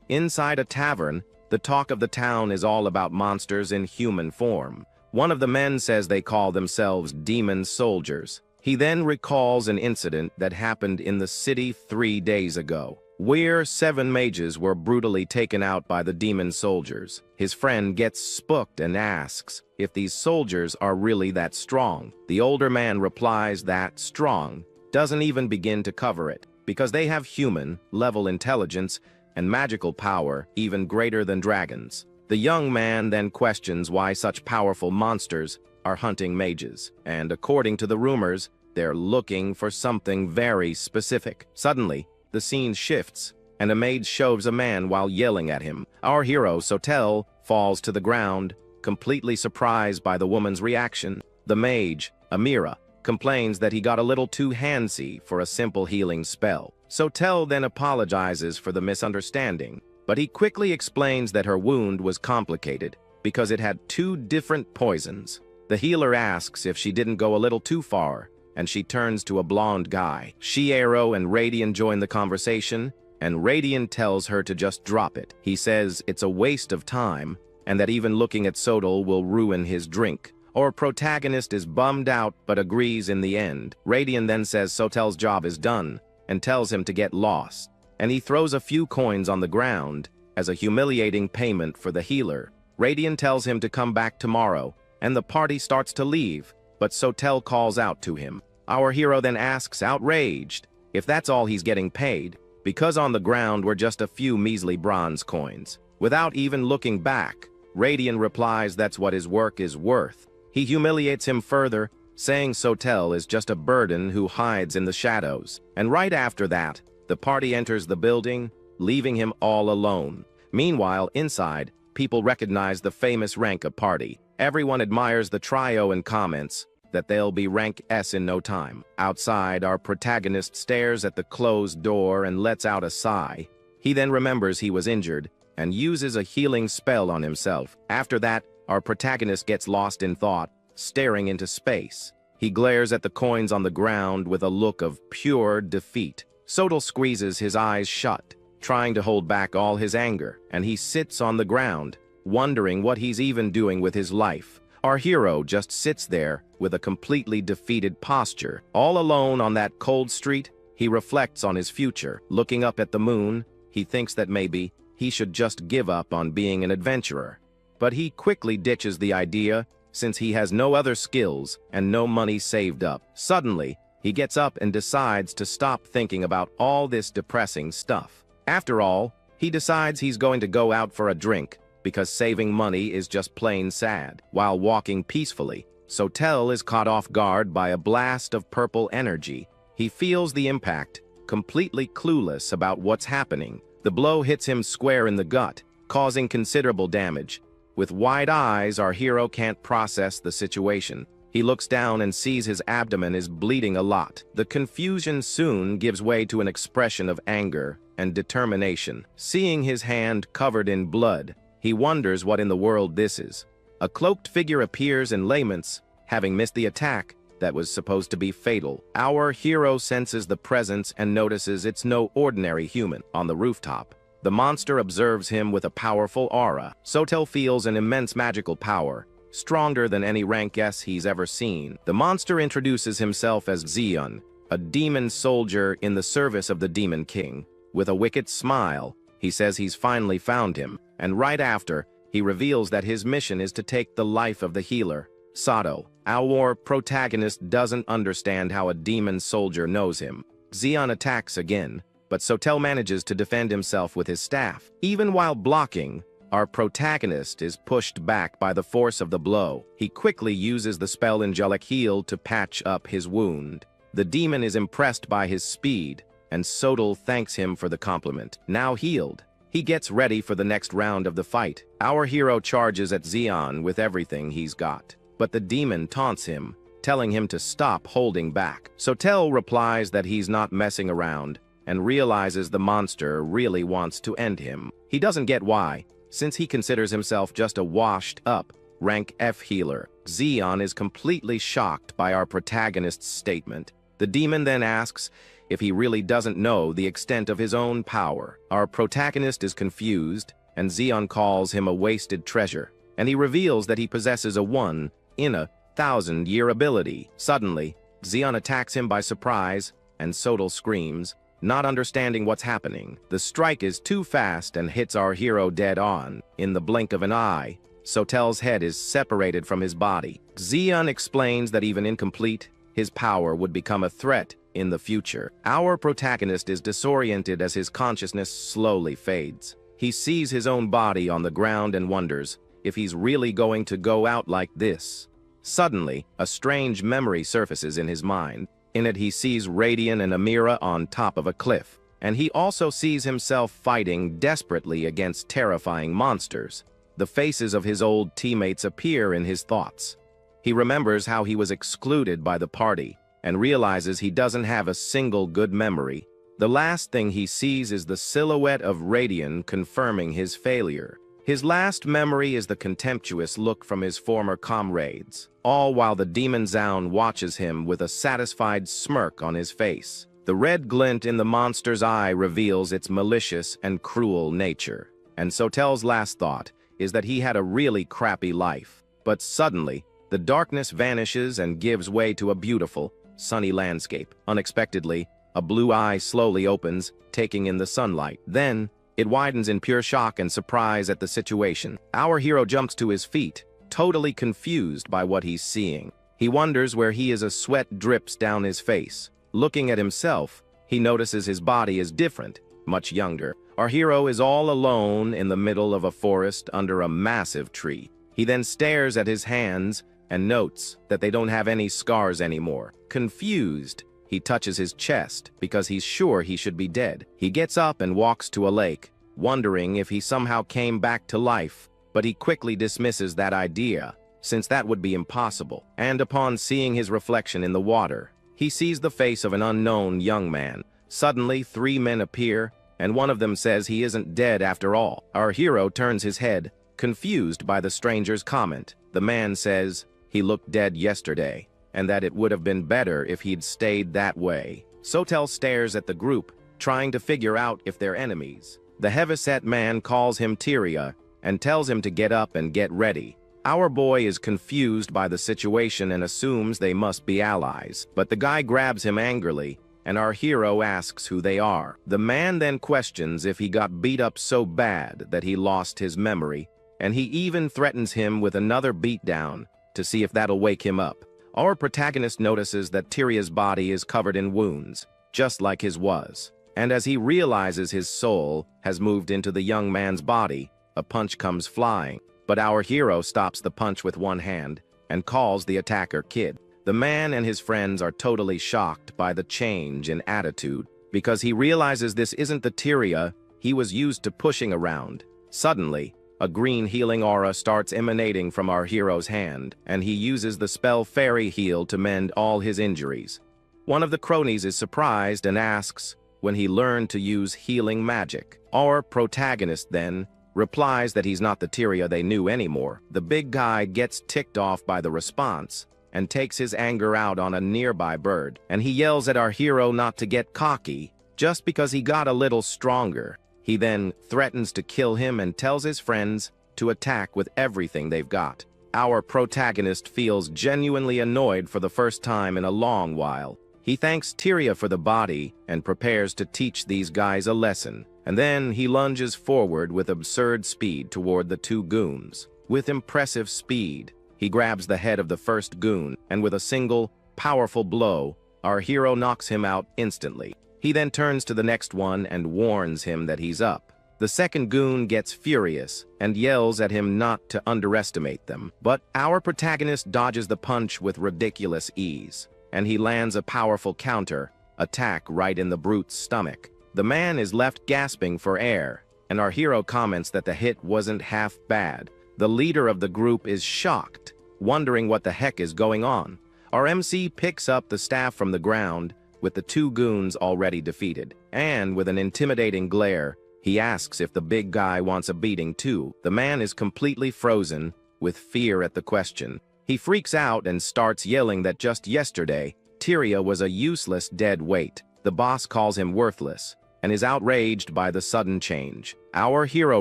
Inside a tavern, the talk of the town is all about monsters in human form. One of the men says they call themselves demon soldiers. He then recalls an incident that happened in the city 3 days ago, where 7 mages were brutally taken out by the demon soldiers. His friend gets spooked and asks if these soldiers are really that strong. The older man replies that strong doesn't even begin to cover it, because they have human-level intelligence and magical power even greater than dragons. The young man then questions why such powerful monsters are hunting mages, and according to the rumors, they're looking for something very specific. Suddenly, the scene shifts, and a mage shoves a man while yelling at him. Our hero, Sotel, falls to the ground, completely surprised by the woman's reaction. The mage, Amira, complains that he got a little too handsy for a simple healing spell. Sotel then apologizes for the misunderstanding, but he quickly explains that her wound was complicated because it had 2 different poisons. The healer asks if she didn't go a little too far, and she turns to a blonde guy. Shiero and Radian join the conversation, and Radian tells her to just drop it. He says it's a waste of time, and that even looking at Sotel will ruin his drink. Our protagonist is bummed out but agrees in the end. Radian then says Sotel's job is done, and tells him to get lost, and he throws a few coins on the ground as a humiliating payment for the healer. Radian tells him to come back tomorrow, and the party starts to leave, but Sotel calls out to him. Our hero then asks, outraged, if that's all he's getting paid, because on the ground were just a few measly bronze coins. Without even looking back, Radian replies that's what his work is worth. He humiliates him further, saying Sotel is just a burden who hides in the shadows. And right after that, the party enters the building, leaving him all alone. Meanwhile, inside, people recognize the famous rank of party. Everyone admires the trio and comments that they'll be rank S in no time. Outside, our protagonist stares at the closed door and lets out a sigh. He then remembers he was injured and uses a healing spell on himself. After that, our protagonist gets lost in thought, staring into space. He glares at the coins on the ground with a look of pure defeat. Sotel squeezes his eyes shut, trying to hold back all his anger, and he sits on the ground, wondering what he's even doing with his life. Our hero just sits there with a completely defeated posture. All alone on that cold street, he reflects on his future. Looking up at the moon, he thinks that maybe he should just give up on being an adventurer. But he quickly ditches the idea, since he has no other skills and no money saved up. Suddenly, he gets up and decides to stop thinking about all this depressing stuff. After all, he decides he's going to go out for a drink, because saving money is just plain sad. While walking peacefully, Sotel is caught off guard by a blast of purple energy. He feels the impact, completely clueless about what's happening. The blow hits him square in the gut, causing considerable damage. With wide eyes, our hero can't process the situation. He looks down and sees his abdomen is bleeding a lot. The confusion soon gives way to an expression of anger and determination. Seeing his hand covered in blood, he wonders what in the world this is. A cloaked figure appears and laments, having missed the attack that was supposed to be fatal. Our hero senses the presence and notices it's no ordinary human. On the rooftop, the monster observes him with a powerful aura. Sotel feels an immense magical power, stronger than any rank S he's ever seen. The monster introduces himself as Zeon, a demon soldier in the service of the Demon King. With a wicked smile, he says he's finally found him, and right after, he reveals that his mission is to take the life of the healer, Sotel. Our protagonist doesn't understand how a demon soldier knows him. Zeon attacks again, but Sotel manages to defend himself with his staff. Even while blocking, our protagonist is pushed back by the force of the blow. He quickly uses the spell Angelic Heal to patch up his wound. The demon is impressed by his speed, and Sotel thanks him for the compliment. Now healed, he gets ready for the next round of the fight. Our hero charges at Zeon with everything he's got, but the demon taunts him, telling him to stop holding back. Sotel replies that he's not messing around, and realizes the monster really wants to end him. He doesn't get why, since he considers himself just a washed-up rank F healer. Zeon is completely shocked by our protagonist's statement. The demon then asks if he really doesn't know the extent of his own power. Our protagonist is confused, and Zeon calls him a wasted treasure, and he reveals that he possesses a 1-in-1,000-year ability. Suddenly, Zeon attacks him by surprise, and Sotel screams, not understanding what's happening. The strike is too fast and hits our hero dead on. In the blink of an eye, Sotel's head is separated from his body. Zeon explains that even incomplete, his power would become a threat in the future. Our protagonist is disoriented as his consciousness slowly fades. He sees his own body on the ground and wonders if he's really going to go out like this. Suddenly, a strange memory surfaces in his mind. In it, he sees Radian and Amira on top of a cliff, and he also sees himself fighting desperately against terrifying monsters. The faces of his old teammates appear in his thoughts. He remembers how he was excluded by the party and realizes he doesn't have a single good memory. The last thing he sees is the silhouette of Radian confirming his failure. His last memory is the contemptuous look from his former comrades, all while the demon Zaun watches him with a satisfied smirk on his face. The red glint in the monster's eye reveals its malicious and cruel nature. And Sotel's last thought is that he had a really crappy life. But suddenly, the darkness vanishes and gives way to a beautiful, sunny landscape. Unexpectedly, a blue eye slowly opens, taking in the sunlight. Then, it widens in pure shock and surprise at the situation. Our hero jumps to his feet, totally confused by what he's seeing. He wonders where he is. A sweat drips down his face. Looking at himself, he notices his body is different, much younger. Our hero is all alone in the middle of a forest under a massive tree. He then stares at his hands and notes that they don't have any scars anymore. Confused, he touches his chest because he's sure he should be dead. He gets up and walks to a lake, wondering if he somehow came back to life, but he quickly dismisses that idea, since that would be impossible. And upon seeing his reflection in the water, he sees the face of an unknown young man. Suddenly, 3 men appear, and one of them says he isn't dead after all. Our hero turns his head, confused by the stranger's comment. The man says he looked dead yesterday, and that it would have been better if he'd stayed that way. Sotel stares at the group, trying to figure out if they're enemies. The heavyset man calls him Tyria and tells him to get up and get ready. Our boy is confused by the situation and assumes they must be allies, but the guy grabs him angrily, and our hero asks who they are. The man then questions if he got beat up so bad that he lost his memory, and he even threatens him with another beatdown to see if that'll wake him up. Our protagonist notices that Tyria's body is covered in wounds, just like his was. And as he realizes his soul has moved into the young man's body, a punch comes flying. But our hero stops the punch with one hand and calls the attacker kid. The man and his friends are totally shocked by the change in attitude because he realizes this isn't the Tyria he was used to pushing around. Suddenly, a green healing aura starts emanating from our hero's hand, and he uses the spell Fairy Heal to mend all his injuries. One of the cronies is surprised and asks when he learned to use healing magic. Our protagonist then replies that he's not the Tyria they knew anymore. The big guy gets ticked off by the response and takes his anger out on a nearby bird, and he yells at our hero not to get cocky just because he got a little stronger. He then threatens to kill him and tells his friends to attack with everything they've got. Our protagonist feels genuinely annoyed for the first time in a long while. He thanks Tyria for the body and prepares to teach these guys a lesson. And then he lunges forward with absurd speed toward the 2 goons. With impressive speed, he grabs the head of the first goon, and with a single, powerful blow, our hero knocks him out instantly. He then turns to the next one and warns him that he's up. The second goon gets furious and yells at him not to underestimate them. But our protagonist dodges the punch with ridiculous ease, and he lands a powerful counter attack right in the brute's stomach. The man is left gasping for air, and our hero comments that the hit wasn't half bad. The leader of the group is shocked, wondering what the heck is going on. Our MC picks up the staff from the ground, with the 2 goons already defeated, and with an intimidating glare, he asks if the big guy wants a beating too. The man is completely frozen, with fear at the question. He freaks out and starts yelling that just yesterday, Tyria was a useless dead weight. The boss calls him worthless and is outraged by the sudden change. Our hero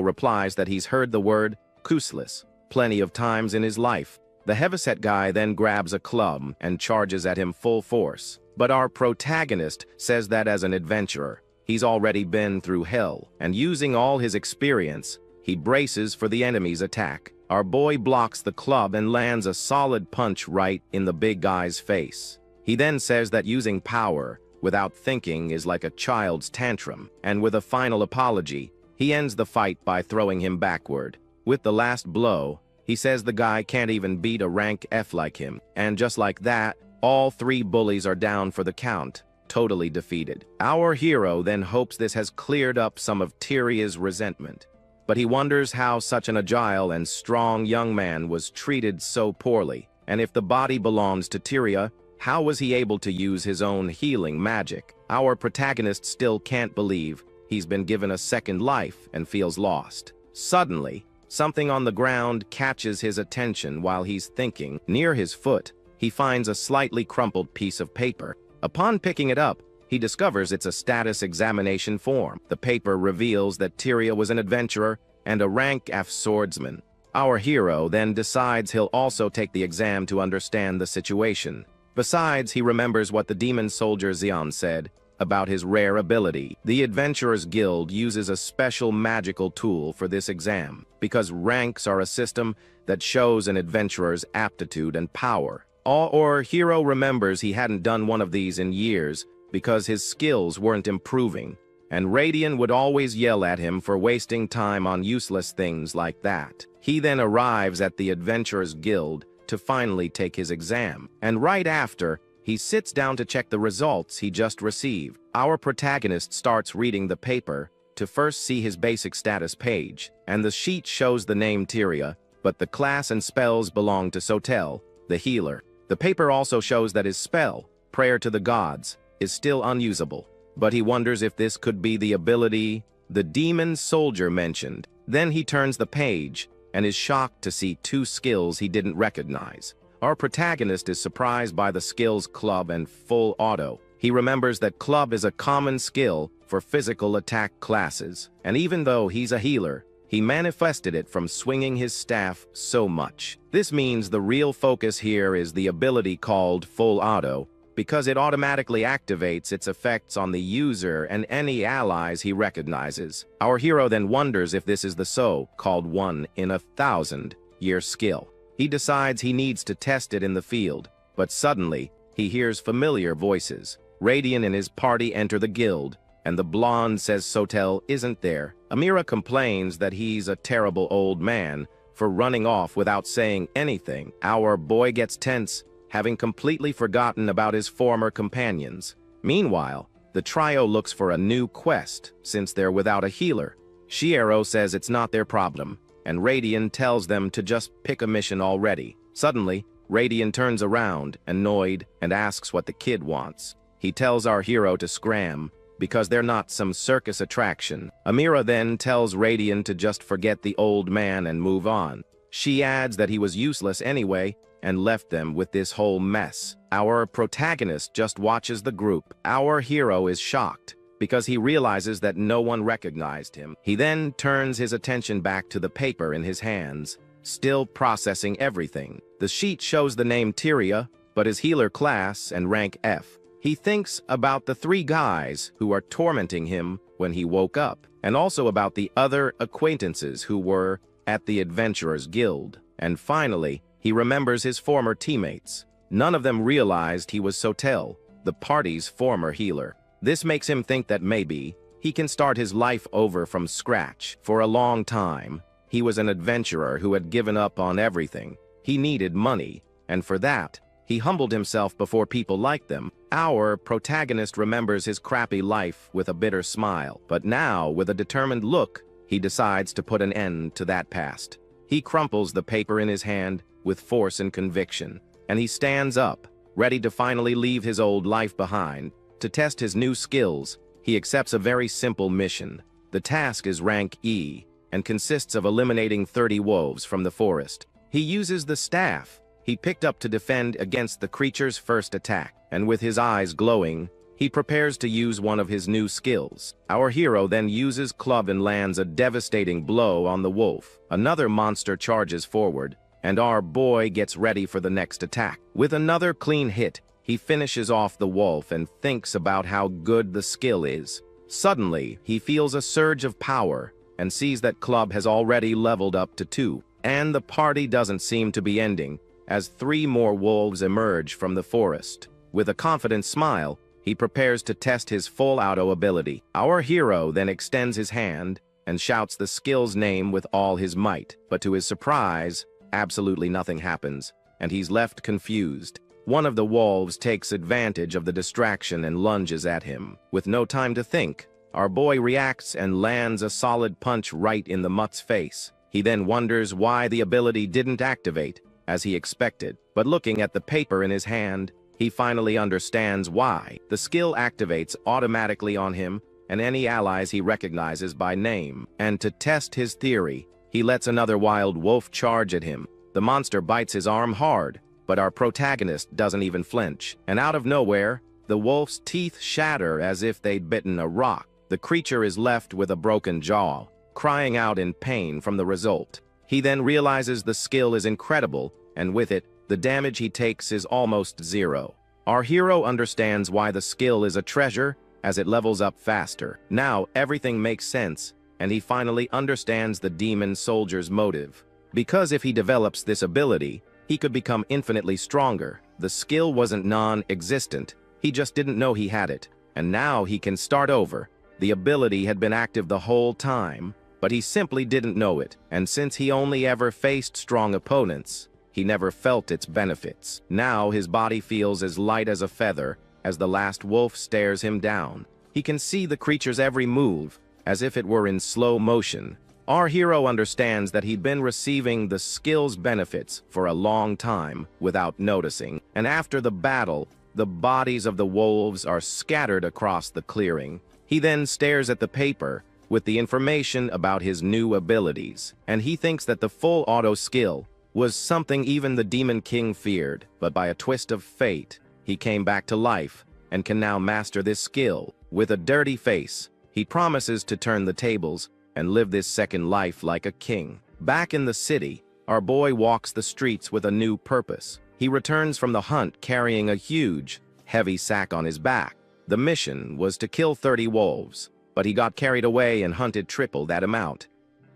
replies that he's heard the word useless plenty of times in his life. The heavyset guy then grabs a club and charges at him full force. But our protagonist says that as an adventurer, he's already been through hell, and using all his experience, he braces for the enemy's attack. Our boy blocks the club and lands a solid punch right in the big guy's face. He then says that using power without thinking is like a child's tantrum, and with a final apology, he ends the fight by throwing him backward. With the last blow, he says the guy can't even beat a rank F like him, and just like that, all three bullies are down for the count, totally defeated. Our hero then hopes this has cleared up some of Tyria's resentment, but he wonders how such an agile and strong young man was treated so poorly, and if the body belongs to Tyria, how was he able to use his own healing magic? Our protagonist still can't believe he's been given a second life and feels lost. Suddenly, something on the ground catches his attention while he's thinking. Near his foot, he finds a slightly crumpled piece of paper. Upon picking it up, he discovers it's a status examination form. The paper reveals that Tyria was an adventurer and a rank F swordsman. Our hero then decides he'll also take the exam to understand the situation. Besides, he remembers what the demon soldier Xion said about his rare ability. The Adventurers Guild uses a special magical tool for this exam, because ranks are a system that shows an adventurer's aptitude and power. Our hero remembers he hadn't done one of these in years because his skills weren't improving, and Radian would always yell at him for wasting time on useless things like that. He then arrives at the Adventurers Guild to finally take his exam, and right after, he sits down to check the results he just received. Our protagonist starts reading the paper to first see his basic status page, and the sheet shows the name Tyria, but the class and spells belong to Sotel, the healer. The paper also shows that his spell, Prayer to the Gods, is still unusable, but he wonders if this could be the ability the demon soldier mentioned. Then he turns the page and is shocked to see two skills he didn't recognize. Our protagonist is surprised by the skills Club and Full Auto. He remembers that Club is a common skill for physical attack classes, and even though he's a healer, he manifested it from swinging his staff so much. This means the real focus here is the ability called Full Auto, because it automatically activates its effects on the user and any allies he recognizes. Our hero then wonders if this is the so-called 1-in-1,000-year skill. He decides he needs to test it in the field, but suddenly, he hears familiar voices. Radian and his party enter the guild, and the blonde says Sotel isn't there. Amira complains that he's a terrible old man for running off without saying anything. Our boy gets tense, having completely forgotten about his former companions. Meanwhile, the trio looks for a new quest, since they're without a healer. Shiero says it's not their problem, and Radian tells them to just pick a mission already. Suddenly, Radian turns around, annoyed, and asks what the kid wants. He tells our hero to scram, because they're not some circus attraction. Amira then tells Radian to just forget the old man and move on. She adds that he was useless anyway, and left them with this whole mess. Our protagonist just watches the group. Our hero is shocked, because he realizes that no one recognized him. He then turns his attention back to the paper in his hands, still processing everything. The sheet shows the name Tyria, but his healer class and rank F. He thinks about the three guys who are tormenting him when he woke up, and also about the other acquaintances who were at the Adventurers Guild. And finally, he remembers his former teammates. None of them realized he was Sotel, the party's former healer. This makes him think that maybe he can start his life over from scratch. For a long time, he was an adventurer who had given up on everything. He needed money, and for that, he humbled himself before people like them. Our protagonist remembers his crappy life with a bitter smile, but now, with a determined look, he decides to put an end to that past. He crumples the paper in his hand with force and conviction, and he stands up, ready to finally leave his old life behind. To test his new skills, he accepts a very simple mission. The task is rank E, and consists of eliminating 30 wolves from the forest. He uses the staff he picked up to defend against the creature's first attack, and with his eyes glowing, He prepares to use one of his new skills. Our hero then uses club and lands a devastating blow on the wolf. Another monster charges forward, and our boy gets ready for the next attack. With another clean hit, he finishes off the wolf and thinks about how good the skill is. Suddenly, he feels a surge of power and sees that club has already leveled up to 2. And the party doesn't seem to be ending, as 3 more wolves emerge from the forest. With a confident smile, he prepares to test his full auto ability. Our hero then extends his hand and shouts the skill's name with all his might, but to his surprise, absolutely nothing happens, and he's left confused. One of the wolves takes advantage of the distraction and lunges at him. With no time to think, our boy reacts and lands a solid punch right in the mutt's face. He then wonders why the ability didn't activate, as he expected, but looking at the paper in his hand, he finally understands why. The skill activates automatically on him and any allies he recognizes by name. And to test his theory, he lets another wild wolf charge at him. The monster bites his arm hard, but our protagonist doesn't even flinch. And out of nowhere, the wolf's teeth shatter as if they'd bitten a rock. The creature is left with a broken jaw, crying out in pain from the result. He then realizes the skill is incredible, and with it, the damage he takes is almost 0. Our hero understands why the skill is a treasure, as it levels up faster. Now, everything makes sense, and he finally understands the demon soldier's motive. Because if he develops this ability, he could become infinitely stronger. The skill wasn't non-existent, he just didn't know he had it. And now he can start over. The ability had been active the whole time, but he simply didn't know it. And since he only ever faced strong opponents, he never felt its benefits. Now his body feels as light as a feather as the last wolf stares him down. He can see the creature's every move, as if it were in slow motion. Our hero understands that he'd been receiving the skill's benefits for a long time without noticing, and after the battle, the bodies of the wolves are scattered across the clearing. He then stares at the paper with the information about his new abilities, and he thinks that the full auto skill was something even the Demon King feared, but by a twist of fate, he came back to life and can now master this skill. With a dirty face, he promises to turn the tables and live this second life like a king. Back in the city, our boy walks the streets with a new purpose. He returns from the hunt carrying a huge, heavy sack on his back. The mission was to kill 30 wolves, but he got carried away and hunted triple that amount.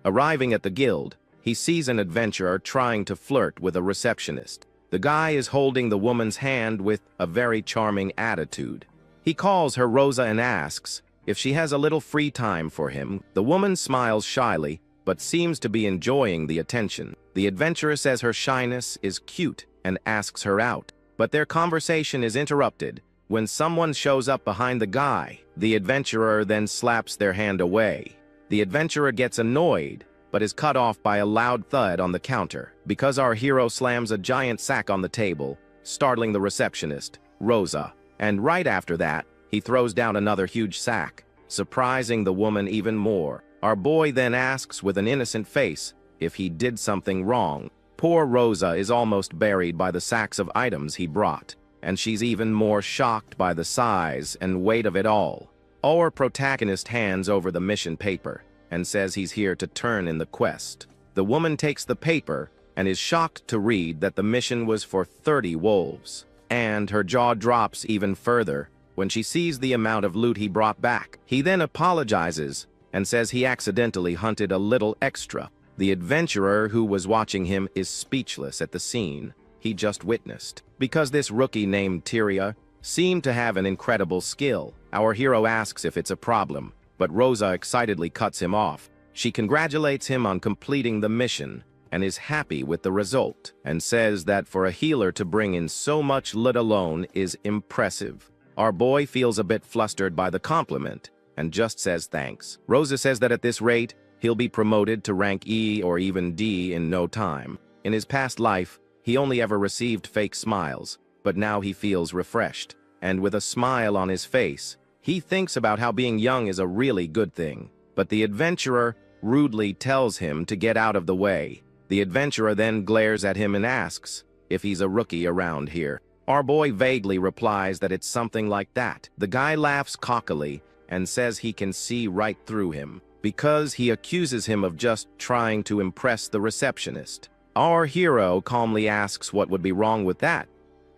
Arriving at the guild, he sees an adventurer trying to flirt with a receptionist. The guy is holding the woman's hand with a very charming attitude. He calls her Rosa and asks if she has a little free time for him. The woman smiles shyly, but seems to be enjoying the attention. The adventurer says her shyness is cute and asks her out, but their conversation is interrupted when someone shows up behind the guy. The adventurer then slaps their hand away. The adventurer gets annoyed, but is cut off by a loud thud on the counter, because our hero slams a giant sack on the table, startling the receptionist, Rosa, and right after that, he throws down another huge sack, surprising the woman even more. Our boy then asks with an innocent face if he did something wrong. Poor Rosa is almost buried by the sacks of items he brought, and she's even more shocked by the size and weight of it all. Our protagonist hands over the mission paper and says he's here to turn in the quest. The woman takes the paper and is shocked to read that the mission was for 30 wolves, and her jaw drops even further when she sees the amount of loot he brought back. He then apologizes and says he accidentally hunted a little extra. The adventurer who was watching him is speechless at the scene he just witnessed, because this rookie named Tyria seemed to have an incredible skill. Our hero asks if it's a problem, but Rosa excitedly cuts him off. She congratulates him on completing the mission and is happy with the result, and says that for a healer to bring in so much loot alone is impressive. Our boy feels a bit flustered by the compliment and just says thanks. Rosa says that at this rate, he'll be promoted to rank E or even D in no time. In his past life, he only ever received fake smiles, but now he feels refreshed, and with a smile on his face, he thinks about how being young is a really good thing. But the adventurer rudely tells him to get out of the way. The adventurer then glares at him and asks if he's a rookie around here. Our boy vaguely replies that it's something like that. The guy laughs cockily and says he can see right through him, because he accuses him of just trying to impress the receptionist. Our hero calmly asks what would be wrong with that.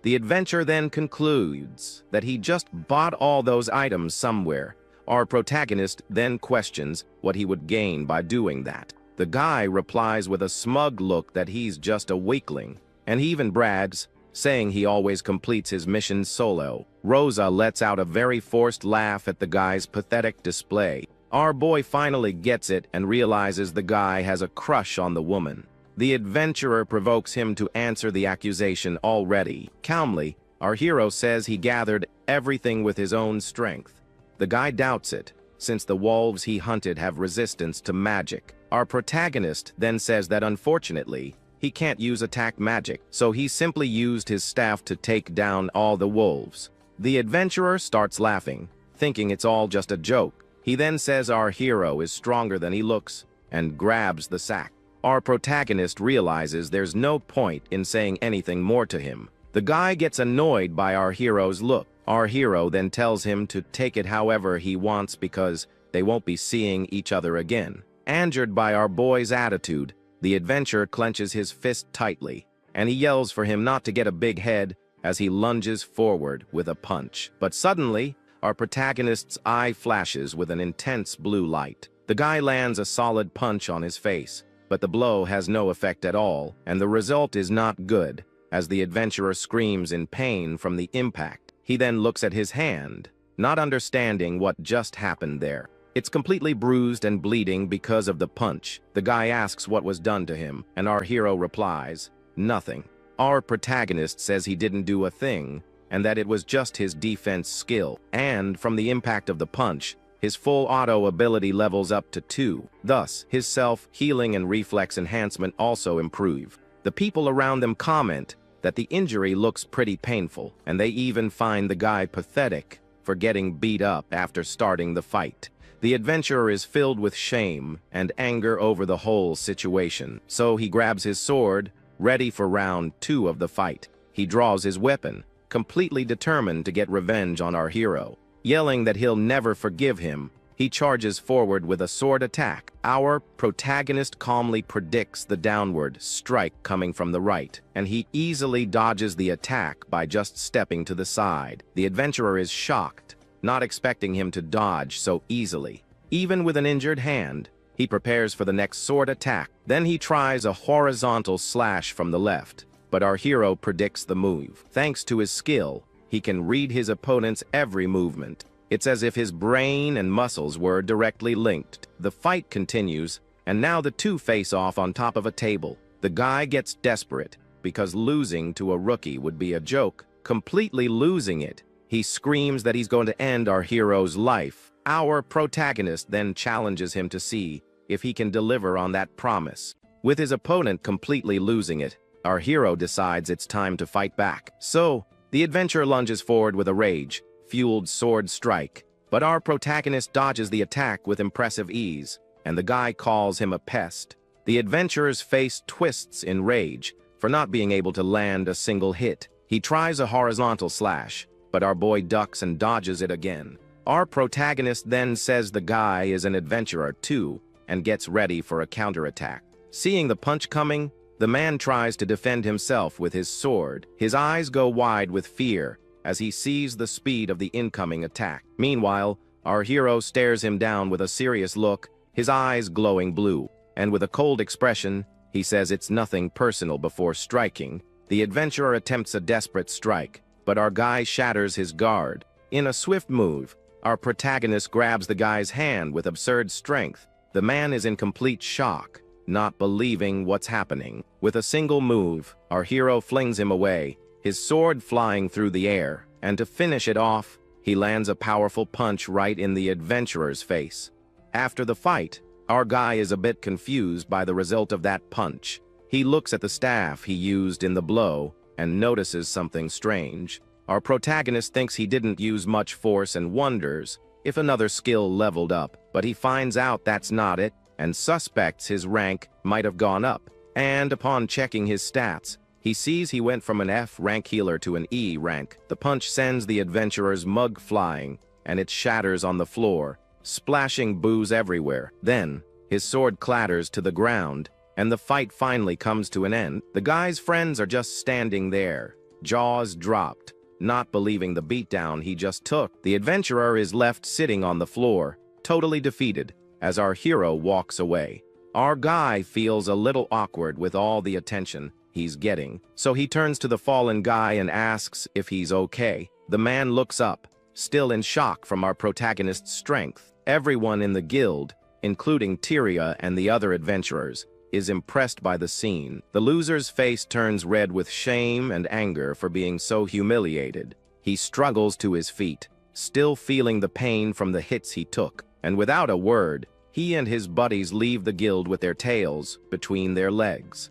The adventure then concludes that he just bought all those items somewhere. Our protagonist then questions what he would gain by doing that. The guy replies with a smug look that he's just a weakling, and he even brags, saying he always completes his missions solo. Rosa lets out a very forced laugh at the guy's pathetic display. Our boy finally gets it and realizes the guy has a crush on the woman. The adventurer provokes him to answer the accusation already. Calmly, our hero says he gathered everything with his own strength. The guy doubts it, since the wolves he hunted have resistance to magic. Our protagonist then says that unfortunately, he can't use attack magic, so he simply used his staff to take down all the wolves. The adventurer starts laughing, thinking it's all just a joke. He then says our hero is stronger than he looks, and grabs the sack. Our protagonist realizes there's no point in saying anything more to him. The guy gets annoyed by our hero's look. Our hero then tells him to take it however he wants because they won't be seeing each other again. Angered by our boy's attitude, the adventurer clenches his fist tightly, and he yells for him not to get a big head as he lunges forward with a punch. But suddenly, our protagonist's eye flashes with an intense blue light. The guy lands a solid punch on his face, but the blow has no effect at all, and the result is not good, as the adventurer screams in pain from the impact. He then looks at his hand, not understanding what just happened there. It's completely bruised and bleeding because of the punch. The guy asks what was done to him, and our hero replies, nothing. Our protagonist says he didn't do a thing, and that it was just his defense skill, and from the impact of the punch, his full auto ability levels up to 2. Thus, his self-healing and reflex enhancement also improve. The people around them comment that the injury looks pretty painful, and they even find the guy pathetic for getting beat up after starting the fight. The adventurer is filled with shame and anger over the whole situation, so he grabs his sword, ready for round 2 of the fight. He draws his weapon, completely determined to get revenge on our hero. Yelling that he'll never forgive him, he charges forward with a sword attack. Our protagonist calmly predicts the downward strike coming from the right, and he easily dodges the attack by just stepping to the side. The adventurer is shocked, not expecting him to dodge so easily. Even with an injured hand, he prepares for the next sword attack. Then he tries a horizontal slash from the left, but our hero predicts the move. Thanks to his skill, he can read his opponent's every movement. It's as if his brain and muscles were directly linked. The fight continues, and now the two face off on top of a table. The guy gets desperate, because losing to a rookie would be a joke. Completely losing it, he screams that he's going to end our hero's life. Our protagonist then challenges him to see if he can deliver on that promise. With his opponent completely losing it, our hero decides it's time to fight back. So, the adventurer lunges forward with a rage-fueled sword strike, but our protagonist dodges the attack with impressive ease, and the guy calls him a pest. The adventurer's face twists in rage for not being able to land a single hit. He tries a horizontal slash, but our boy ducks and dodges it again. Our protagonist then says the guy is an adventurer too, and gets ready for a counterattack. Seeing the punch coming, the man tries to defend himself with his sword. His eyes go wide with fear as he sees the speed of the incoming attack. Meanwhile, our hero stares him down with a serious look, his eyes glowing blue, and with a cold expression, he says it's nothing personal before striking. The adventurer attempts a desperate strike, but our guy shatters his guard. In a swift move, our protagonist grabs the guy's hand with absurd strength. The man is in complete shock, not believing what's happening. With a single move, our hero flings him away, his sword flying through the air, and to finish it off, he lands a powerful punch right in the adventurer's face. After the fight, our guy is a bit confused by the result of that punch. He looks at the staff he used in the blow and notices something strange. Our protagonist thinks he didn't use much force and wonders if another skill leveled up, but he finds out that's not it, and suspects his rank might have gone up. And upon checking his stats, He sees he went from an F rank healer to an E rank. The punch sends the adventurer's mug flying, and it shatters on the floor, splashing booze everywhere. Then, his sword clatters to the ground, and the fight finally comes to an end. The guy's friends are just standing there, jaws dropped, not believing the beatdown he just took. The adventurer is left sitting on the floor, totally defeated, as our hero walks away. Our guy feels a little awkward with all the attention he's getting, so he turns to the fallen guy and asks if he's okay. The man looks up, still in shock from our protagonist's strength. Everyone in the guild, including Tyria and the other adventurers, is impressed by the scene. The loser's face turns red with shame and anger for being so humiliated. He struggles to his feet, still feeling the pain from the hits he took, and without a word, he and his buddies leave the guild with their tails between their legs.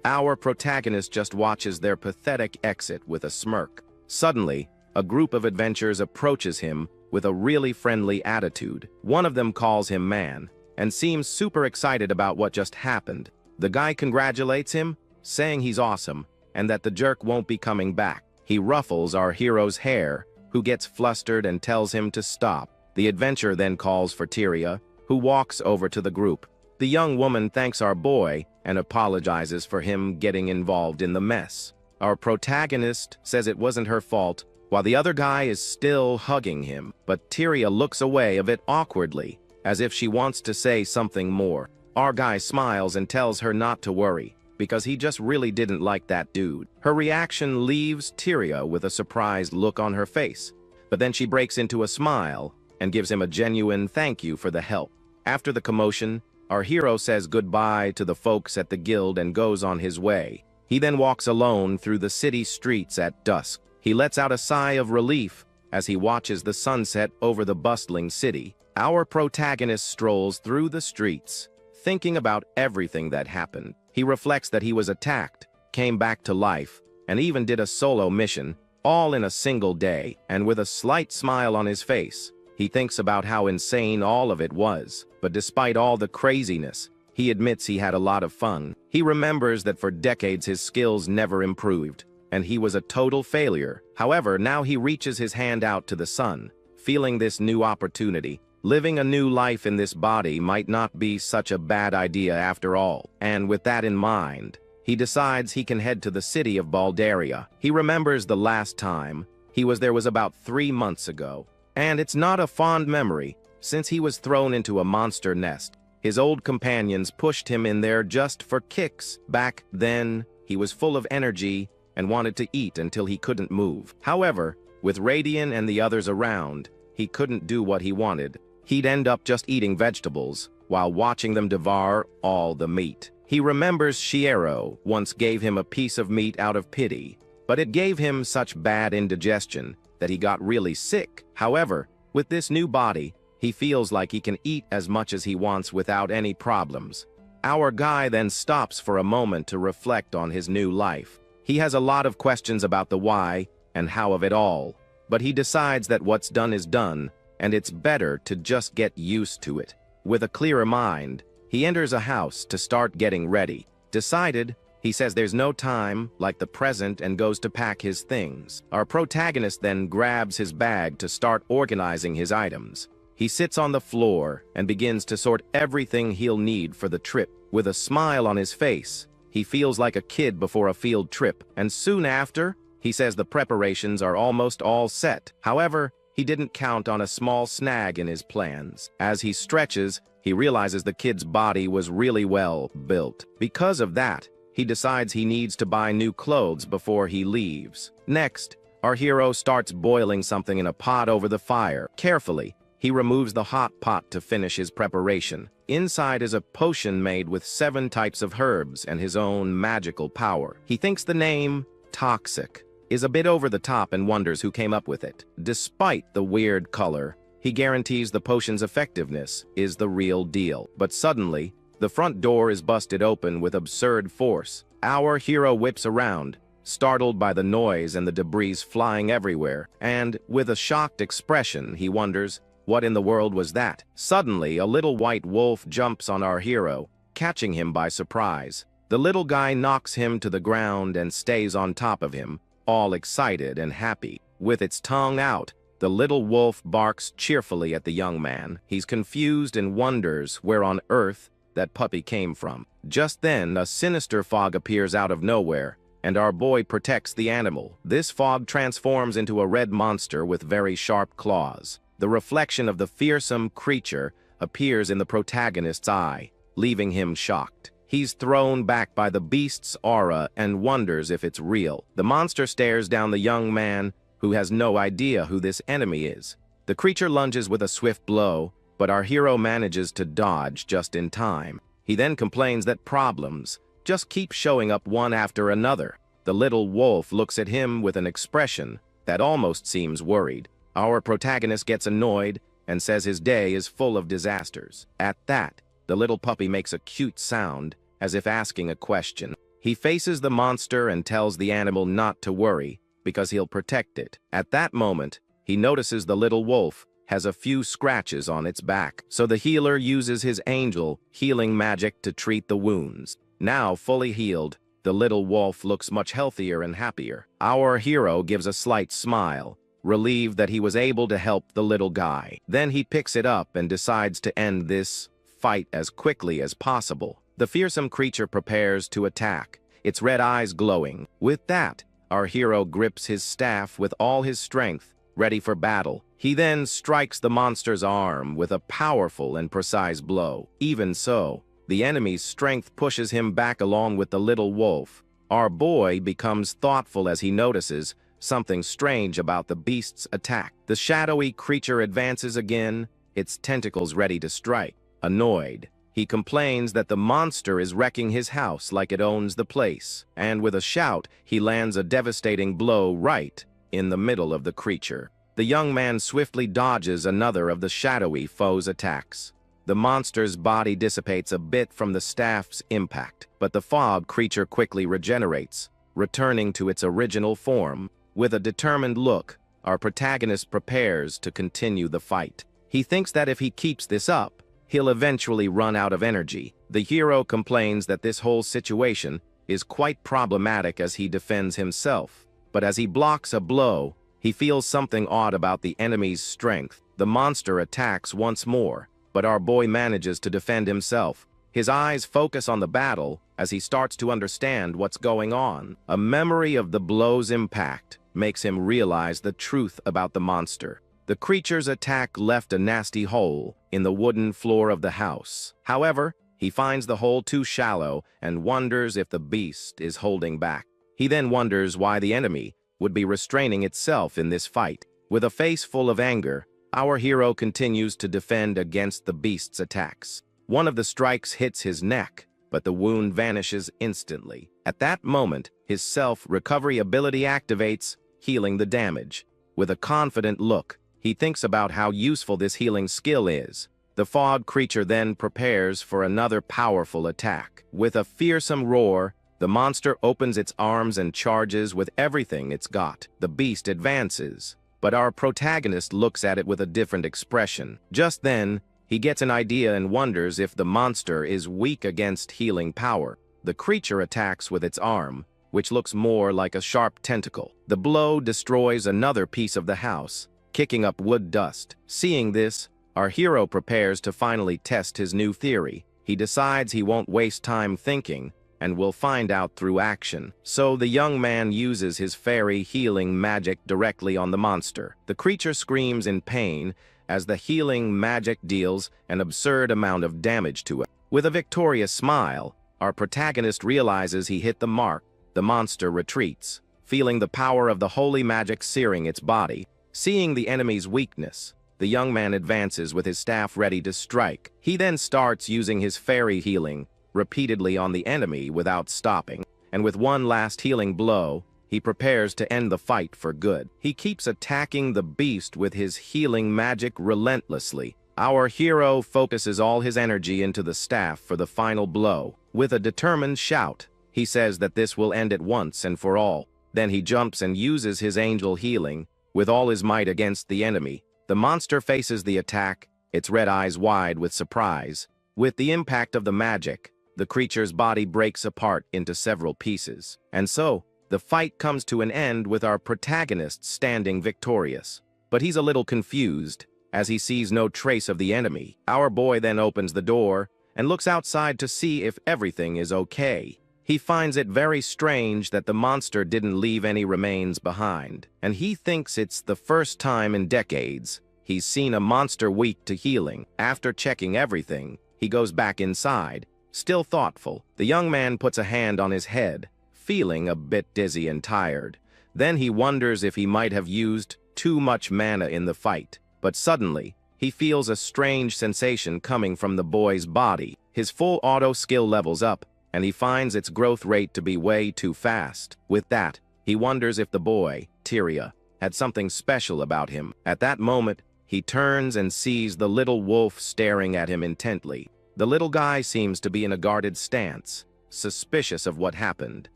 Our protagonist just watches their pathetic exit with a smirk. Suddenly, a group of adventurers approaches him with a really friendly attitude. One of them calls him man, and seems super excited about what just happened. The guy congratulates him, saying he's awesome, and that the jerk won't be coming back. He ruffles our hero's hair, who gets flustered and tells him to stop. The adventurer then calls for Tyria, who walks over to the group. The young woman thanks our boy and apologizes for him getting involved in the mess. Our protagonist says it wasn't her fault, while the other guy is still hugging him, but Tyria looks away a bit awkwardly, as if she wants to say something more. Our guy smiles and tells her not to worry, because he just really didn't like that dude. Her reaction leaves Tyria with a surprised look on her face, but then she breaks into a smile and gives him a genuine thank you for the help. After the commotion, our hero says goodbye to the folks at the guild and goes on his way. He then walks alone through the city streets at dusk. He lets out a sigh of relief as he watches the sunset over the bustling city. Our protagonist strolls through the streets, thinking about everything that happened. He reflects that he was attacked, came back to life, and even did a solo mission, all in a single day, and with a slight smile on his face. He thinks about how insane all of it was, but despite all the craziness, he admits he had a lot of fun. He remembers that for decades his skills never improved, and he was a total failure. However, now he reaches his hand out to the sun, feeling this new opportunity. Living a new life in this body might not be such a bad idea after all, and with that in mind, he decides he can head to the city of Baldaria. He remembers the last time he was there was about 3 months ago, and it's not a fond memory, since he was thrown into a monster nest. His old companions pushed him in there just for kicks. Back then, he was full of energy and wanted to eat until he couldn't move. However, with Radian and the others around, he couldn't do what he wanted. He'd end up just eating vegetables, while watching them devour all the meat. He remembers Shiero once gave him a piece of meat out of pity, but it gave him such bad indigestion that he got really sick. However, with this new body, he feels like he can eat as much as he wants without any problems. Our guy then stops for a moment to reflect on his new life. He has a lot of questions about the why and how of it all, but he decides that what's done is done, and it's better to just get used to it. With a clearer mind, he enters a house to start getting ready. Decided, he says there's no time like the present and goes to pack his things. Our protagonist then grabs his bag to start organizing his items. He sits on the floor and begins to sort everything he'll need for the trip. With a smile on his face, he feels like a kid before a field trip, and soon after, he says the preparations are almost all set. However, he didn't count on a small snag in his plans. As he stretches, he realizes the kid's body was really well built. Because of that, he decides he needs to buy new clothes before he leaves. Next, our hero starts boiling something in a pot over the fire. Carefully, he removes the hot pot to finish his preparation. Inside is a potion made with 7 types of herbs and his own magical power. He thinks the name, Toxic, is a bit over the top and wonders who came up with it. Despite the weird color, he guarantees the potion's effectiveness is the real deal. But suddenly, the front door is busted open with absurd force. Our hero whips around, startled by the noise and the debris flying everywhere, and with a shocked expression, he wonders, what in the world was that? Suddenly, a little white wolf jumps on our hero, catching him by surprise. The The little guy knocks him to the ground and stays on top of him, all excited and happy. With its tongue out, the little wolf barks cheerfully at the young man. He's confused and wonders where on earth that puppy came from. Just then, a sinister fog appears out of nowhere, and our boy protects the animal. This fog transforms into a red monster with very sharp claws. The reflection of the fearsome creature appears in the protagonist's eye, leaving him shocked. He's thrown back by the beast's aura and wonders if it's real. The monster stares down the young man, who has no idea who this enemy is. The creature lunges with a swift blow, but our hero manages to dodge just in time. He then complains that problems just keep showing up one after another. The little wolf looks at him with an expression that almost seems worried. Our protagonist gets annoyed and says his day is full of disasters. At that, the little puppy makes a cute sound, as if asking a question. He faces the monster and tells the animal not to worry, because he'll protect it. At that moment, he notices the little wolf has a few scratches on its back, so the healer uses his angel healing magic to treat the wounds. Now fully healed, the little wolf looks much healthier and happier. Our hero gives a slight smile, relieved that he was able to help the little guy. Then he picks it up and decides to end this fight as quickly as possible. The fearsome creature prepares to attack, its red eyes glowing. With that, our hero grips his staff with all his strength, ready for battle. He then strikes the monster's arm with a powerful and precise blow. Even so, the enemy's strength pushes him back along with the little wolf. Our boy becomes thoughtful as he notices something strange about the beast's attack. The shadowy creature advances again, its tentacles ready to strike. Annoyed, he complains that the monster is wrecking his house like it owns the place, and with a shout, he lands a devastating blow right in the middle of the creature. The young man swiftly dodges another of the shadowy foe's attacks. The monster's body dissipates a bit from the staff's impact, but the fog creature quickly regenerates, returning to its original form. With a determined look, our protagonist prepares to continue the fight. He thinks that if he keeps this up, he'll eventually run out of energy. The hero complains that this whole situation is quite problematic as he defends himself, but as he blocks a blow, he feels something odd about the enemy's strength. The monster attacks once more, but our boy manages to defend himself. His eyes focus on the battle as he starts to understand what's going on. A memory of the blow's impact makes him realize the truth about the monster. The creature's attack left a nasty hole in the wooden floor of the house. However, he finds the hole too shallow and wonders if the beast is holding back. He then wonders why the enemy would be restraining itself in this fight. With a face full of anger, our hero continues to defend against the beast's attacks. One of the strikes hits his neck, but the wound vanishes instantly. At that moment, his self-recovery ability activates, healing the damage. With a confident look, he thinks about how useful this healing skill is. The fog creature then prepares for another powerful attack. With a fearsome roar, the monster opens its arms and charges with everything it's got. The beast advances, but our protagonist looks at it with a different expression. Just then, he gets an idea and wonders if the monster is weak against healing power. The creature attacks with its arm, which looks more like a sharp tentacle. The blow destroys another piece of the house, kicking up wood dust. Seeing this, our hero prepares to finally test his new theory. He decides he won't waste time thinking, and will find out through action. So the young man uses his fairy healing magic directly on the monster. The creature screams in pain as the healing magic deals an absurd amount of damage to it. With a victorious smile, our protagonist realizes he hit the mark. The monster retreats, feeling the power of the holy magic searing its body. Seeing the enemy's weakness, the young man advances with his staff ready to strike. He then starts using his fairy healing repeatedly on the enemy without stopping, and with one last healing blow, he prepares to end the fight for good. He keeps attacking the beast with his healing magic relentlessly. Our hero focuses all his energy into the staff for the final blow. With a determined shout, he says that this will end it once and for all. Then he jumps and uses his angel healing with all his might against the enemy. The monster faces the attack, its red eyes wide with surprise. With the impact of the magic, the creature's body breaks apart into several pieces. And so, the fight comes to an end with our protagonist standing victorious. But he's a little confused, as he sees no trace of the enemy. Our boy then opens the door and looks outside to see if everything is okay. He finds it very strange that the monster didn't leave any remains behind, and he thinks it's the first time in decades he's seen a monster weak to healing. After checking everything, he goes back inside, still thoughtful. The young man puts a hand on his head, feeling a bit dizzy and tired. Then he wonders if he might have used too much mana in the fight. But suddenly, he feels a strange sensation coming from the boy's body. His full auto skill levels up, and he finds its growth rate to be way too fast. With that, he wonders if the boy, Tyria, had something special about him. At that moment, he turns and sees the little wolf staring at him intently. The little guy seems to be in a guarded stance, suspicious of what happened.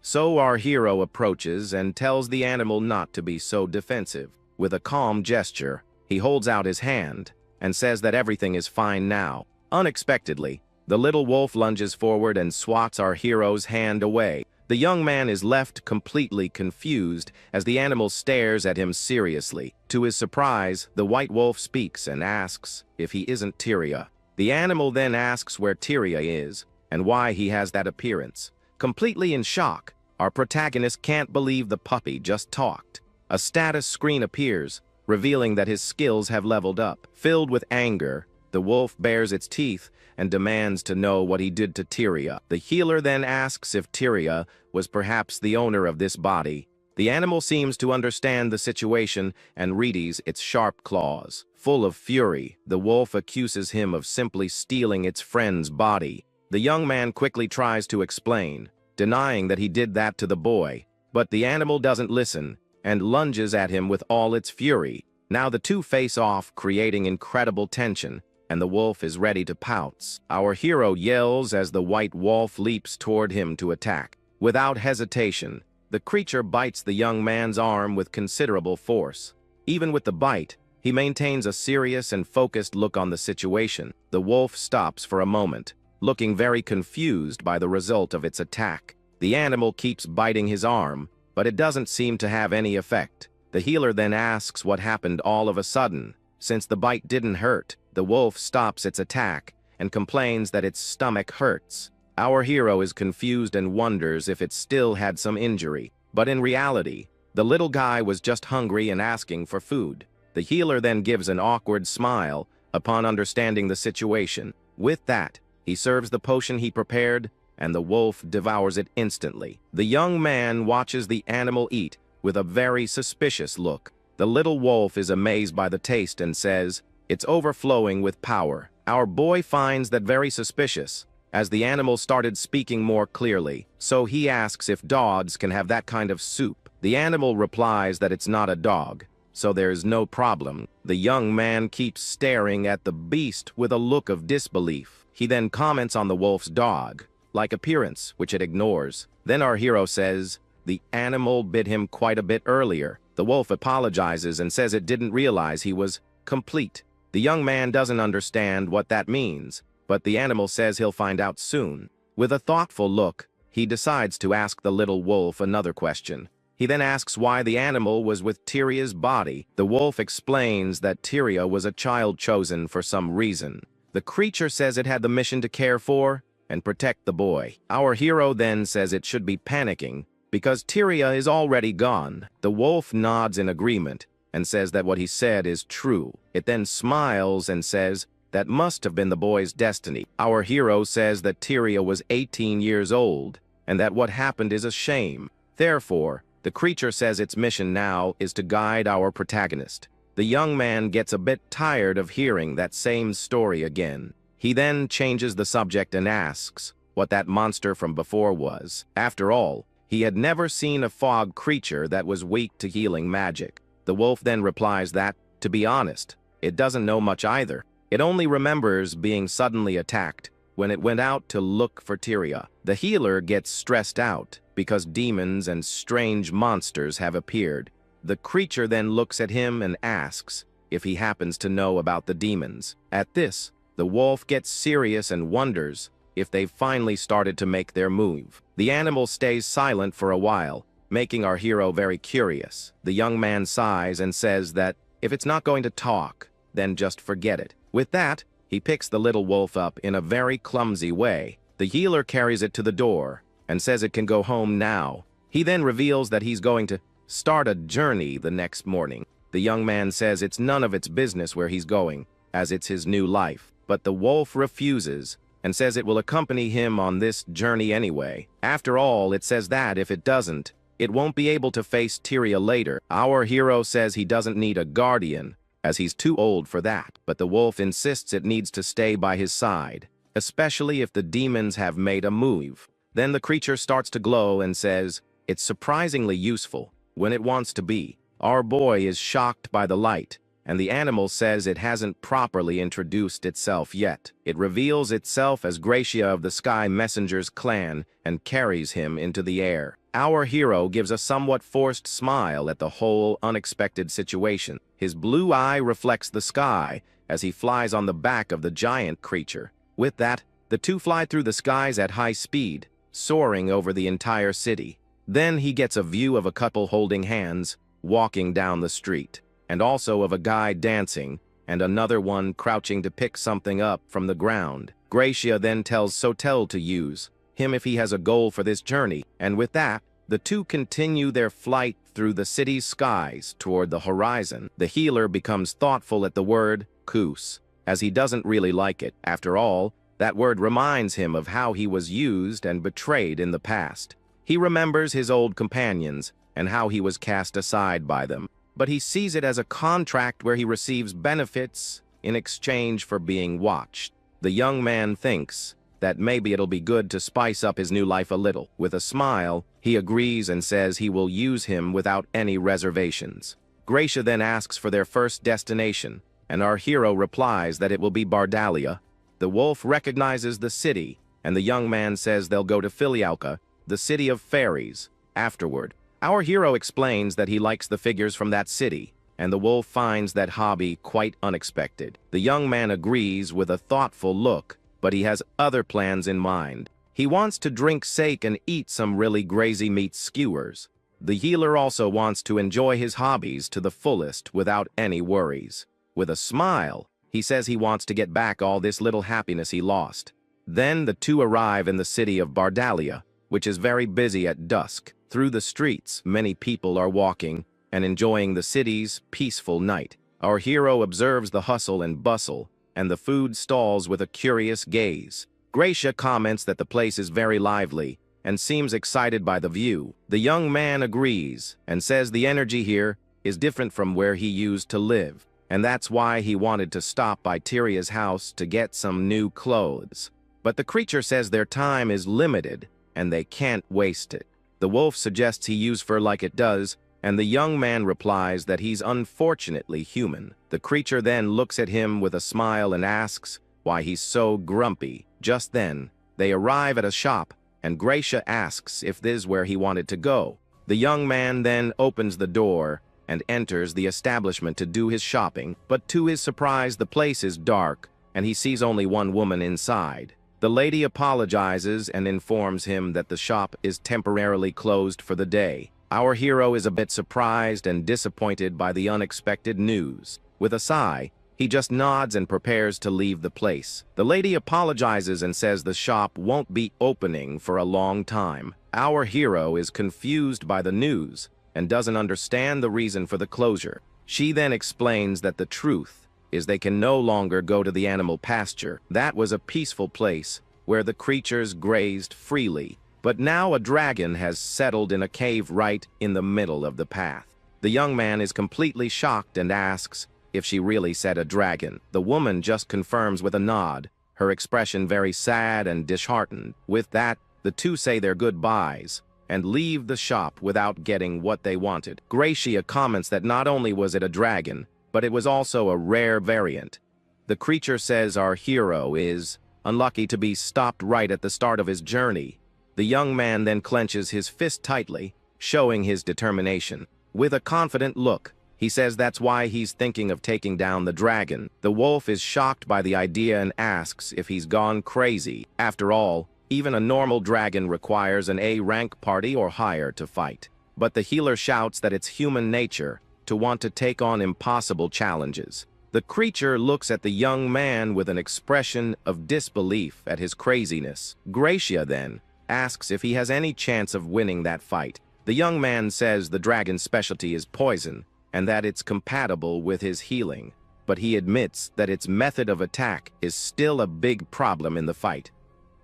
So our hero approaches and tells the animal not to be so defensive. With a calm gesture, he holds out his hand and says that everything is fine now. Unexpectedly, the little wolf lunges forward and swats our hero's hand away. The young man is left completely confused as the animal stares at him seriously. To his surprise, the white wolf speaks and asks if he isn't Tyria. The animal then asks where Tyria is and why he has that appearance. Completely in shock, our protagonist can't believe the puppy just talked. A status screen appears, revealing that his skills have leveled up. Filled with anger, the wolf bares its teeth and demands to know what he did to Tyria. The healer then asks if Tyria was perhaps the owner of this body. The animal seems to understand the situation and readies its sharp claws. Full of fury, the wolf accuses him of simply stealing its friend's body. The young man quickly tries to explain, denying that he did that to the boy, but the animal doesn't listen and lunges at him with all its fury. Now the two face off, creating incredible tension, and the wolf is ready to pounce. Our hero yells as the white wolf leaps toward him to attack. Without hesitation, the creature bites the young man's arm with considerable force. Even with the bite, he maintains a serious and focused look on the situation. The wolf stops for a moment, looking very confused by the result of its attack. The animal keeps biting his arm, but it doesn't seem to have any effect. The healer then asks what happened all of a sudden. Since the bite didn't hurt, the wolf stops its attack and complains that its stomach hurts. Our hero is confused and wonders if it still had some injury. But in reality, the little guy was just hungry and asking for food. The healer then gives an awkward smile upon understanding the situation. With that, he serves the potion he prepared, and the wolf devours it instantly. The young man watches the animal eat with a very suspicious look. The little wolf is amazed by the taste and says, "It's overflowing with power." Our boy finds that very suspicious, as the animal started speaking more clearly. So he asks if dogs can have that kind of soup. The animal replies that it's not a dog, so there's no problem. The young man keeps staring at the beast with a look of disbelief. He then comments on the wolf's dog-like appearance, which it ignores. Then our hero says, the animal bit him quite a bit earlier. The wolf apologizes and says it didn't realize he was complete. The young man doesn't understand what that means, but the animal says he'll find out soon. With a thoughtful look, he decides to ask the little wolf another question. He then asks why the animal was with Tyria's body. The wolf explains that Tyria was a child chosen for some reason. The creature says it had the mission to care for and protect the boy. Our hero then says it should be panicking because Tyria is already gone. The wolf nods in agreement and says that what he said is true. It then smiles and says that must have been the boy's destiny. Our hero says that Tyria was 18 years old and that what happened is a shame. Therefore, the creature says its mission now is to guide our protagonist. The young man gets a bit tired of hearing that same story again. He then changes the subject and asks what that monster from before was. After all, he had never seen a fog creature that was weak to healing magic. The wolf then replies that, to be honest, it doesn't know much either. It only remembers being suddenly attacked when it went out to look for Tyria. The healer gets stressed out because demons and strange monsters have appeared. The creature then looks at him and asks if he happens to know about the demons. At this, the wolf gets serious and wonders if they've finally started to make their move. The animal stays silent for a while, making our hero very curious. The young man sighs and says that if it's not going to talk, then just forget it. With that, he picks the little wolf up in a very clumsy way. The healer carries it to the door and says it can go home now. He then reveals that he's going to start a journey the next morning. The young man says it's none of its business where he's going, as it's his new life. But the wolf refuses and says it will accompany him on this journey anyway. After all, it says that if it doesn't, it won't be able to face Tyria later. Our hero says he doesn't need a guardian, as he's too old for that. But the wolf insists it needs to stay by his side, especially if the demons have made a move. Then the creature starts to glow and says it's surprisingly useful when it wants to be. Our boy is shocked by the light, and the animal says it hasn't properly introduced itself yet. It reveals itself as Gracia of the Sky Messenger's clan and carries him into the air. Our hero gives a somewhat forced smile at the whole unexpected situation. His blue eye reflects the sky as he flies on the back of the giant creature. With that, the two fly through the skies at high speed, soaring over the entire city. Then he gets a view of a couple holding hands, walking down the street, and also of a guy dancing, and another one crouching to pick something up from the ground. Gracia then tells Sotel to use him if he has a goal for this journey, and with that, the two continue their flight through the city's skies toward the horizon. The healer becomes thoughtful at the word "kus," as he doesn't really like it. After all, that word reminds him of how he was used and betrayed in the past. He remembers his old companions and how he was cast aside by them, but he sees it as a contract where he receives benefits in exchange for being watched. The young man thinks that maybe it'll be good to spice up his new life a little. With a smile, he agrees and says he will use him without any reservations. Gracia then asks for their first destination, and our hero replies that it will be Bardalia. The wolf recognizes the city, and the young man says they'll go to Filialka, the city of fairies, afterward. Our hero explains that he likes the figures from that city, and the wolf finds that hobby quite unexpected. The young man agrees with a thoughtful look, but he has other plans in mind. He wants to drink sake and eat some really grazy meat skewers. The healer also wants to enjoy his hobbies to the fullest without any worries. With a smile, he says he wants to get back all this little happiness he lost. Then the two arrive in the city of Bardalia, which is very busy at dusk. Through the streets, many people are walking and enjoying the city's peaceful night. Our hero observes the hustle and bustle and the food stalls with a curious gaze. Gracia comments that the place is very lively and seems excited by the view. The young man agrees and says the energy here is different from where he used to live, and that's why he wanted to stop by Tyria's house to get some new clothes. But the creature says their time is limited and they can't waste it. The wolf suggests he use fur like it does, and the young man replies that he's unfortunately human. The creature then looks at him with a smile and asks why he's so grumpy. Just then, they arrive at a shop, and Gracia asks if this is where he wanted to go. The young man then opens the door and enters the establishment to do his shopping, but to his surprise, the place is dark, and he sees only one woman inside. The lady apologizes and informs him that the shop is temporarily closed for the day. Our hero is a bit surprised and disappointed by the unexpected news. With a sigh, he just nods and prepares to leave the place. The lady apologizes and says the shop won't be opening for a long time. Our hero is confused by the news and doesn't understand the reason for the closure. She then explains that the truth is they can no longer go to the animal pasture. That was a peaceful place where the creatures grazed freely. But now a dragon has settled in a cave right in the middle of the path. The young man is completely shocked and asks if she really said a dragon. The woman just confirms with a nod, her expression very sad and disheartened. With that, the two say their goodbyes and leave the shop without getting what they wanted. Gracia comments that not only was it a dragon, but it was also a rare variant. The creature says our hero is unlucky to be stopped right at the start of his journey. The young man then clenches his fist tightly, showing his determination. With a confident look, He says that's why he's thinking of taking down the dragon. The wolf is shocked by the idea and asks if he's gone crazy. After all, even a normal dragon requires an A-rank party or higher to fight. But the healer shouts that it's human nature to want to take on impossible challenges. The creature looks at the young man with an expression of disbelief at his craziness. Gracia then asks if he has any chance of winning that fight. The young man says the dragon's specialty is poison, and that it's compatible with his healing, but he admits that its method of attack is still a big problem in the fight.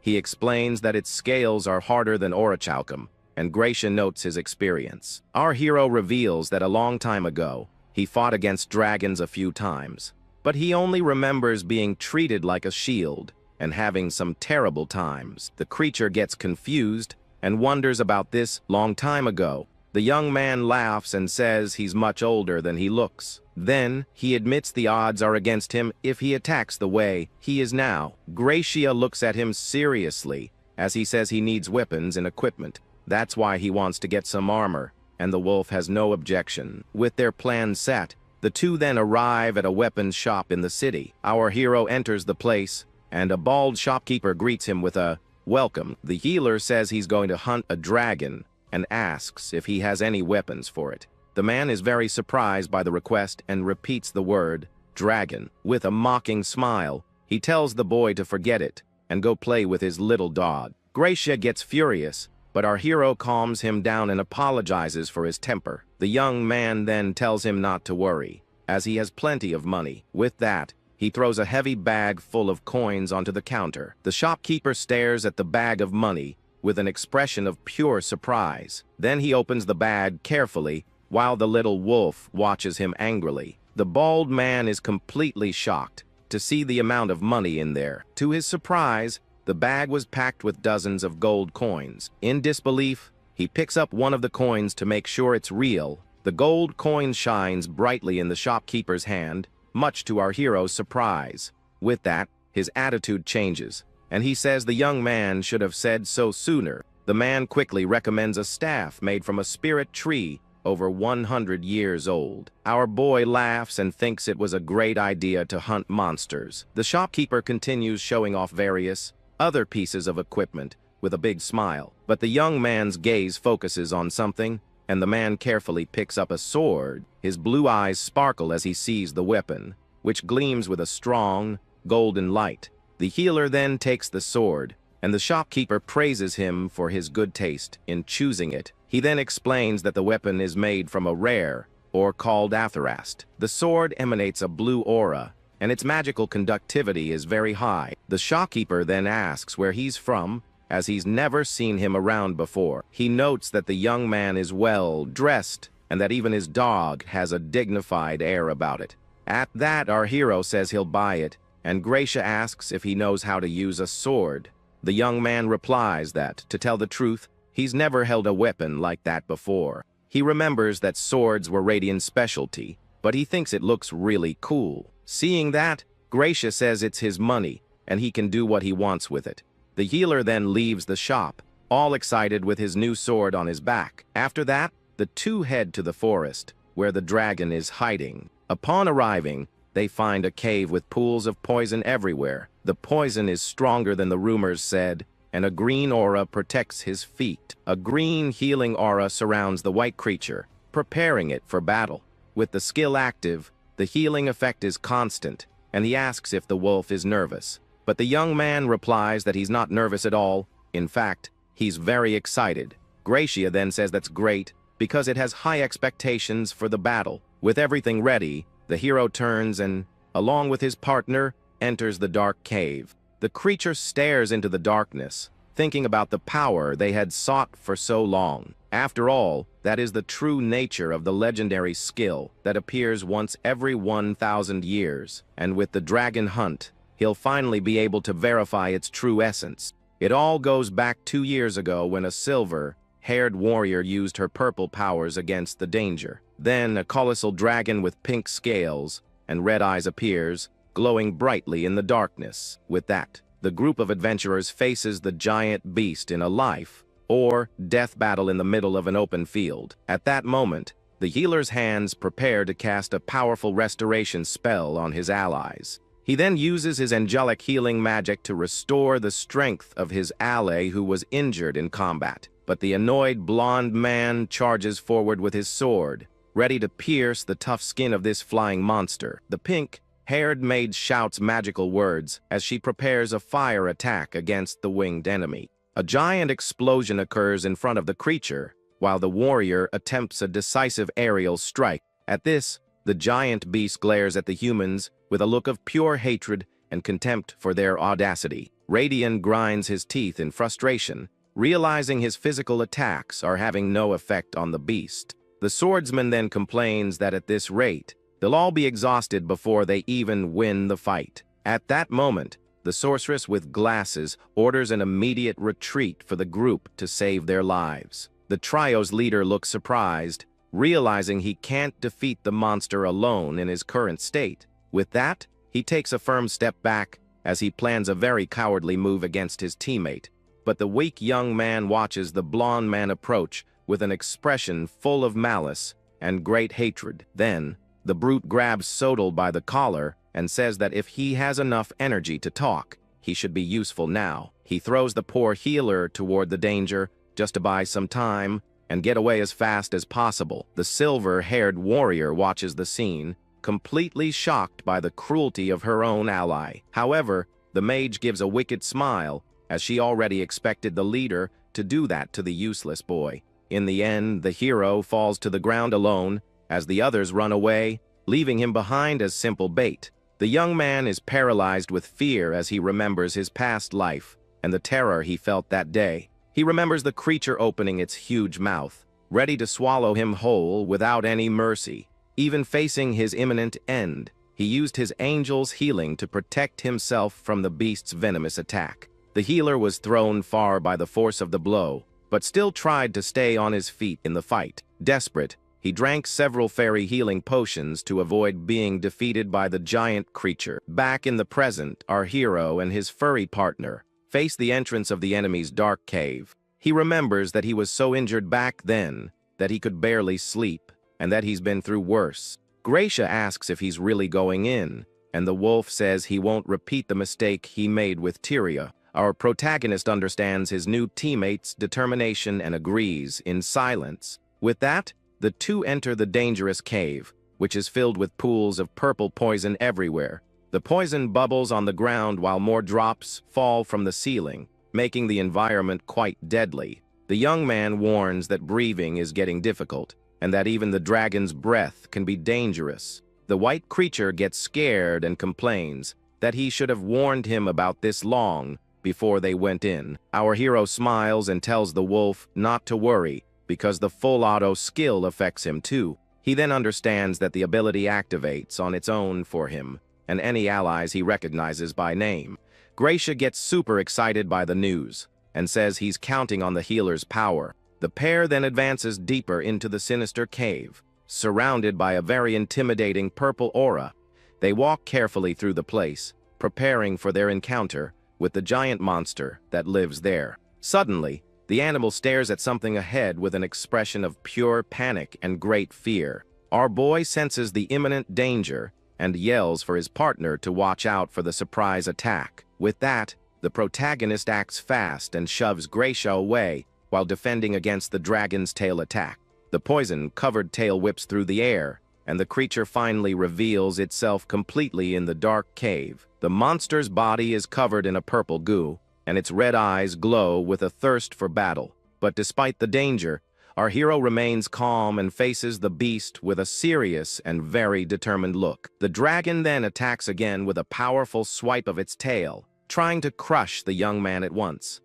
He explains that its scales are harder than orichalcum, and Gracia notes his experience. Our hero reveals that a long time ago, he fought against dragons a few times, but he only remembers being treated like a shield and having some terrible times. The creature gets confused and wonders about this long time ago. The young man laughs and says he's much older than he looks. Then, he admits the odds are against him if he attacks the way he is now. Gracia looks at him seriously, as he says he needs weapons and equipment. That's why he wants to get some armor, and the wolf has no objection. With their plan set, the two then arrive at a weapons shop in the city. Our hero enters the place, and a bald shopkeeper greets him with a welcome. The healer says he's going to hunt a dragon, and asks if he has any weapons for it. The man is very surprised by the request and repeats the word, dragon. With a mocking smile, he tells the boy to forget it and go play with his little dog. Gracia gets furious, but our hero calms him down and apologizes for his temper. The young man then tells him not to worry, as he has plenty of money. With that, he throws a heavy bag full of coins onto the counter. The shopkeeper stares at the bag of money with an expression of pure surprise. Then he opens the bag carefully, while the little wolf watches him angrily. The bald man is completely shocked to see the amount of money in there. To his surprise, the bag was packed with dozens of gold coins. In disbelief, he picks up one of the coins to make sure it's real. The gold coin shines brightly in the shopkeeper's hand, much to our hero's surprise. With that, his attitude changes, and he says the young man should have said so sooner. The man quickly recommends a staff made from a spirit tree over 100 years old. Our boy laughs and thinks it was a great idea to hunt monsters. The shopkeeper continues showing off various other pieces of equipment with a big smile, but the young man's gaze focuses on something, and the man carefully picks up a sword. His blue eyes sparkle as he sees the weapon, which gleams with a strong, golden light. The healer then takes the sword, and the shopkeeper praises him for his good taste in choosing it. He then explains that the weapon is made from a rare, or called atherast. The sword emanates a blue aura, and its magical conductivity is very high. The shopkeeper then asks where he's from, as he's never seen him around before. He notes that the young man is well dressed, and that even his dog has a dignified air about it. At that, our hero says he'll buy it, and Gracia asks if he knows how to use a sword. The young man replies that, to tell the truth, he's never held a weapon like that before. He remembers that swords were Radiant's specialty, but he thinks it looks really cool. Seeing that, Gracia says it's his money, and he can do what he wants with it. The healer then leaves the shop, all excited with his new sword on his back. After that, the two head to the forest, where the dragon is hiding. Upon arriving, they find a cave with pools of poison everywhere. The poison is stronger than the rumors said, and a green aura protects his feet. A green healing aura surrounds the white creature, preparing it for battle. With the skill active, the healing effect is constant, and he asks if the wolf is nervous. But the young man replies that he's not nervous at all. In fact, he's very excited. Gracia then says that's great, because it has high expectations for the battle. With everything ready, the hero turns and, along with his partner, enters the dark cave. The creature stares into the darkness, thinking about the power they had sought for so long. After all, that is the true nature of the legendary skill that appears once every 1,000 years, and with the dragon hunt, he'll finally be able to verify its true essence. It all goes back 2 years ago when a silver-haired warrior used her purple powers against the danger. Then a colossal dragon with pink scales and red eyes appears, glowing brightly in the darkness. With that, the group of adventurers faces the giant beast in a life or death battle in the middle of an open field. At that moment, The healer's hands prepare to cast a powerful restoration spell on his allies. He then uses his angelic healing magic to restore the strength of his ally who was injured in combat. But the annoyed blonde man charges forward with his sword, ready to pierce the tough skin of this flying monster. The pink-haired maid shouts magical words as she prepares a fire attack against the winged enemy. A giant explosion occurs in front of the creature, while the warrior attempts a decisive aerial strike. At this, the giant beast glares at the humans with a look of pure hatred and contempt for their audacity. Radian grinds his teeth in frustration, realizing his physical attacks are having no effect on the beast. The swordsman then complains that at this rate, they'll all be exhausted before they even win the fight. At that moment, the sorceress with glasses orders an immediate retreat for the group to save their lives. The trio's leader looks surprised, realizing he can't defeat the monster alone in his current state. With that, he takes a firm step back as he plans a very cowardly move against his teammate. But the weak young man watches the blonde man approach with an expression full of malice and great hatred. Then, the brute grabs Sotel by the collar and says that if he has enough energy to talk, he should be useful now. He throws the poor healer toward the danger just to buy some time and get away as fast as possible. The silver-haired warrior watches the scene, completely shocked by the cruelty of her own ally. However, the mage gives a wicked smile, as she already expected the leader to do that to the useless boy. In the end, the hero falls to the ground alone, as the others run away, leaving him behind as simple bait. The young man is paralyzed with fear as he remembers his past life and the terror he felt that day. He remembers the creature opening its huge mouth, ready to swallow him whole without any mercy. Even facing his imminent end, he used his angel's healing to protect himself from the beast's venomous attack. The healer was thrown far by the force of the blow, but still tried to stay on his feet in the fight. Desperate, he drank several fairy healing potions to avoid being defeated by the giant creature. Back in the present, our hero and his furry partner face the entrance of the enemy's dark cave. He remembers that he was so injured back then that he could barely sleep, and that he's been through worse. Gracia asks if he's really going in, and the wolf says he won't repeat the mistake he made with Tyria. Our protagonist understands his new teammate's determination and agrees in silence. With that, the two enter the dangerous cave, which is filled with pools of purple poison everywhere. The poison bubbles on the ground while more drops fall from the ceiling, making the environment quite deadly. The young man warns that breathing is getting difficult, and that even the dragon's breath can be dangerous. The white creature gets scared and complains that he should have warned him about this long before they went in. Our hero smiles and tells the wolf not to worry, because the full auto skill affects him too. He then understands that the ability activates on its own for him, and any allies he recognizes by name. Gracia gets super excited by the news, and says he's counting on the healer's power. The pair then advances deeper into the sinister cave, surrounded by a very intimidating purple aura. They walk carefully through the place, preparing for their encounter with the giant monster that lives there. Suddenly, the animal stares at something ahead with an expression of pure panic and great fear. Our boy senses the imminent danger and yells for his partner to watch out for the surprise attack. With that, the protagonist acts fast and shoves Gracia away while defending against the dragon's tail attack. The poison-covered tail whips through the air, and the creature finally reveals itself completely in the dark cave. The monster's body is covered in a purple goo, and its red eyes glow with a thirst for battle. But despite the danger, our hero remains calm and faces the beast with a serious and very determined look. The dragon then attacks again with a powerful swipe of its tail, trying to crush the young man at once.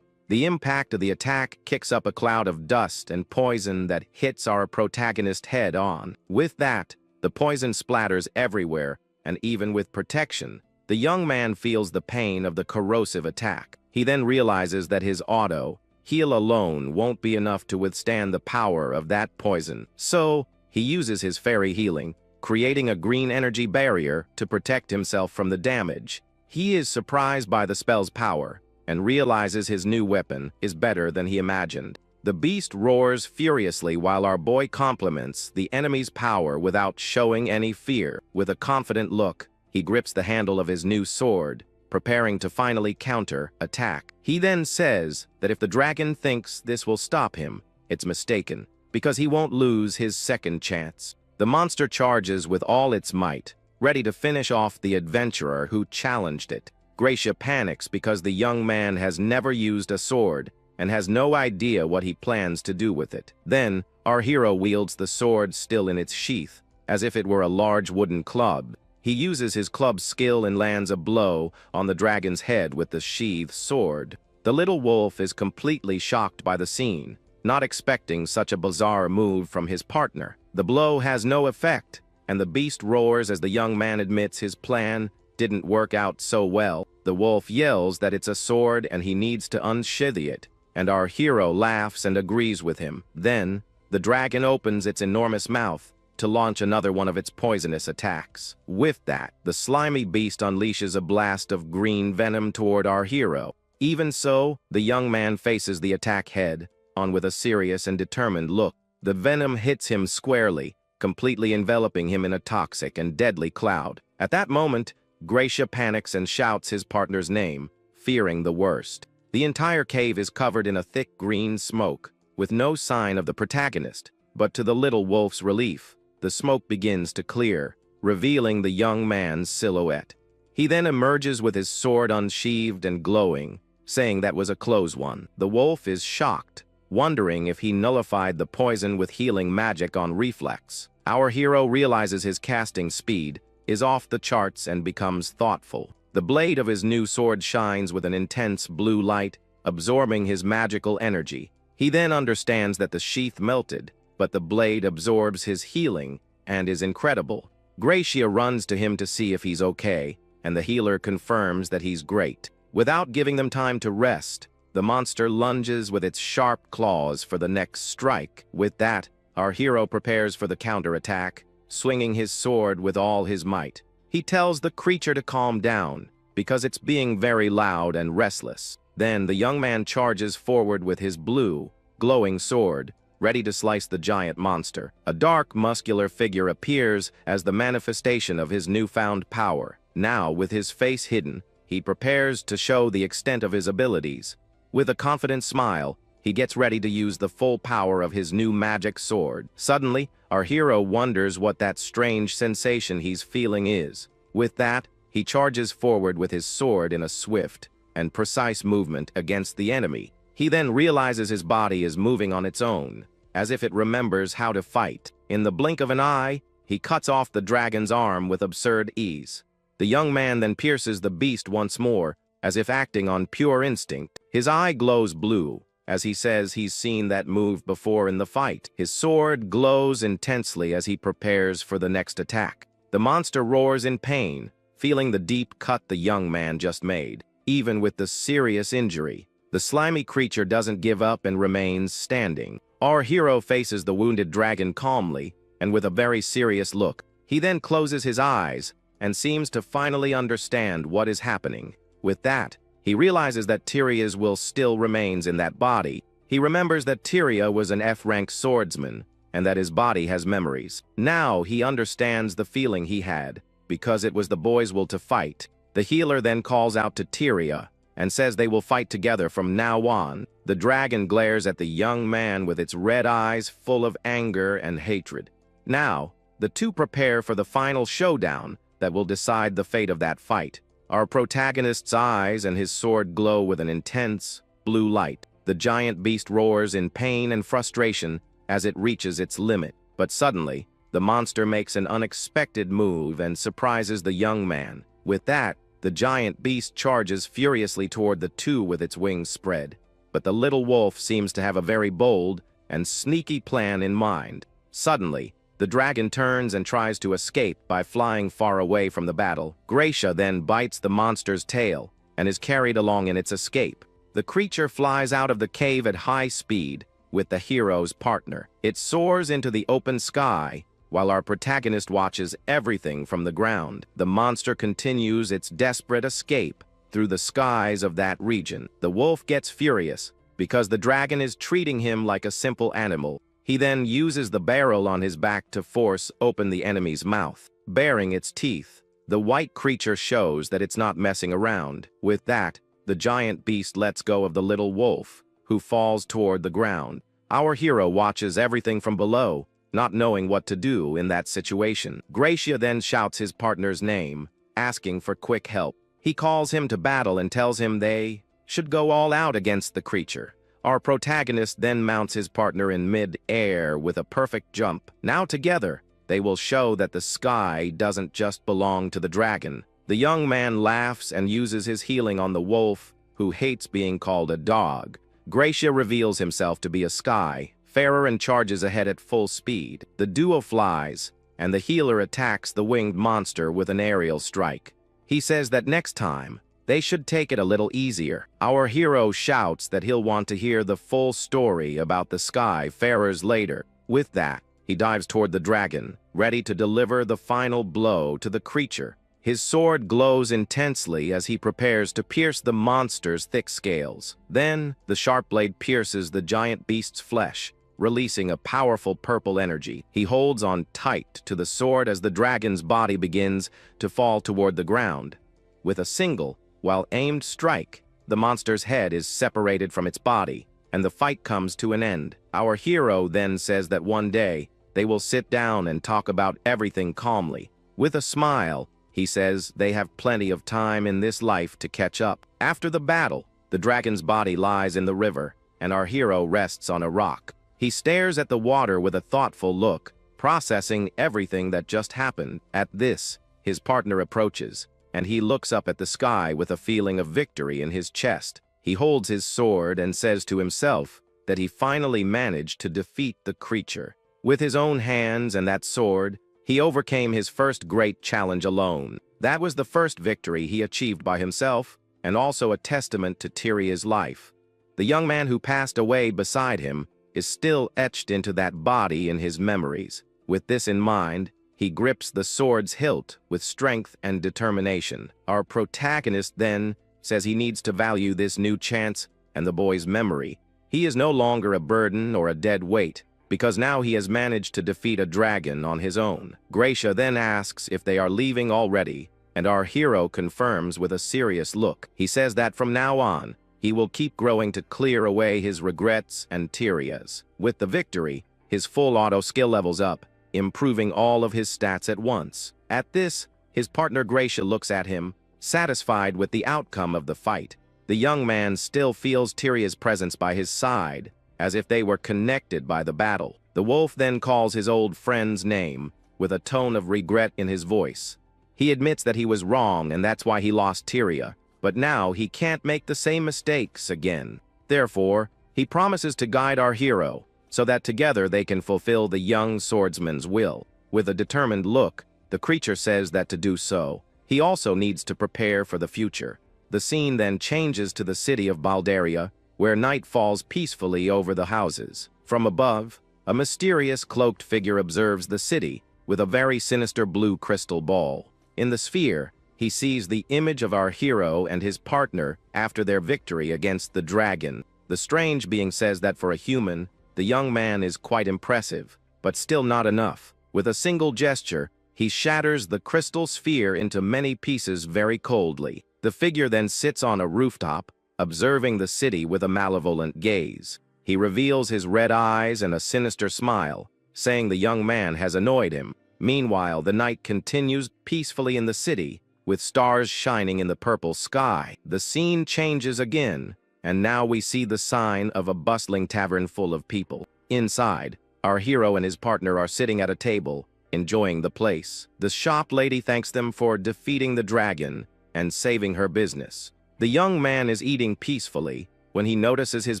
The impact of the attack kicks up a cloud of dust and poison that hits our protagonist head on. With that, the poison splatters everywhere, and even with protection, the young man feels the pain of the corrosive attack. He then realizes that his auto heal alone won't be enough to withstand the power of that poison. So, he uses his fairy healing, creating a green energy barrier to protect himself from the damage. He is surprised by the spell's power and realizes his new weapon is better than he imagined. The beast roars furiously while our boy compliments the enemy's power without showing any fear. With a confident look, he grips the handle of his new sword, preparing to finally counter-attack. He then says that if the dragon thinks this will stop him, it's mistaken, because he won't lose his second chance. The monster charges with all its might, ready to finish off the adventurer who challenged it. Gracia panics because the young man has never used a sword and has no idea what he plans to do with it. Then, our hero wields the sword still in its sheath, as if it were a large wooden club. He uses his club's skill and lands a blow on the dragon's head with the sheathed sword. The little wolf is completely shocked by the scene, not expecting such a bizarre move from his partner. The blow has no effect, and the beast roars as the young man admits his plan didn't work out so well. The wolf yells that it's a sword and he needs to unsheath it, and our hero laughs and agrees with him. Then, the dragon opens its enormous mouth to launch another one of its poisonous attacks. With that, the slimy beast unleashes a blast of green venom toward our hero. Even so, the young man faces the attack head-on with a serious and determined look. The venom hits him squarely, completely enveloping him in a toxic and deadly cloud. At that moment, Gracia panics and shouts his partner's name, fearing the worst. The entire cave is covered in a thick green smoke, with no sign of the protagonist. But to the little wolf's relief, the smoke begins to clear, revealing the young man's silhouette. He then emerges with his sword unsheathed and glowing, saying that was a close one. The wolf is shocked, wondering if he nullified the poison with healing magic on reflex. Our hero realizes his casting speed is off the charts and becomes thoughtful. The blade of his new sword shines with an intense blue light, absorbing his magical energy. He then understands that the sheath melted, but the blade absorbs his healing and is incredible. Gracia runs to him to see if he's okay, and the healer confirms that he's great. Without giving them time to rest, the monster lunges with its sharp claws for the next strike. With that, our hero prepares for the counterattack, swinging his sword with all his might. He tells the creature to calm down, because it's being very loud and restless. Then the young man charges forward with his blue, glowing sword, ready to slice the giant monster. A dark, muscular figure appears as the manifestation of his newfound power. Now, with his face hidden, he prepares to show the extent of his abilities. With a confident smile, he gets ready to use the full power of his new magic sword. Suddenly, our hero wonders what that strange sensation he's feeling is. With that, he charges forward with his sword in a swift and precise movement against the enemy. He then realizes his body is moving on its own, as if it remembers how to fight. In the blink of an eye, he cuts off the dragon's arm with absurd ease. The young man then pierces the beast once more, as if acting on pure instinct. His eye glows blue, as he says he's seen that move before in the fight. His sword glows intensely as he prepares for the next attack. The monster roars in pain, feeling the deep cut the young man just made. Even with the serious injury, the slimy creature doesn't give up and remains standing. Our hero faces the wounded dragon calmly and with a very serious look. He then closes his eyes and seems to finally understand what is happening. With that, he realizes that Tyria's will still remains in that body. He remembers that Tyria was an F-rank swordsman and that his body has memories. Now he understands the feeling he had, because it was the boy's will to fight. The healer then calls out to Tyria and says they will fight together from now on. The dragon glares at the young man with its red eyes full of anger and hatred. Now, the two prepare for the final showdown that will decide the fate of that fight. Our protagonist's eyes and his sword glow with an intense, blue light. The giant beast roars in pain and frustration as it reaches its limit. But suddenly, the monster makes an unexpected move and surprises the young man. With that, the giant beast charges furiously toward the two with its wings spread. But the little wolf seems to have a very bold and sneaky plan in mind. Suddenly, the dragon turns and tries to escape by flying far away from the battle. Gracia then bites the monster's tail and is carried along in its escape. The creature flies out of the cave at high speed with the hero's partner. It soars into the open sky while our protagonist watches everything from the ground. The monster continues its desperate escape through the skies of that region. The wolf gets furious because the dragon is treating him like a simple animal. He then uses the barrel on his back to force open the enemy's mouth, baring its teeth. The white creature shows that it's not messing around. With that, the giant beast lets go of the little wolf, who falls toward the ground. Our hero watches everything from below, not knowing what to do in that situation. Gracia then shouts his partner's name, asking for quick help. He calls him to battle and tells him they should go all out against the creature. Our protagonist then mounts his partner in mid-air with a perfect jump. Now together, they will show that the sky doesn't just belong to the dragon. The young man laughs and uses his healing on the wolf, who hates being called a dog. Gracia reveals himself to be a sky farer and charges ahead at full speed. The duo flies, and the healer attacks the winged monster with an aerial strike. He says that next time, they should take it a little easier. Our hero shouts that he'll want to hear the full story about the sky farers later. With that, he dives toward the dragon, ready to deliver the final blow to the creature. His sword glows intensely as he prepares to pierce the monster's thick scales. Then, the sharp blade pierces the giant beast's flesh, releasing a powerful purple energy. He holds on tight to the sword as the dragon's body begins to fall toward the ground. With a single, well-aimed strike, the monster's head is separated from its body, and the fight comes to an end. Our hero then says that one day, they will sit down and talk about everything calmly. With a smile, he says they have plenty of time in this life to catch up. After the battle, the dragon's body lies in the river, and our hero rests on a rock. He stares at the water with a thoughtful look, processing everything that just happened. At this, his partner approaches, and he looks up at the sky with a feeling of victory in his chest. He holds his sword and says to himself that he finally managed to defeat the creature. With his own hands and that sword, he overcame his first great challenge alone. That was the first victory he achieved by himself, and also a testament to Tyria's life. The young man who passed away beside him is still etched into that body in his memories. With this in mind, he grips the sword's hilt with strength and determination. Our protagonist then says he needs to value this new chance and the boy's memory. He is no longer a burden or a dead weight, because now he has managed to defeat a dragon on his own. Gracia then asks if they are leaving already, and our hero confirms with a serious look. He says that from now on, he will keep growing to clear away his regrets and Tyria's. With the victory, his full auto skill levels up, improving all of his stats at once. At this, his partner Gracia looks at him, satisfied with the outcome of the fight. The young man still feels Tyria's presence by his side, as if they were connected by the battle. The wolf then calls his old friend's name, with a tone of regret in his voice. He admits that he was wrong and that's why he lost Tyria, but now he can't make the same mistakes again. Therefore, he promises to guide our hero, so that together they can fulfill the young swordsman's will. With a determined look, the creature says that to do so, he also needs to prepare for the future. The scene then changes to the city of Balderia, where night falls peacefully over the houses. From above, a mysterious cloaked figure observes the city with a very sinister blue crystal ball. In the sphere, he sees the image of our hero and his partner after their victory against the dragon. The strange being says that for a human, the young man is quite impressive, but still not enough. With a single gesture, he shatters the crystal sphere into many pieces very coldly. The figure then sits on a rooftop, observing the city with a malevolent gaze. He reveals his red eyes and a sinister smile, saying the young man has annoyed him. Meanwhile, the night continues peacefully in the city, with stars shining in the purple sky. The scene changes again, and now we see the sign of a bustling tavern full of people. Inside, our hero and his partner are sitting at a table, enjoying the place. The shop lady thanks them for defeating the dragon and saving her business. The young man is eating peacefully when he notices his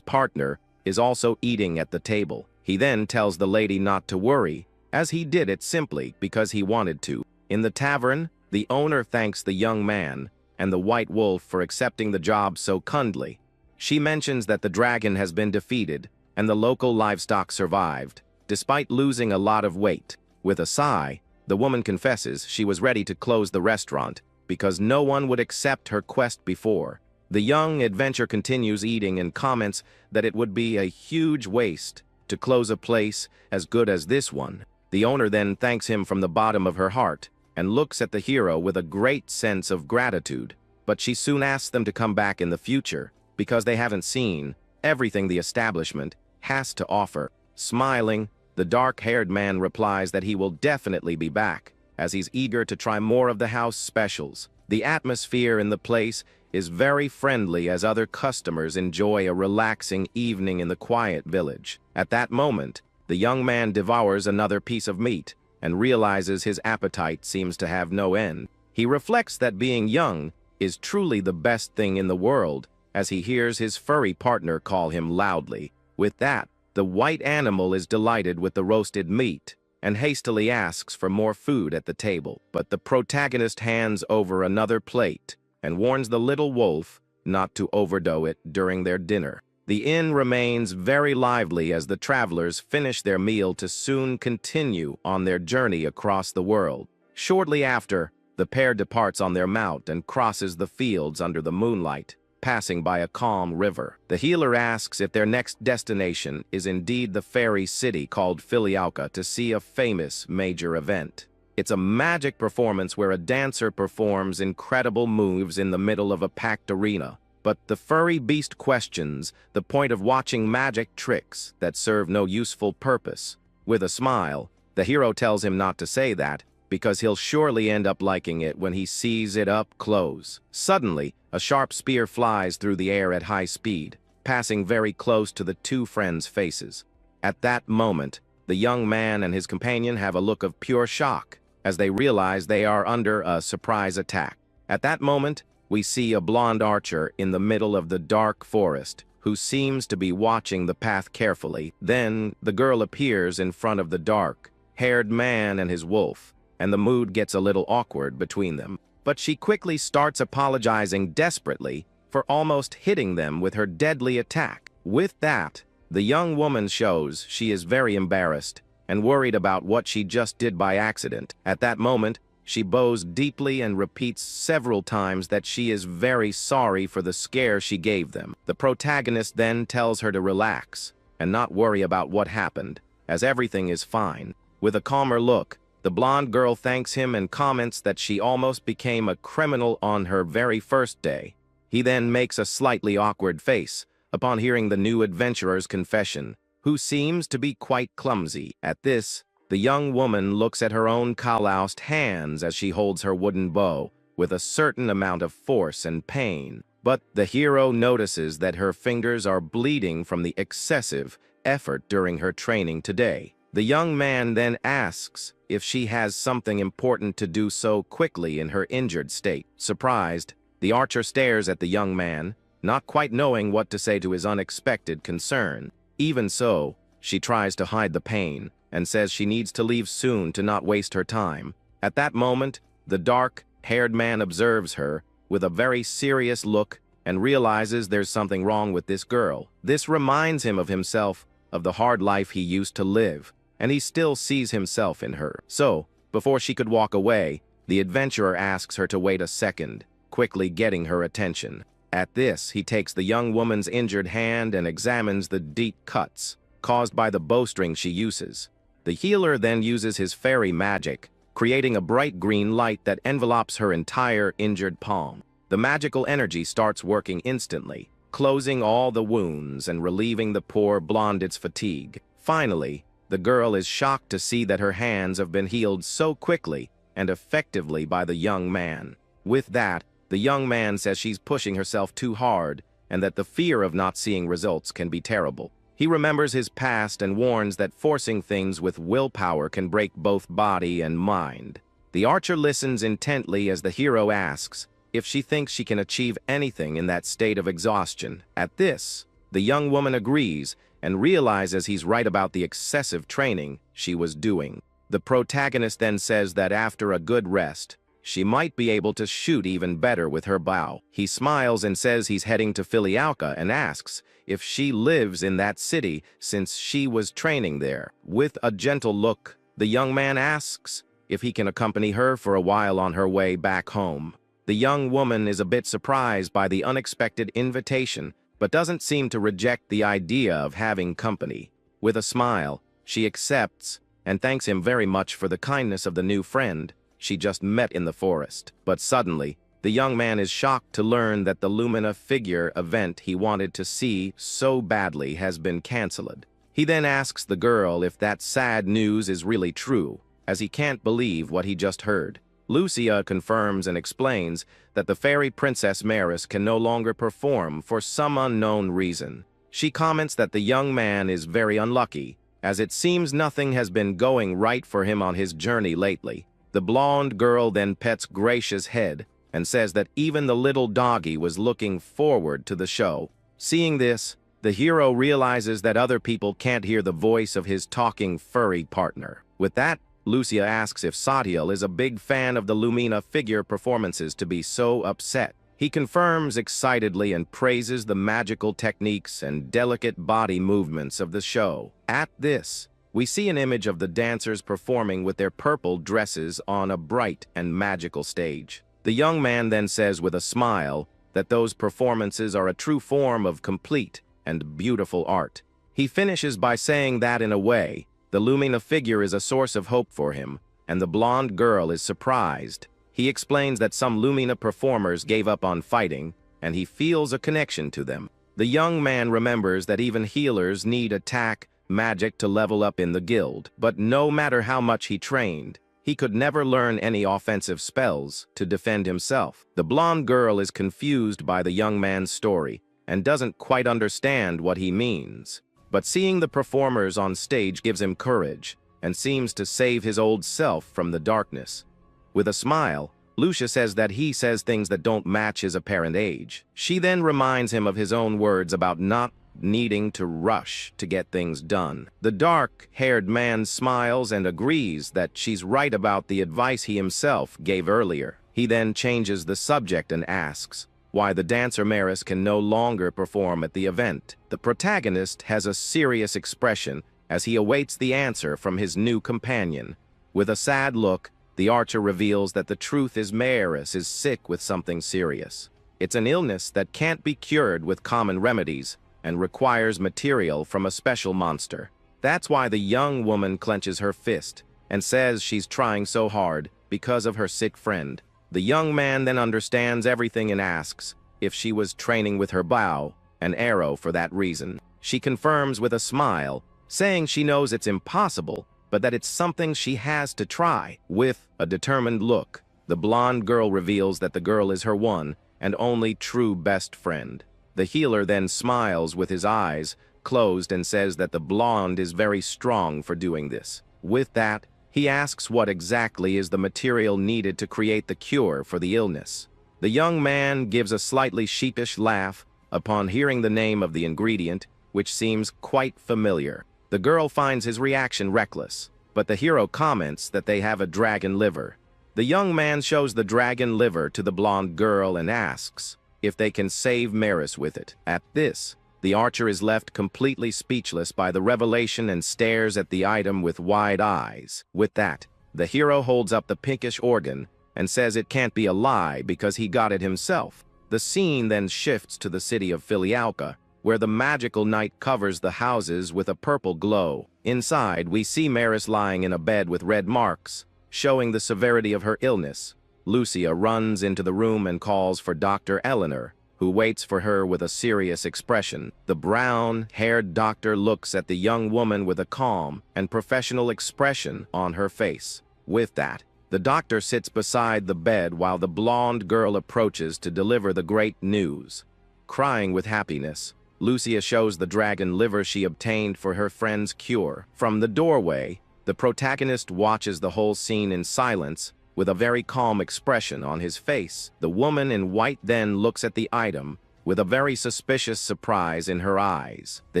partner is also eating at the table. He then tells the lady not to worry, as he did it simply because he wanted to. In the tavern, the owner thanks the young man and the white wolf for accepting the job so kindly. She mentions that the dragon has been defeated and the local livestock survived, despite losing a lot of weight. With a sigh, the woman confesses she was ready to close the restaurant because no one would accept her quest before. The young adventurer continues eating and comments that it would be a huge waste to close a place as good as this one. The owner then thanks him from the bottom of her heart and looks at the hero with a great sense of gratitude. But she soon asks them to come back in the future because they haven't seen everything the establishment has to offer. Smiling, the dark-haired man replies that he will definitely be back, as he's eager to try more of the house specials. The atmosphere in the place is very friendly as other customers enjoy a relaxing evening in the quiet village. At that moment, the young man devours another piece of meat and realizes his appetite seems to have no end. He reflects that being young is truly the best thing in the world as he hears his furry partner call him loudly. With that, the white animal is delighted with the roasted meat and hastily asks for more food at the table. But the protagonist hands over another plate and warns the little wolf not to overdo it during their dinner. The inn remains very lively as the travelers finish their meal to soon continue on their journey across the world. Shortly after, the pair departs on their mount and crosses the fields under the moonlight, passing by a calm river. The healer asks if their next destination is indeed the fairy city called Filialka to see a famous major event. It's a magic performance where a dancer performs incredible moves in the middle of a packed arena. But the furry beast questions the point of watching magic tricks that serve no useful purpose. With a smile, the hero tells him not to say that, because he'll surely end up liking it when he sees it up close. Suddenly, a sharp spear flies through the air at high speed, passing very close to the two friends' faces. At that moment, the young man and his companion have a look of pure shock, as they realize they are under a surprise attack. At that moment, we see a blonde archer in the middle of the dark forest, who seems to be watching the path carefully. Then, the girl appears in front of the dark-haired man and his wolf, and the mood gets a little awkward between them. But she quickly starts apologizing desperately for almost hitting them with her deadly attack. With that, the young woman shows she is very embarrassed and worried about what she just did by accident. At that moment, she bows deeply and repeats several times that she is very sorry for the scare she gave them. The protagonist then tells her to relax and not worry about what happened, as everything is fine. With a calmer look, the blonde girl thanks him and comments that she almost became a criminal on her very first day. He then makes a slightly awkward face upon hearing the new adventurer's confession, who seems to be quite clumsy. At this, the young woman looks at her own calloused hands as she holds her wooden bow with a certain amount of force and pain. But the hero notices that her fingers are bleeding from the excessive effort during her training today. The young man then asks if she has something important to do so quickly in her injured state. Surprised, the archer stares at the young man, not quite knowing what to say to his unexpected concern. Even so, she tries to hide the pain and says she needs to leave soon to not waste her time. At that moment, the dark-haired man observes her with a very serious look and realizes there's something wrong with this girl. This reminds him of himself, of the hard life he used to live, and he still sees himself in her. So, before she could walk away, the adventurer asks her to wait a second, quickly getting her attention. At this, he takes the young woman's injured hand and examines the deep cuts caused by the bowstring she uses. The healer then uses his fairy magic, creating a bright green light that envelopes her entire injured palm. The magical energy starts working instantly, closing all the wounds and relieving the poor blonde's fatigue. Finally, the girl is shocked to see that her hands have been healed so quickly and effectively by the young man. With that, the young man says she's pushing herself too hard and that the fear of not seeing results can be terrible. He remembers his past and warns that forcing things with willpower can break both body and mind. The archer listens intently as the hero asks if she thinks she can achieve anything in that state of exhaustion. At this, the young woman agrees and realizes he's right about the excessive training she was doing. The protagonist then says that after a good rest, she might be able to shoot even better with her bow. He smiles and says he's heading to Filialka and asks if she lives in that city since she was training there. With a gentle look, the young man asks if he can accompany her for a while on her way back home. The young woman is a bit surprised by the unexpected invitation, but doesn't seem to reject the idea of having company. With a smile, she accepts and thanks him very much for the kindness of the new friend she just met in the forest. But suddenly, the young man is shocked to learn that the Lumina figure event he wanted to see so badly has been cancelled. He then asks the girl if that sad news is really true, as he can't believe what he just heard. Lucia confirms and explains that the fairy princess Maris can no longer perform for some unknown reason. She comments that the young man is very unlucky, as it seems nothing has been going right for him on his journey lately. The blonde girl then pets Gracia's head and says that even the little doggy was looking forward to the show. Seeing this, the hero realizes that other people can't hear the voice of his talking furry partner. With that, Lucia asks if Sotel is a big fan of the Lumina figure performances to be so upset. He confirms excitedly and praises the magical techniques and delicate body movements of the show. At this, we see an image of the dancers performing with their purple dresses on a bright and magical stage. The young man then says with a smile that those performances are a true form of complete and beautiful art. He finishes by saying that in a way, the Lumina figure is a source of hope for him, and the blonde girl is surprised. He explains that some Lumina performers gave up on fighting, and he feels a connection to them. The young man remembers that even healers need attack magic to level up in the guild, but no matter how much he trained, he could never learn any offensive spells to defend himself. The blonde girl is confused by the young man's story and doesn't quite understand what he means. But seeing the performers on stage gives him courage and seems to save his old self from the darkness. With a smile, Lucia says that he says things that don't match his apparent age. She then reminds him of his own words about not needing to rush to get things done. The dark-haired man smiles and agrees that she's right about the advice he himself gave earlier. He then changes the subject and asks why the dancer Maris can no longer perform at the event. The protagonist has a serious expression as he awaits the answer from his new companion. With a sad look, the archer reveals that the truth is Maris is sick with something serious. It's an illness that can't be cured with common remedies and requires material from a special monster. That's why the young woman clenches her fist and says she's trying so hard because of her sick friend. The young man then understands everything and asks if she was training with her bow and arrow for that reason. She confirms with a smile, saying she knows it's impossible, but that it's something she has to try. With a determined look, the blonde girl reveals that the girl is her one and only true best friend. The healer then smiles with his eyes closed and says that the blonde is very strong for doing this. With that, he asks what exactly is the material needed to create the cure for the illness. The young man gives a slightly sheepish laugh upon hearing the name of the ingredient, which seems quite familiar. The girl finds his reaction reckless, but the hero comments that they have a dragon liver. The young man shows the dragon liver to the blonde girl and asks if they can save Maris with it. At this, the archer is left completely speechless by the revelation and stares at the item with wide eyes. With that, the hero holds up the pinkish organ and says it can't be a lie because he got it himself. The scene then shifts to the city of Filialka, where the magical night covers the houses with a purple glow. Inside, we see Maris lying in a bed with red marks, showing the severity of her illness. Lucia runs into the room and calls for Dr. Eleanor, who waits for her with a serious expression. The brown-haired doctor looks at the young woman with a calm and professional expression on her face. With that, the doctor sits beside the bed while the blonde girl approaches to deliver the great news. Crying with happiness, Lucia shows the dragon liver she obtained for her friend's cure. From the doorway, the protagonist watches the whole scene in silence with a very calm expression on his face. The woman in white then looks at the item with a very suspicious surprise in her eyes. The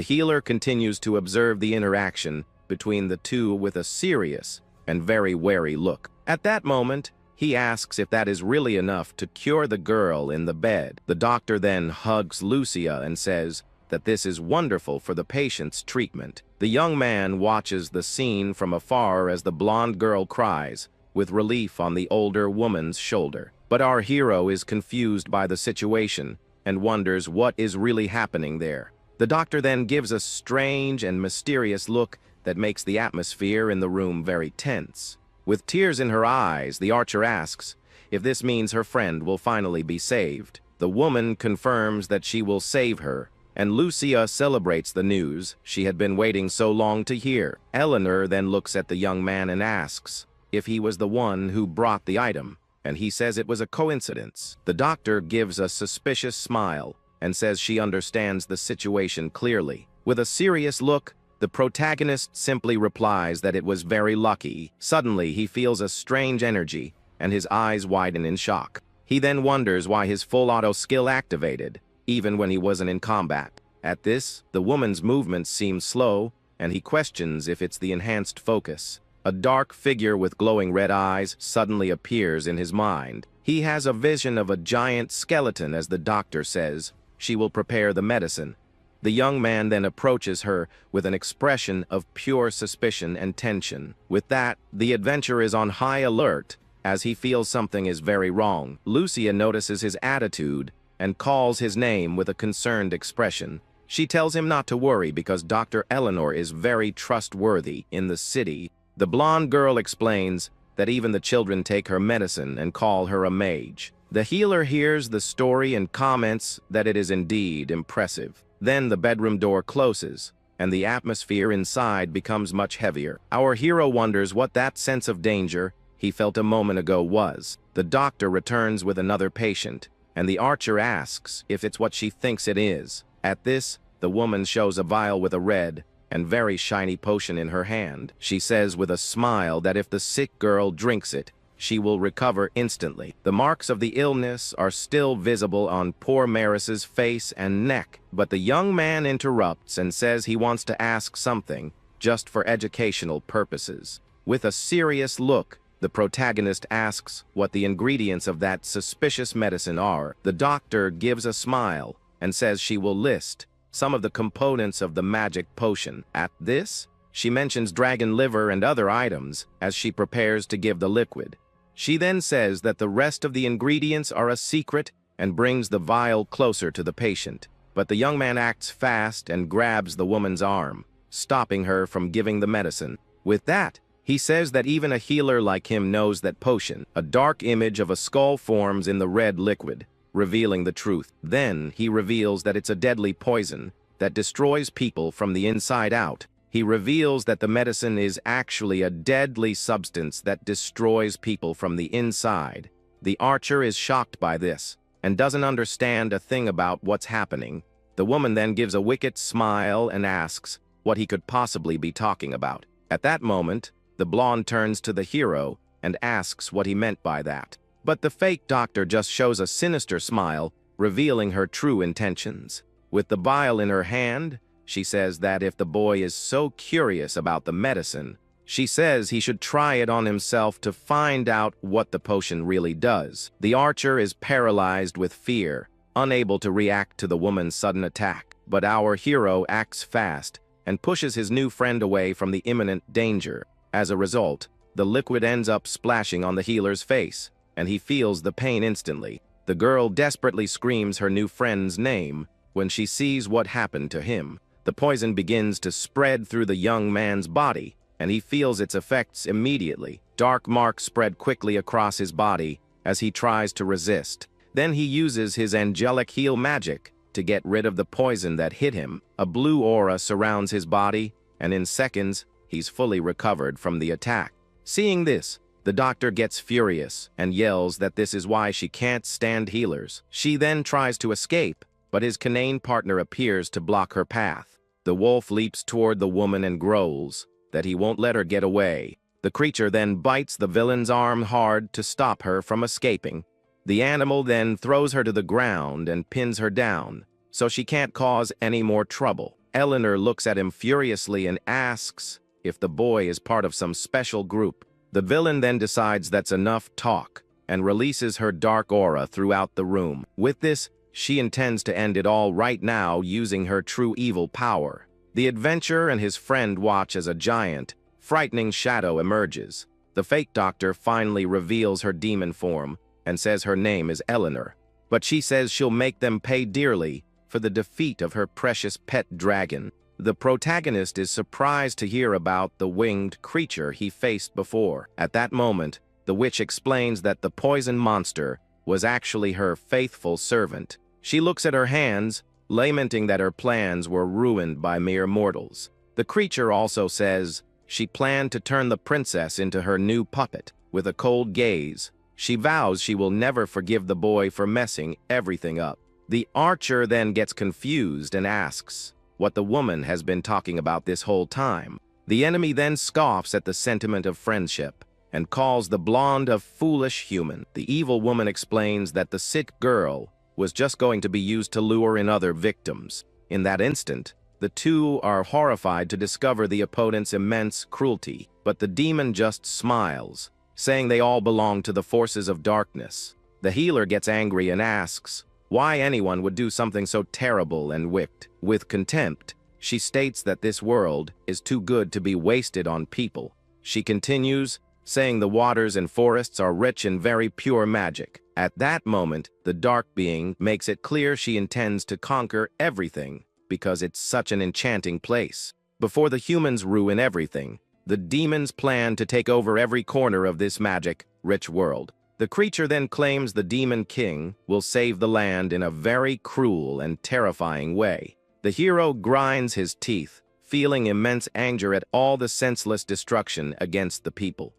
healer continues to observe the interaction between the two with a serious and very wary look. At that moment, he asks if that is really enough to cure the girl in the bed. The doctor then hugs Lucia and says that this is wonderful for the patient's treatment. The young man watches the scene from afar as the blonde girl cries, with relief on the older woman's shoulder. But our hero is confused by the situation and wonders what is really happening there. The doctor then gives a strange and mysterious look that makes the atmosphere in the room very tense. With tears in her eyes, the archer asks if this means her friend will finally be saved. The woman confirms that she will save her, and Lucia celebrates the news she had been waiting so long to hear. Eleanor then looks at the young man and asks if he was the one who brought the item, and he says it was a coincidence. The doctor gives a suspicious smile and says she understands the situation clearly. With a serious look, the protagonist simply replies that it was very lucky. Suddenly, he feels a strange energy, and his eyes widen in shock. He then wonders why his full auto skill activated, even when he wasn't in combat. At this, the woman's movements seem slow, and he questions if it's the enhanced focus. A dark figure with glowing red eyes suddenly appears in his mind. He has a vision of a giant skeleton as the doctor says she will prepare the medicine. The young man then approaches her with an expression of pure suspicion and tension. With that, the adventurer is on high alert as he feels something is very wrong. Lucia notices his attitude and calls his name with a concerned expression. She tells him not to worry because Dr. Eleanor is very trustworthy in the city. The blonde girl explains that even the children take her medicine and call her a mage. The healer hears the story and comments that it is indeed impressive. Then the bedroom door closes, and the atmosphere inside becomes much heavier. Our hero wonders what that sense of danger he felt a moment ago was. The doctor returns with another patient, and the archer asks if it's what she thinks it is. At this, the woman shows a vial with a red and very shiny potion in her hand. She says with a smile that if the sick girl drinks it, she will recover instantly. The marks of the illness are still visible on poor Maris's face and neck, but the young man interrupts and says he wants to ask something just for educational purposes. With a serious look, the protagonist asks what the ingredients of that suspicious medicine are. The doctor gives a smile and says she will list some of the components of the magic potion. At this, she mentions dragon liver and other items as she prepares to give the liquid. She then says that the rest of the ingredients are a secret and brings the vial closer to the patient. But the young man acts fast and grabs the woman's arm, stopping her from giving the medicine. With that, he says that even a healer like him knows that potion. A dark image of a skull forms in the red liquid, revealing the truth. Then he reveals that it's a deadly poison that destroys people from the inside out. He reveals that the medicine is actually a deadly substance that destroys people from the inside. The archer is shocked by this and doesn't understand a thing about what's happening. The woman then gives a wicked smile and asks what he could possibly be talking about. At that moment, the blonde turns to the hero and asks what he meant by that. But the fake doctor just shows a sinister smile, revealing her true intentions. With the vial in her hand, she says that if the boy is so curious about the medicine, she says he should try it on himself to find out what the potion really does. The archer is paralyzed with fear, unable to react to the woman's sudden attack. But our hero acts fast and pushes his new friend away from the imminent danger. As a result, the liquid ends up splashing on the healer's face, and he feels the pain instantly. The girl desperately screams her new friend's name when she sees what happened to him. The poison begins to spread through the young man's body, and he feels its effects immediately. Dark marks spread quickly across his body as he tries to resist. Then he uses his angelic heal magic to get rid of the poison that hit him. A blue aura surrounds his body, and in seconds, he's fully recovered from the attack. Seeing this, the doctor gets furious and yells that this is why she can't stand healers. She then tries to escape, but his canine partner appears to block her path. The wolf leaps toward the woman and growls that he won't let her get away. The creature then bites the villain's arm hard to stop her from escaping. The animal then throws her to the ground and pins her down, so she can't cause any more trouble. Eleanor looks at him furiously and asks if the boy is part of some special group. The villain then decides that's enough talk and releases her dark aura throughout the room. With this, she intends to end it all right now using her true evil power. The adventurer and his friend watch as a giant, frightening shadow emerges. The fake doctor finally reveals her demon form and says her name is Eleanor. But she says she'll make them pay dearly for the defeat of her precious pet dragon. The protagonist is surprised to hear about the winged creature he faced before. At that moment, the witch explains that the poison monster was actually her faithful servant. She looks at her hands, lamenting that her plans were ruined by mere mortals. The creature also says she planned to turn the princess into her new puppet. With a cold gaze, she vows she will never forgive the boy for messing everything up. The archer then gets confused and asks what the woman has been talking about this whole time. The enemy then scoffs at the sentiment of friendship and calls the blonde a foolish human. The evil woman explains that the sick girl was just going to be used to lure in other victims. In that instant, the two are horrified to discover the opponent's immense cruelty, but the demon just smiles, saying they all belong to the forces of darkness. The healer gets angry and asks why anyone would do something so terrible and wicked. With contempt, she states that this world is too good to be wasted on people. She continues, saying the waters and forests are rich in very pure magic. At that moment, the dark being makes it clear she intends to conquer everything because it's such an enchanting place. Before the humans ruin everything, the demons plan to take over every corner of this magic-rich world. The creature then claims the demon king will save the land in a very cruel and terrifying way. The hero grinds his teeth, feeling immense anger at all the senseless destruction against the people.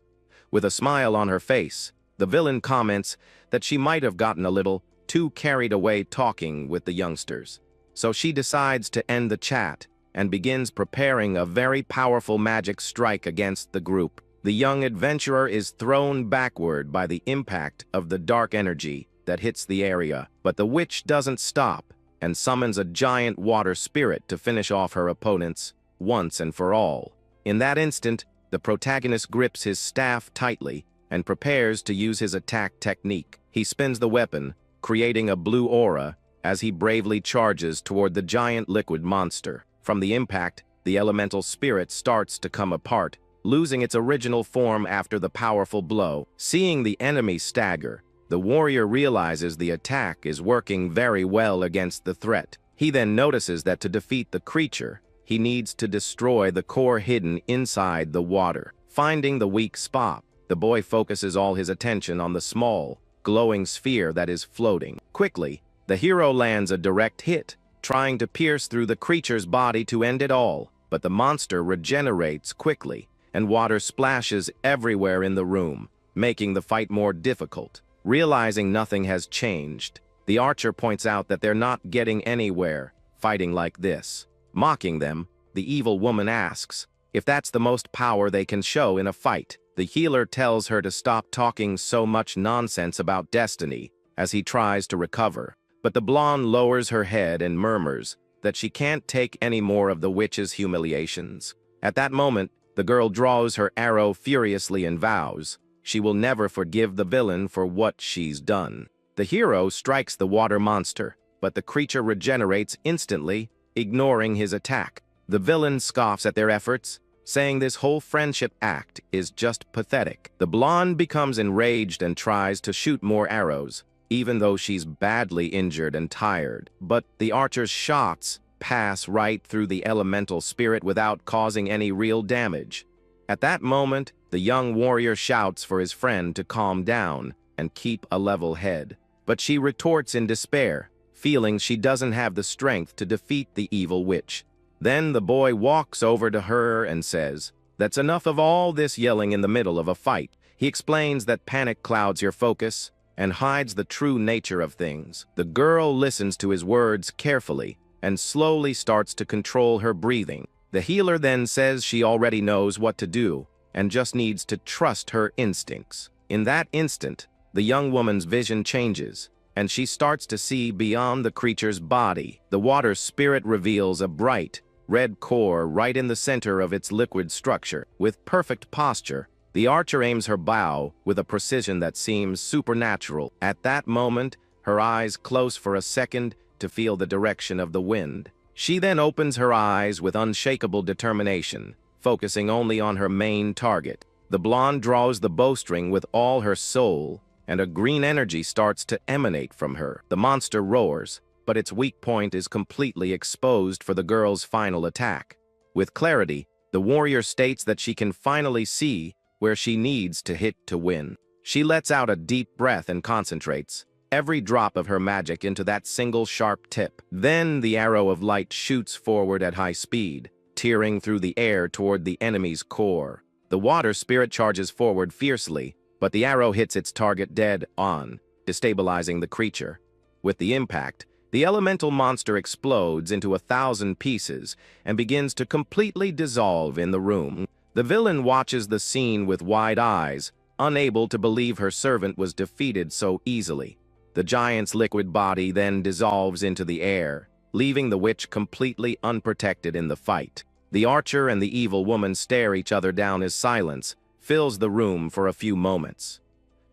With a smile on her face, the villain comments that she might have gotten a little too carried away talking with the youngsters. So she decides to end the chat and begins preparing a very powerful magic strike against the group. The young adventurer is thrown backward by the impact of the dark energy that hits the area, but the witch doesn't stop and summons a giant water spirit to finish off her opponents once and for all. In that instant, the protagonist grips his staff tightly and prepares to use his attack technique. He spins the weapon, creating a blue aura as he bravely charges toward the giant liquid monster. From the impact, the elemental spirit starts to come apart, losing its original form after the powerful blow. Seeing the enemy stagger, the warrior realizes the attack is working very well against the threat. He then notices that to defeat the creature, he needs to destroy the core hidden inside the water. Finding the weak spot, the boy focuses all his attention on the small, glowing sphere that is floating. Quickly, the hero lands a direct hit, trying to pierce through the creature's body to end it all, but the monster regenerates quickly, and water splashes everywhere in the room, making the fight more difficult. Realizing nothing has changed, the archer points out that they're not getting anywhere fighting like this. Mocking them, the evil woman asks if that's the most power they can show in a fight. The healer tells her to stop talking so much nonsense about destiny as he tries to recover, but the blonde lowers her head and murmurs that she can't take any more of the witch's humiliations. At that moment, the girl draws her arrow furiously and vows she will never forgive the villain for what she's done. The hero strikes the water monster, but the creature regenerates instantly, ignoring his attack. The villain scoffs at their efforts, saying this whole friendship act is just pathetic. The blonde becomes enraged and tries to shoot more arrows, even though she's badly injured and tired. But the archer's shots pass right through the elemental spirit without causing any real damage. At that moment, the young warrior shouts for his friend to calm down and keep a level head. But she retorts in despair, feeling she doesn't have the strength to defeat the evil witch. Then the boy walks over to her and says, "That's enough of all this yelling in the middle of a fight." He explains that panic clouds your focus and hides the true nature of things. The girl listens to his words carefully and slowly starts to control her breathing. The healer then says she already knows what to do and just needs to trust her instincts. In that instant, the young woman's vision changes, and she starts to see beyond the creature's body. The water spirit reveals a bright, red core right in the center of its liquid structure. With perfect posture, the archer aims her bow with a precision that seems supernatural. At that moment, her eyes close for a second to feel the direction of the wind. She then opens her eyes with unshakable determination, focusing only on her main target. The blonde draws the bowstring with all her soul and a green energy starts to emanate from her. The monster roars, but its weak point is completely exposed for the girl's final attack. With clarity, the warrior states that she can finally see where she needs to hit to win. She lets out a deep breath and concentrates every drop of her magic into that single sharp tip. Then the arrow of light shoots forward at high speed, tearing through the air toward the enemy's core. The water spirit charges forward fiercely, but the arrow hits its target dead on, destabilizing the creature. With the impact, the elemental monster explodes into 1,000 pieces and begins to completely dissolve in the room. The villain watches the scene with wide eyes, unable to believe her servant was defeated so easily. The giant's liquid body then dissolves into the air, leaving the witch completely unprotected in the fight. The archer and the evil woman stare each other down as silence fills the room for a few moments.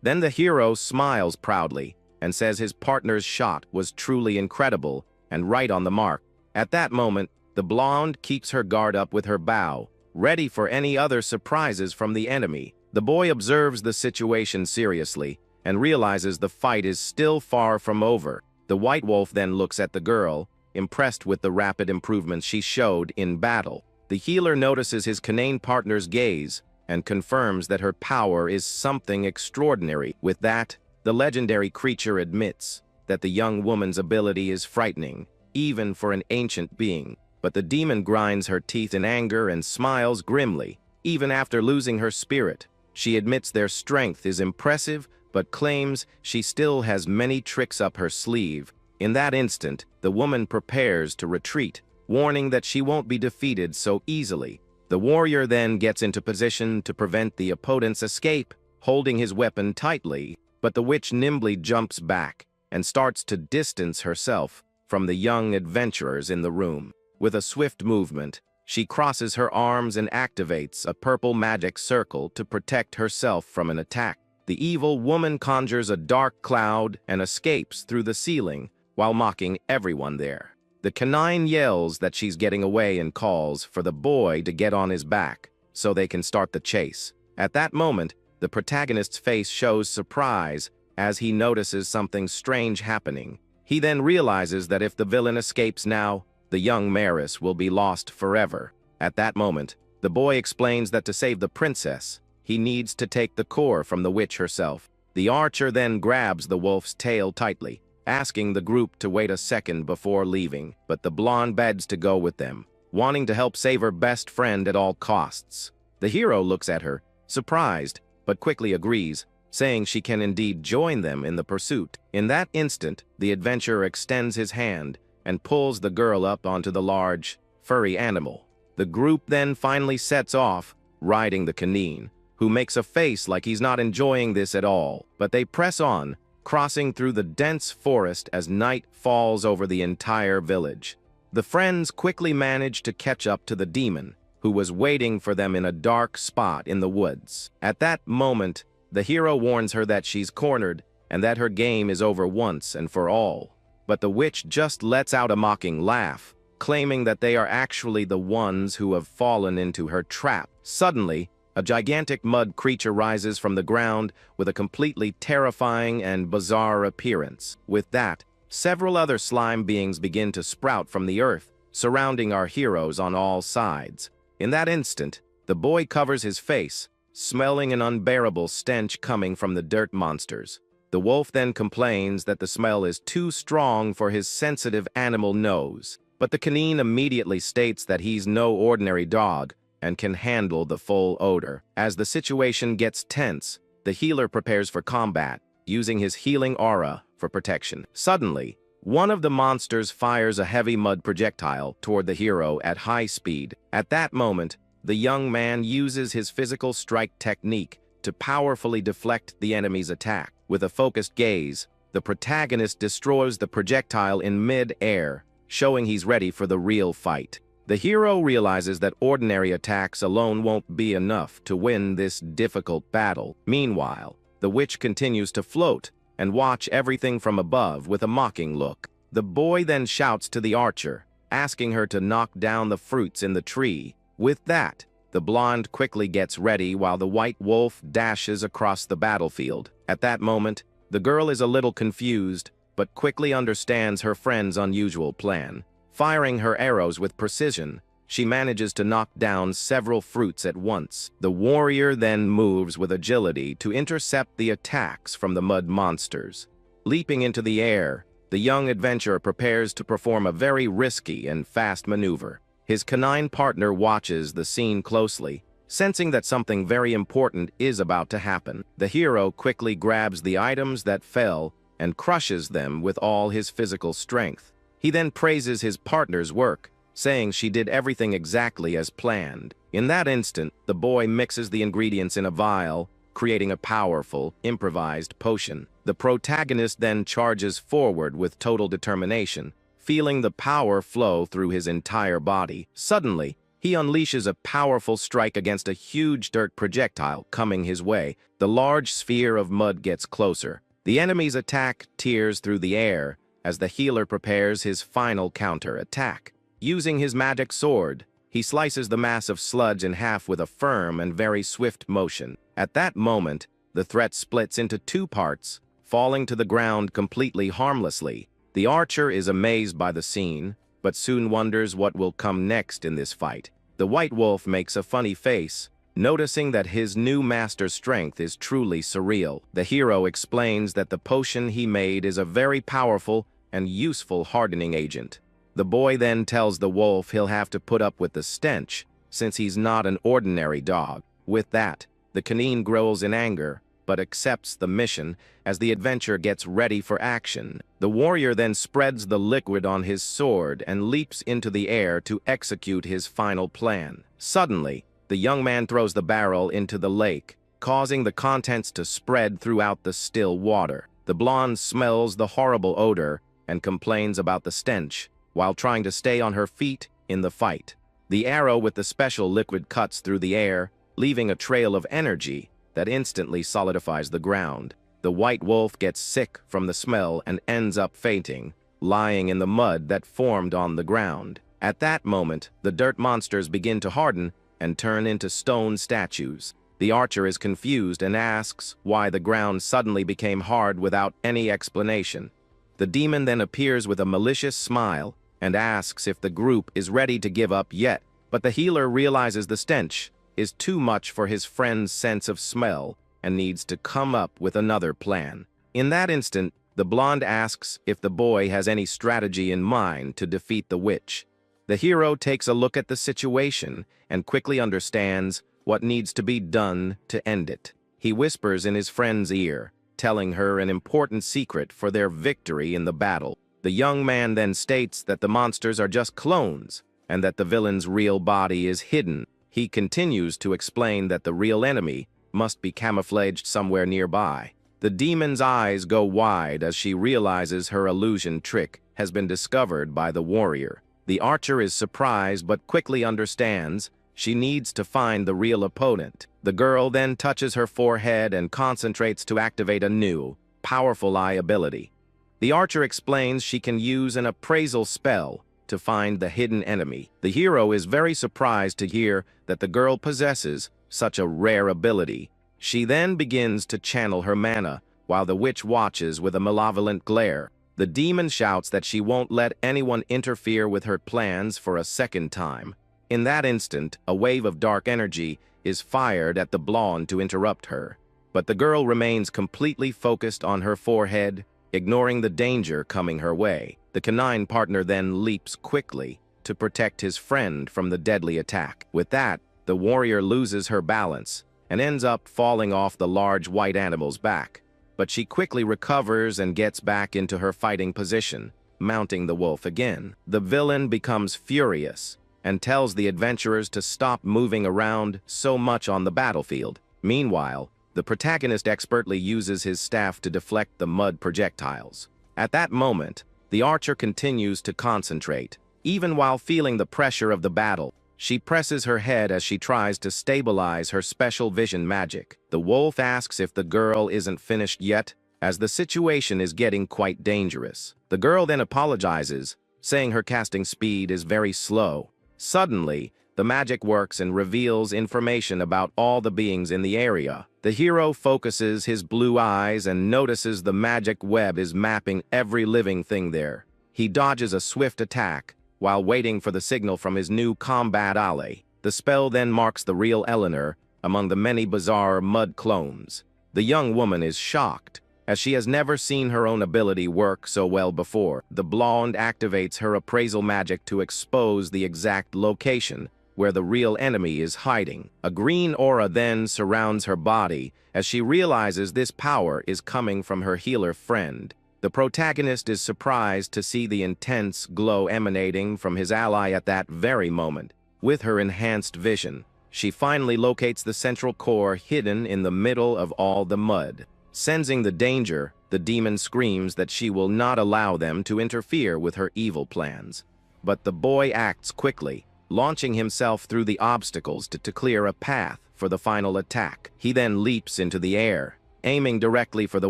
Then the hero smiles proudly and says his partner's shot was truly incredible and right on the mark. At that moment, the blonde keeps her guard up with her bow, ready for any other surprises from the enemy. The boy observes the situation seriously and realizes the fight is still far from over. The white wolf then looks at the girl, impressed with the rapid improvements she showed in battle. The healer notices his canine partner's gaze and confirms that her power is something extraordinary. With that, the legendary creature admits that the young woman's ability is frightening, even for an ancient being. But the demon grinds her teeth in anger and smiles grimly. Even after losing her spirit, she admits their strength is impressive, but claims she still has many tricks up her sleeve. In that instant, the woman prepares to retreat, warning that she won't be defeated so easily. The warrior then gets into position to prevent the opponent's escape, holding his weapon tightly, but the witch nimbly jumps back and starts to distance herself from the young adventurers in the room. With a swift movement, she crosses her arms and activates a purple magic circle to protect herself from an attack. The evil woman conjures a dark cloud and escapes through the ceiling while mocking everyone there. The canine yells that she's getting away and calls for the boy to get on his back so they can start the chase. At that moment, the protagonist's face shows surprise as he notices something strange happening. He then realizes that if the villain escapes now, the young Maris will be lost forever. At that moment, the boy explains that to save the princess, he needs to take the core from the witch herself. The archer then grabs the wolf's tail tightly, asking the group to wait a second before leaving, but the blonde begs to go with them, wanting to help save her best friend at all costs. The hero looks at her, surprised, but quickly agrees, saying she can indeed join them in the pursuit. In that instant, the adventurer extends his hand and pulls the girl up onto the large, furry animal. The group then finally sets off, riding the canine, who makes a face like he's not enjoying this at all. But they press on, crossing through the dense forest as night falls over the entire village. The friends quickly manage to catch up to the demon, who was waiting for them in a dark spot in the woods. At that moment, the hero warns her that she's cornered and that her game is over once and for all. But the witch just lets out a mocking laugh, claiming that they are actually the ones who have fallen into her trap. Suddenly, a gigantic mud creature rises from the ground with a completely terrifying and bizarre appearance. With that, several other slime beings begin to sprout from the earth, surrounding our heroes on all sides. In that instant, the boy covers his face, smelling an unbearable stench coming from the dirt monsters. The wolf then complains that the smell is too strong for his sensitive animal nose, but the canine immediately states that he's no ordinary dog and can handle the full odor. As the situation gets tense, the healer prepares for combat, using his healing aura for protection. Suddenly, one of the monsters fires a heavy mud projectile toward the hero at high speed. At that moment, the young man uses his physical strike technique to powerfully deflect the enemy's attack. With a focused gaze, the protagonist destroys the projectile in mid-air, showing he's ready for the real fight. The hero realizes that ordinary attacks alone won't be enough to win this difficult battle. Meanwhile, the witch continues to float and watch everything from above with a mocking look. The boy then shouts to the archer, asking her to knock down the fruits in the tree. With that, the blonde quickly gets ready while the white wolf dashes across the battlefield. At that moment, The girl is a little confused, but quickly understands her friend's unusual plan. Firing her arrows with precision, she manages to knock down several fruits at once. The warrior then moves with agility to intercept the attacks from the mud monsters. Leaping into the air, the young adventurer prepares to perform a very risky and fast maneuver. His canine partner watches the scene closely, sensing that something very important is about to happen. The hero quickly grabs the items that fell and crushes them with all his physical strength. He then praises his partner's work, saying she did everything exactly as planned. In that instant, the boy mixes the ingredients in a vial, creating a powerful, improvised potion. The protagonist then charges forward with total determination, feeling the power flow through his entire body. Suddenly, he unleashes a powerful strike against a huge dirt projectile coming his way. The large sphere of mud gets closer. The enemy's attack tears through the air as the healer prepares his final counter-attack. Using his magic sword, he slices the mass of sludge in half with a firm and very swift motion. At that moment, the threat splits into two parts, falling to the ground completely harmlessly. The archer is amazed by the scene, but soon wonders what will come next in this fight. The white wolf makes a funny face, noticing that his new master's strength is truly surreal. The hero explains that the potion he made is a very powerful and useful hardening agent. The boy then tells the wolf he'll have to put up with the stench, since he's not an ordinary dog. With that, the canine growls in anger, but accepts the mission as the adventurer gets ready for action. The warrior then spreads the liquid on his sword and leaps into the air to execute his final plan. Suddenly, the young man throws the barrel into the lake, causing the contents to spread throughout the still water. The blonde smells the horrible odor and complains about the stench, while trying to stay on her feet in the fight. The arrow with the special liquid cuts through the air, leaving a trail of energy that instantly solidifies the ground. The white wolf gets sick from the smell and ends up fainting, lying in the mud that formed on the ground. At that moment, the dirt monsters begin to harden and turn into stone statues. The archer is confused and asks why the ground suddenly became hard without any explanation. The demon then appears with a malicious smile and asks if the group is ready to give up yet, but the healer realizes the stench is too much for his friend's sense of smell and needs to come up with another plan. In that instant, the blonde asks if the boy has any strategy in mind to defeat the witch. The hero takes a look at the situation and quickly understands what needs to be done to end it. He whispers in his friend's ear, telling her an important secret for their victory in the battle. The young man then states that the monsters are just clones and that the villain's real body is hidden. He continues to explain that the real enemy must be camouflaged somewhere nearby. The demon's eyes go wide as she realizes her illusion trick has been discovered by the warrior. The archer is surprised but quickly understands she needs to find the real opponent. The girl then touches her forehead and concentrates to activate a new, powerful eye ability. The archer explains she can use an appraisal spell to find the hidden enemy. The hero is very surprised to hear that the girl possesses such a rare ability. She then begins to channel her mana, while the witch watches with a malevolent glare. The demon shouts that she won't let anyone interfere with her plans for a second time. In that instant, a wave of dark energy is fired at the blonde to interrupt her, but the girl remains completely focused on her forehead, ignoring the danger coming her way. The canine partner then leaps quickly to protect his friend from the deadly attack. With that, the warrior loses her balance and ends up falling off the large white animal's back, but she quickly recovers and gets back into her fighting position, mounting the wolf again. The villain becomes furious and tells the adventurers to stop moving around so much on the battlefield. Meanwhile, the protagonist expertly uses his staff to deflect the mud projectiles. At that moment, the archer continues to concentrate. Even while feeling the pressure of the battle, she presses her head as she tries to stabilize her special vision magic. The wolf asks if the girl isn't finished yet, as the situation is getting quite dangerous. The girl then apologizes, saying her casting speed is very slow. Suddenly, The magic works and reveals information about all the beings in the area. The hero focuses his blue eyes and notices the magic web is mapping every living thing there. He dodges a swift attack while waiting for the signal from his new combat ally. The spell then marks the real Eleanor among the many bizarre mud clones. The young woman is shocked, as she has never seen her own ability work so well before. The blonde activates her appraisal magic to expose the exact location where the real enemy is hiding. A green aura then surrounds her body as she realizes this power is coming from her healer friend. The protagonist is surprised to see the intense glow emanating from his ally at that very moment. With her enhanced vision, she finally locates the central core hidden in the middle of all the mud. Sensing the danger, the demon screams that she will not allow them to interfere with her evil plans. But the boy acts quickly, launching himself through the obstacles to clear a path for the final attack. He then leaps into the air, aiming directly for the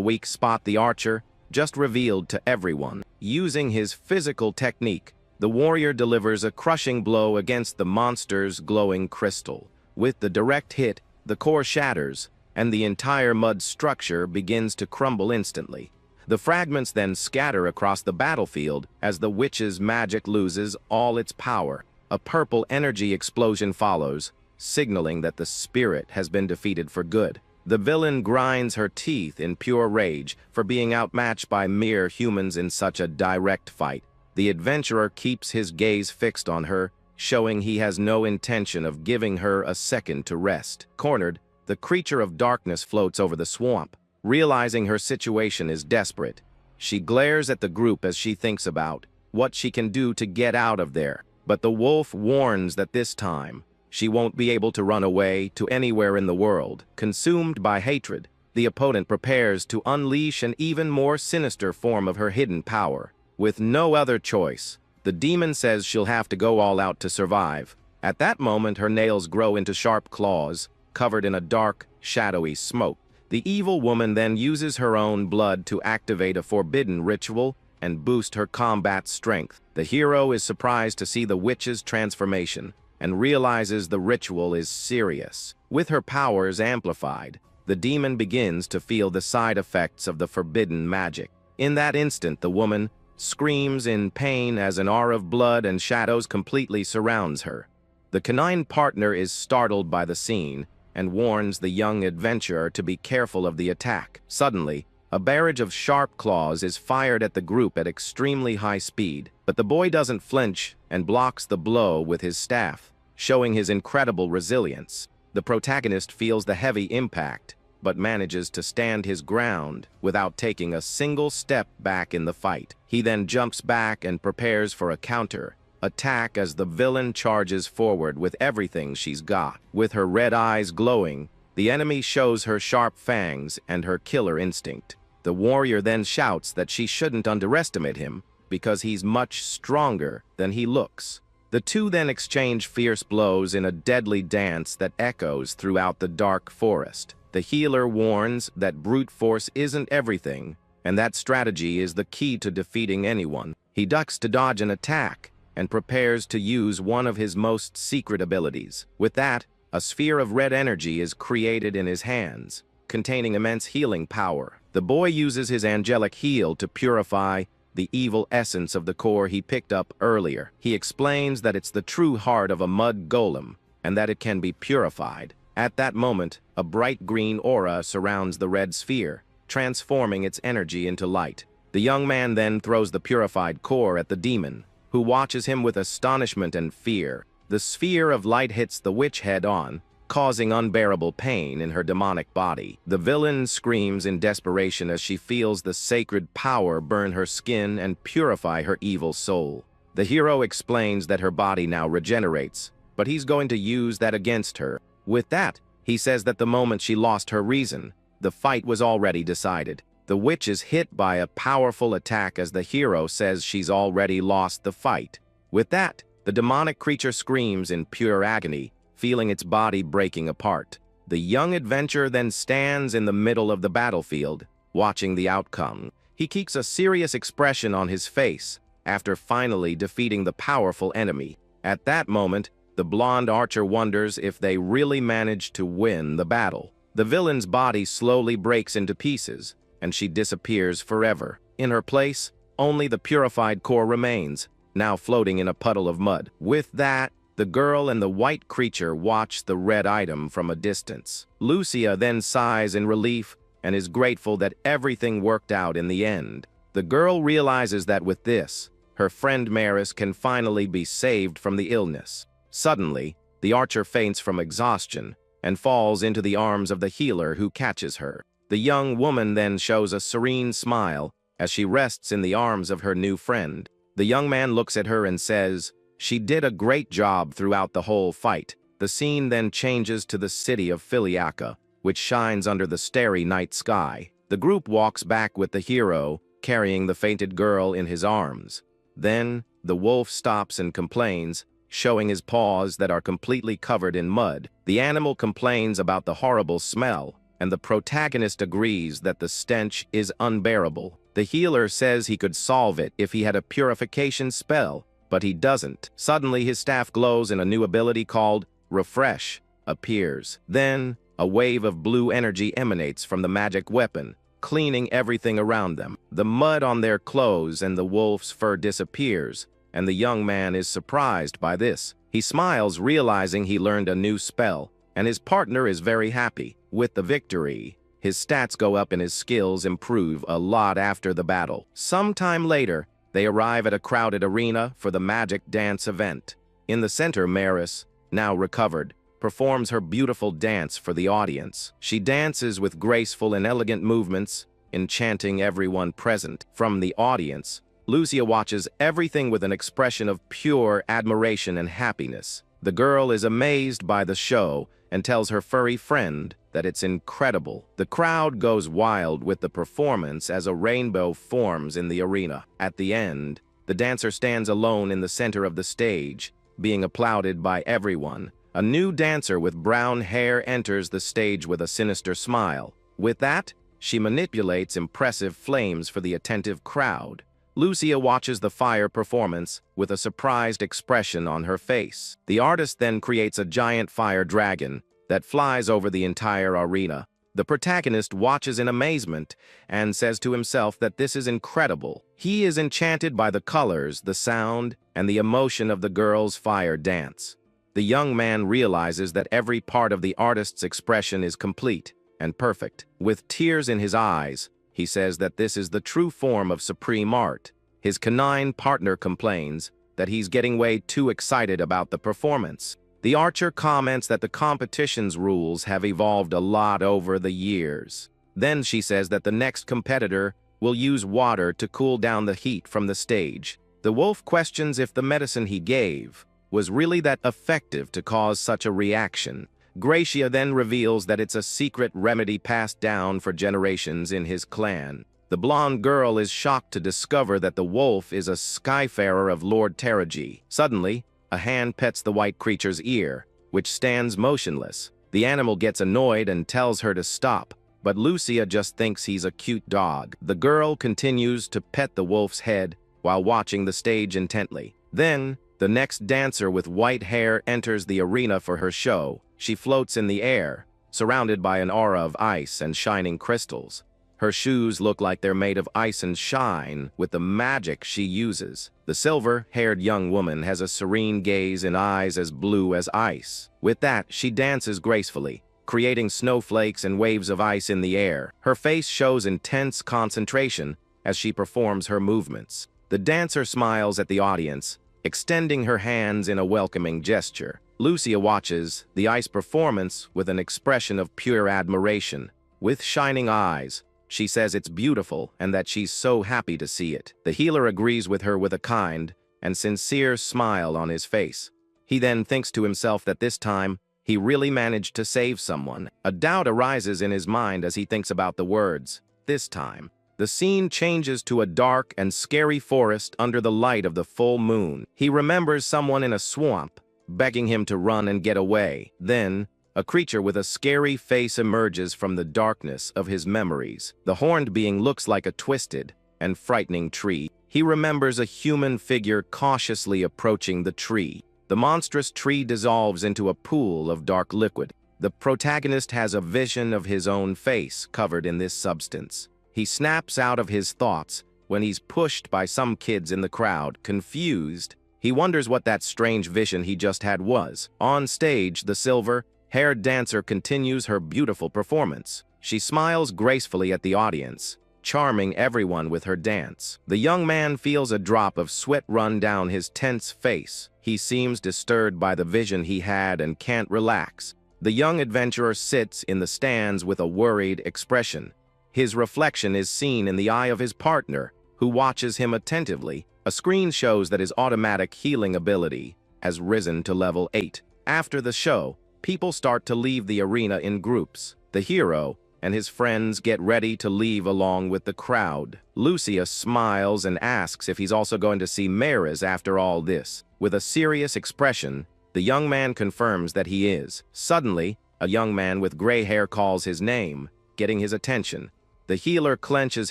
weak spot the archer just revealed to everyone. Using his physical technique, the warrior delivers a crushing blow against the monster's glowing crystal. With the direct hit, the core shatters, and the entire mud structure begins to crumble instantly. The fragments then scatter across the battlefield as the witch's magic loses all its power. A purple energy explosion follows, signaling that the spirit has been defeated for good. The villain grinds her teeth in pure rage for being outmatched by mere humans in such a direct fight. The adventurer keeps his gaze fixed on her, showing he has no intention of giving her a second to rest. Cornered, the creature of darkness floats over the swamp. Realizing her situation is desperate, she glares at the group as she thinks about what she can do to get out of there. But the wolf warns that this time, she won't be able to run away to anywhere in the world. Consumed by hatred, the opponent prepares to unleash an even more sinister form of her hidden power. With no other choice, the demon says she'll have to go all out to survive. At that moment, her nails grow into sharp claws, covered in a dark, shadowy smoke. The evil woman then uses her own blood to activate a forbidden ritual and boost her combat strength. The hero is surprised to see the witch's transformation and realizes the ritual is serious. With her powers amplified, the demon begins to feel the side effects of the forbidden magic. In that instant, the woman screams in pain as an aura of blood and shadows completely surrounds her. The canine partner is startled by the scene and warns the young adventurer to be careful of the attack. Suddenly, a barrage of sharp claws is fired at the group at extremely high speed, but the boy doesn't flinch and blocks the blow with his staff, showing his incredible resilience. The protagonist feels the heavy impact, but manages to stand his ground without taking a single step back in the fight. He then jumps back and prepares for a counter attack as the villain charges forward with everything she's got. With her red eyes glowing, the enemy shows her sharp fangs and her killer instinct. The warrior then shouts that she shouldn't underestimate him because he's much stronger than he looks. The two then exchange fierce blows in a deadly dance that echoes throughout the dark forest. The healer warns that brute force isn't everything, and that strategy is the key to defeating anyone. He ducks to dodge an attack and prepares to use one of his most secret abilities. With that, a sphere of red energy is created in his hands, containing immense healing power. The boy uses his angelic heal to purify the evil essence of the core he picked up earlier. He explains that it's the true heart of a mud golem, and that it can be purified. At that moment, a bright green aura surrounds the red sphere, transforming its energy into light. The young man then throws the purified core at the demon, who watches him with astonishment and fear. The sphere of light hits the witch head-on, causing unbearable pain in her demonic body. The villain screams in desperation as she feels the sacred power burn her skin and purify her evil soul. The hero explains that her body now regenerates, but he's going to use that against her. With that, he says that the moment she lost her reason, the fight was already decided. The witch is hit by a powerful attack as the hero says she's already lost the fight. With that, the demonic creature screams in pure agony, feeling its body breaking apart. The young adventurer then stands in the middle of the battlefield, watching the outcome. He keeps a serious expression on his face after finally defeating the powerful enemy. At that moment, the blonde archer wonders if they really managed to win the battle. The villain's body slowly breaks into pieces, and she disappears forever. In her place, only the purified core remains, now floating in a puddle of mud. With that, the girl and the white creature watch the red item from a distance. Lucia then sighs in relief and is grateful that everything worked out in the end. The girl realizes that with this, her friend Maris can finally be saved from the illness. Suddenly, the archer faints from exhaustion and falls into the arms of the healer who catches her. The young woman then shows a serene smile as she rests in the arms of her new friend. The young man looks at her and says, "She did a great job throughout the whole fight." The scene then changes to the city of Philiaca, which shines under the starry night sky. The group walks back with the hero, carrying the fainted girl in his arms. Then, the wolf stops and complains, showing his paws that are completely covered in mud. The animal complains about the horrible smell, and the protagonist agrees that the stench is unbearable. The healer says he could solve it if he had a purification spell, but he doesn't. Suddenly, his staff glows and a new ability called Refresh appears. Then, a wave of blue energy emanates from the magic weapon, cleaning everything around them. The mud on their clothes and the wolf's fur disappears, and the young man is surprised by this. He smiles, realizing he learned a new spell, and his partner is very happy. With the victory, his stats go up and his skills improve a lot after the battle. Sometime later, they arrive at a crowded arena for the magic dance event. In the center, Maris, now recovered, performs her beautiful dance for the audience. She dances with graceful and elegant movements, enchanting everyone present. From the audience, Lucia watches everything with an expression of pure admiration and happiness. The girl is amazed by the show and tells her furry friend that it's incredible. The crowd goes wild with the performance as a rainbow forms in the arena. At the end, the dancer stands alone in the center of the stage, being applauded by everyone. A new dancer with brown hair enters the stage with a sinister smile. With that, she manipulates impressive flames for the attentive crowd. Lucia watches the fire performance with a surprised expression on her face. The artist then creates a giant fire dragon that flies over the entire arena. The protagonist watches in amazement and says to himself that this is incredible. He is enchanted by the colors, the sound, and the emotion of the girl's fire dance. The young man realizes that every part of the artist's expression is complete and perfect. With tears in his eyes, he says that this is the true form of supreme art. His canine partner complains that he's getting way too excited about the performance. The archer comments that the competition's rules have evolved a lot over the years. Then she says that the next competitor will use water to cool down the heat from the stage. The wolf questions if the medicine he gave was really that effective to cause such a reaction. Gracia then reveals that it's a secret remedy passed down for generations in his clan. The blonde girl is shocked to discover that the wolf is a skyfarer of Lord Teraji. Suddenly, a hand pets the white creature's ear, which stands motionless. The animal gets annoyed and tells her to stop, but Lucia just thinks he's a cute dog. The girl continues to pet the wolf's head while watching the stage intently. Then, the next dancer with white hair enters the arena for her show. She floats in the air, surrounded by an aura of ice and shining crystals. Her shoes look like they're made of ice and shine with the magic she uses. The silver-haired young woman has a serene gaze and eyes as blue as ice. With that, she dances gracefully, creating snowflakes and waves of ice in the air. Her face shows intense concentration as she performs her movements. The dancer smiles at the audience, extending her hands in a welcoming gesture. Lucia watches the ice performance with an expression of pure admiration. With shining eyes, she says it's beautiful and that she's so happy to see it. The healer agrees with her with a kind and sincere smile on his face. He then thinks to himself that this time, he really managed to save someone. A doubt arises in his mind as he thinks about the words, "this time." The scene changes to a dark and scary forest under the light of the full moon. He remembers someone in a swamp, begging him to run and get away. Then, a creature with a scary face emerges from the darkness of his memories. The horned being looks like a twisted and frightening tree. He remembers a human figure cautiously approaching the tree. The monstrous tree dissolves into a pool of dark liquid. The protagonist has a vision of his own face covered in this substance. He snaps out of his thoughts when he's pushed by some kids in the crowd. Confused, he wonders what that strange vision he just had was. On stage, the silver-haired dancer continues her beautiful performance. She smiles gracefully at the audience, charming everyone with her dance. The young man feels a drop of sweat run down his tense face. He seems disturbed by the vision he had and can't relax. The young adventurer sits in the stands with a worried expression. His reflection is seen in the eye of his partner, who watches him attentively. A screen shows that his automatic healing ability has risen to level 8. After the show, people start to leave the arena in groups. The hero and his friends get ready to leave along with the crowd. Lucia smiles and asks if he's also going to see Maris after all this. With a serious expression, the young man confirms that he is. Suddenly, a young man with gray hair calls his name, getting his attention. The healer clenches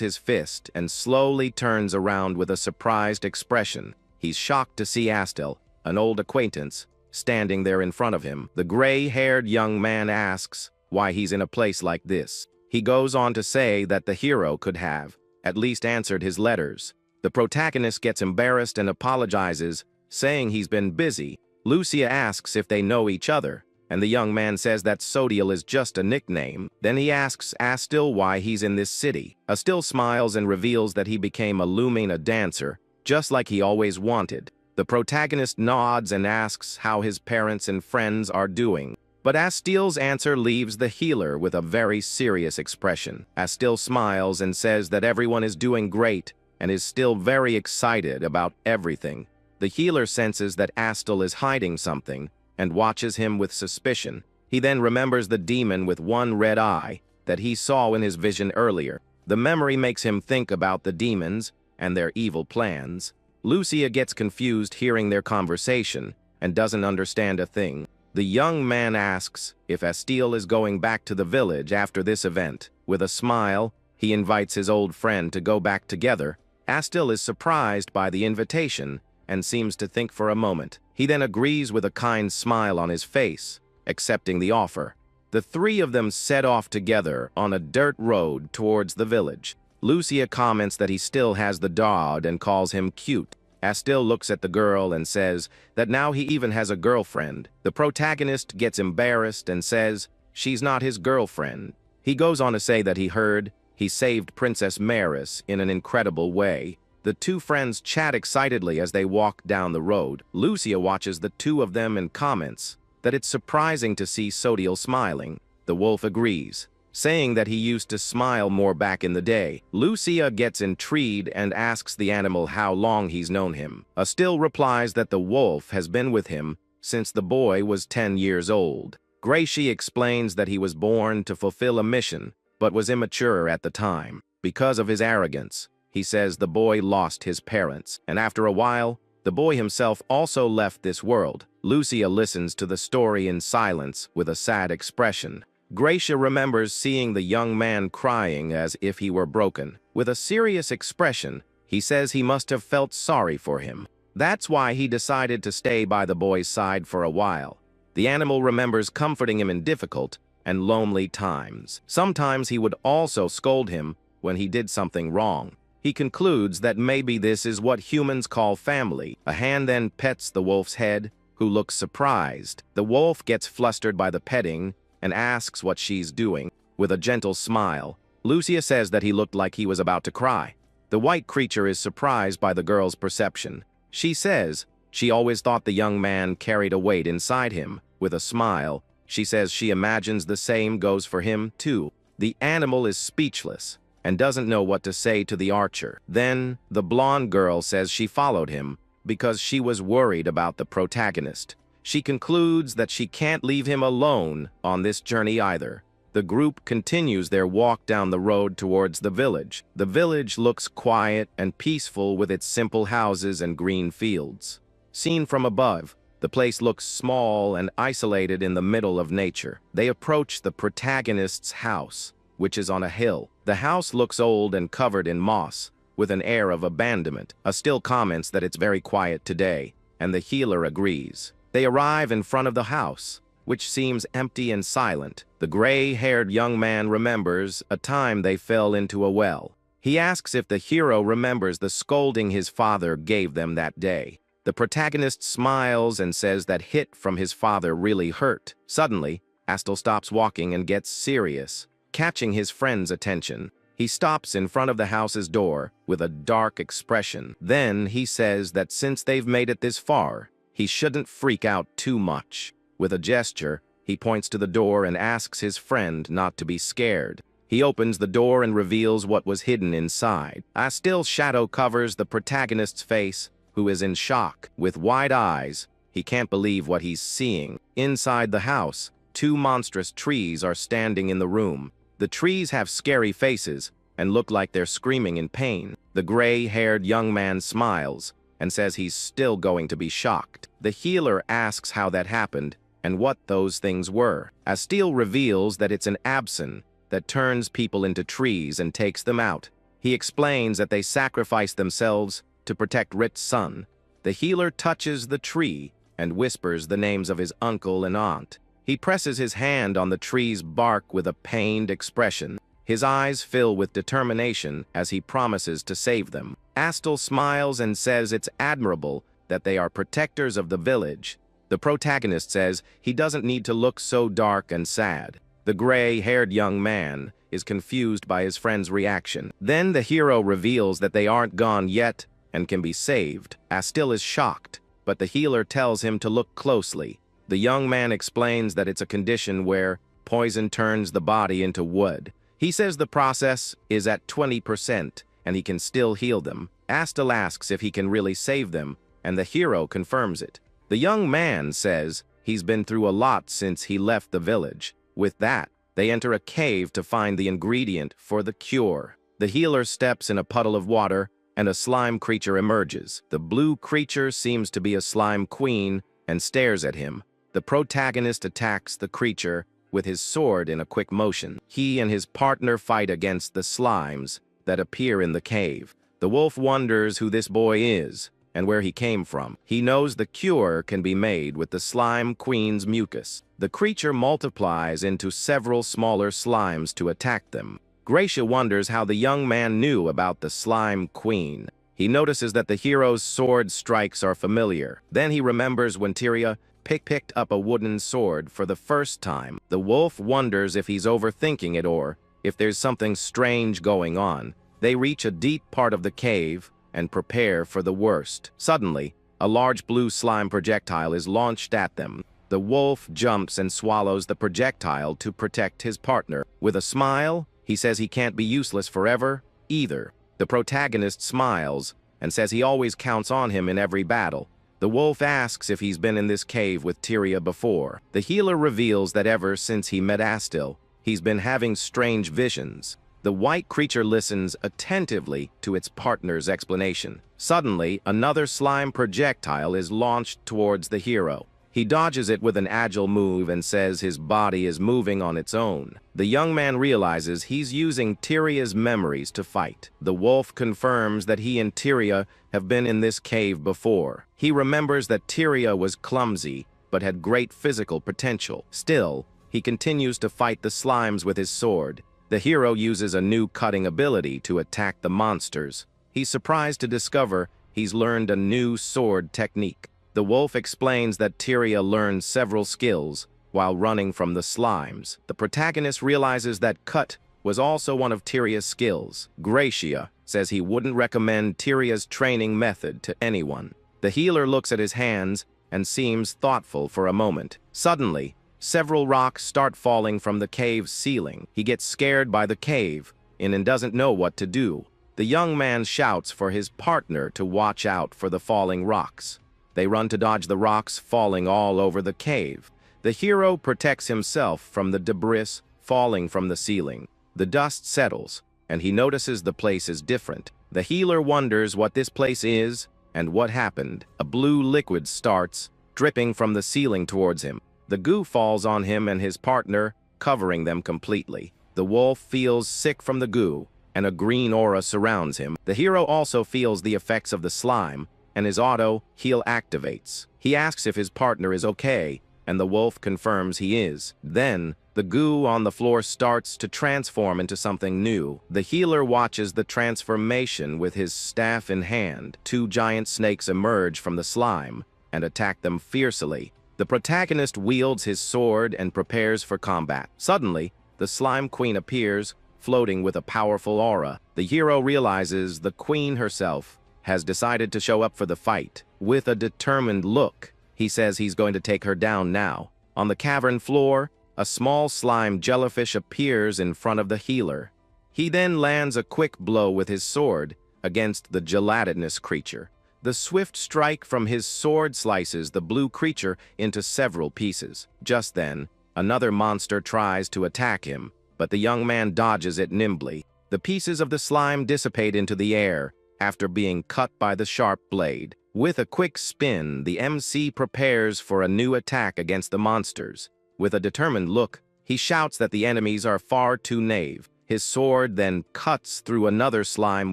his fist and slowly turns around with a surprised expression. He's shocked to see Astel, an old acquaintance, standing there in front of him. The gray-haired young man asks why he's in a place like this. He goes on to say that the hero could have at least answered his letters. The protagonist gets embarrassed and apologizes, saying he's been busy. Lucia asks if they know each other, and the young man says that Sotel is just a nickname. Then he asks Astel why he's in this city. Astel smiles and reveals that he became a Lumina dancer, just like he always wanted. The protagonist nods and asks how his parents and friends are doing. But Astel's answer leaves the healer with a very serious expression. Astel smiles and says that everyone is doing great and is still very excited about everything. The healer senses that Astel is hiding something and watches him with suspicion. He then remembers the demon with one red eye that he saw in his vision earlier. The memory makes him think about the demons and their evil plans. Lucia gets confused hearing their conversation and doesn't understand a thing. The young man asks if Astel is going back to the village after this event. With a smile, he invites his old friend to go back together. Astel is surprised by the invitation and seems to think for a moment. He then agrees with a kind smile on his face, accepting the offer. The three of them set off together on a dirt road towards the village. Lucia comments that he still has the dog and calls him cute. Astel looks at the girl and says that now he even has a girlfriend. The protagonist gets embarrassed and says she's not his girlfriend. He goes on to say that he heard he saved Princess Maris in an incredible way. The two friends chat excitedly as they walk down the road. Lucia watches the two of them and comments that it's surprising to see Sotel smiling. The wolf agrees, saying that he used to smile more back in the day. Lucia gets intrigued and asks the animal how long he's known him. Astel replies that the wolf has been with him since the boy was 10 years old. Gracie explains that he was born to fulfill a mission, but was immature at the time. Because of his arrogance, he says the boy lost his parents, and after a while, the boy himself also left this world. Lucia listens to the story in silence with a sad expression. Gracia remembers seeing the young man crying as if he were broken. With a serious expression, he says he must have felt sorry for him. That's why he decided to stay by the boy's side for a while. The animal remembers comforting him in difficult and lonely times. Sometimes he would also scold him when he did something wrong. He concludes that maybe this is what humans call family. A hand then pets the wolf's head, who looks surprised. The wolf gets flustered by the petting and asks what she's doing. With a gentle smile, Lucia says that he looked like he was about to cry. The white creature is surprised by the girl's perception. She says she always thought the young man carried a weight inside him. With a smile, she says she imagines the same goes for him too. The animal is speechless and doesn't know what to say to the archer. Then, the blonde girl says she followed him because she was worried about the protagonist. She concludes that she can't leave him alone on this journey either. The group continues their walk down the road towards the village. The village looks quiet and peaceful with its simple houses and green fields. Seen from above, the place looks small and isolated in the middle of nature. They approach the protagonist's house, which is on a hill. The house looks old and covered in moss, with an air of abandonment. Astel comments that it's very quiet today, and the healer agrees. They arrive in front of the house, which seems empty and silent. The gray-haired young man remembers a time they fell into a well. He asks if the hero remembers the scolding his father gave them that day. The protagonist smiles and says that hit from his father really hurt. Suddenly, Astel stops walking and gets serious, catching his friend's attention. He stops in front of the house's door with a dark expression. Then he says that since they've made it this far, he shouldn't freak out too much. With a gesture, he points to the door and asks his friend not to be scared. He opens the door and reveals what was hidden inside. Astel's shadow covers the protagonist's face, who is in shock. With wide eyes, he can't believe what he's seeing. Inside the house, two monstrous trees are standing in the room. The trees have scary faces and look like they're screaming in pain. The gray-haired young man smiles and says he's still going to be shocked. The healer asks how that happened and what those things were. Astel reveals that it's an absin that turns people into trees and takes them out. He explains that they sacrifice themselves to protect Rit's son. The healer touches the tree and whispers the names of his uncle and aunt. He presses his hand on the tree's bark with a pained expression. His eyes fill with determination as he promises to save them. Astel smiles and says it's admirable that they are protectors of the village. The protagonist says he doesn't need to look so dark and sad. The gray-haired young man is confused by his friend's reaction. Then the hero reveals that they aren't gone yet and can be saved. Astel is shocked, but the healer tells him to look closely. The young man explains that it's a condition where poison turns the body into wood. He says the process is at 20% and he can still heal them. Astel asks if he can really save them, and the hero confirms it. The young man says he's been through a lot since he left the village. With that, they enter a cave to find the ingredient for the cure. The healer steps in a puddle of water and a slime creature emerges. The blue creature seems to be a slime queen and stares at him. The protagonist attacks the creature with his sword in a quick motion. He and his partner fight against the slimes that appear in the cave. The wolf wonders who this boy is and where he came from. He knows the cure can be made with the slime queen's mucus. The creature multiplies into several smaller slimes to attack them. Gracia wonders how the young man knew about the slime queen. He notices that the hero's sword strikes are familiar. Then he remembers when Tyria picked up a wooden sword for the first time. The wolf wonders if he's overthinking it or if there's something strange going on. They reach a deep part of the cave and prepare for the worst. Suddenly, a large blue slime projectile is launched at them. The wolf jumps and swallows the projectile to protect his partner. With a smile, he says he can't be useless forever either. The protagonist smiles and says he always counts on him in every battle. The wolf asks if he's been in this cave with Tyria before. The healer reveals that ever since he met Astel, he's been having strange visions. The white creature listens attentively to its partner's explanation. Suddenly, another slime projectile is launched towards the hero. He dodges it with an agile move and says his body is moving on its own. The young man realizes he's using Tyria's memories to fight. The wolf confirms that he and Tyria have been in this cave before. He remembers that Tyria was clumsy, but had great physical potential. Still, he continues to fight the slimes with his sword. The hero uses a new cutting ability to attack the monsters. He's surprised to discover he's learned a new sword technique. The wolf explains that Tyria learned several skills while running from the slimes. The protagonist realizes that cut was also one of Tyria's skills. Gracia says he wouldn't recommend Tyria's training method to anyone. The healer looks at his hands and seems thoughtful for a moment. Suddenly, several rocks start falling from the cave's ceiling. He gets scared by the cave and doesn't know what to do. The young man shouts for his partner to watch out for the falling rocks. They run to dodge the rocks falling all over the cave. The hero protects himself from the debris falling from the ceiling. The dust settles, and he notices the place is different. The healer wonders what this place is and what happened. A blue liquid starts dripping from the ceiling towards him. The goo falls on him and his partner, covering them completely. The wolf feels sick from the goo, and a green aura surrounds him. The hero also feels the effects of the slime, and his auto heal activates. He asks if his partner is okay, and the wolf confirms he is. Then, the goo on the floor starts to transform into something new. The healer watches the transformation with his staff in hand. 2 giant snakes emerge from the slime and attack them fiercely. The protagonist wields his sword and prepares for combat. Suddenly, the slime queen appears, floating with a powerful aura. The hero realizes the queen herself has decided to show up for the fight. With a determined look, he says he's going to take her down now. On the cavern floor, a small slime jellyfish appears in front of the healer. He then lands a quick blow with his sword against the gelatinous creature. The swift strike from his sword slices the blue creature into several pieces. Just then, another monster tries to attack him, but the young man dodges it nimbly. The pieces of the slime dissipate into the air after being cut by the sharp blade. With a quick spin, the MC prepares for a new attack against the monsters. With a determined look, he shouts that the enemies are far too naive. His sword then cuts through another slime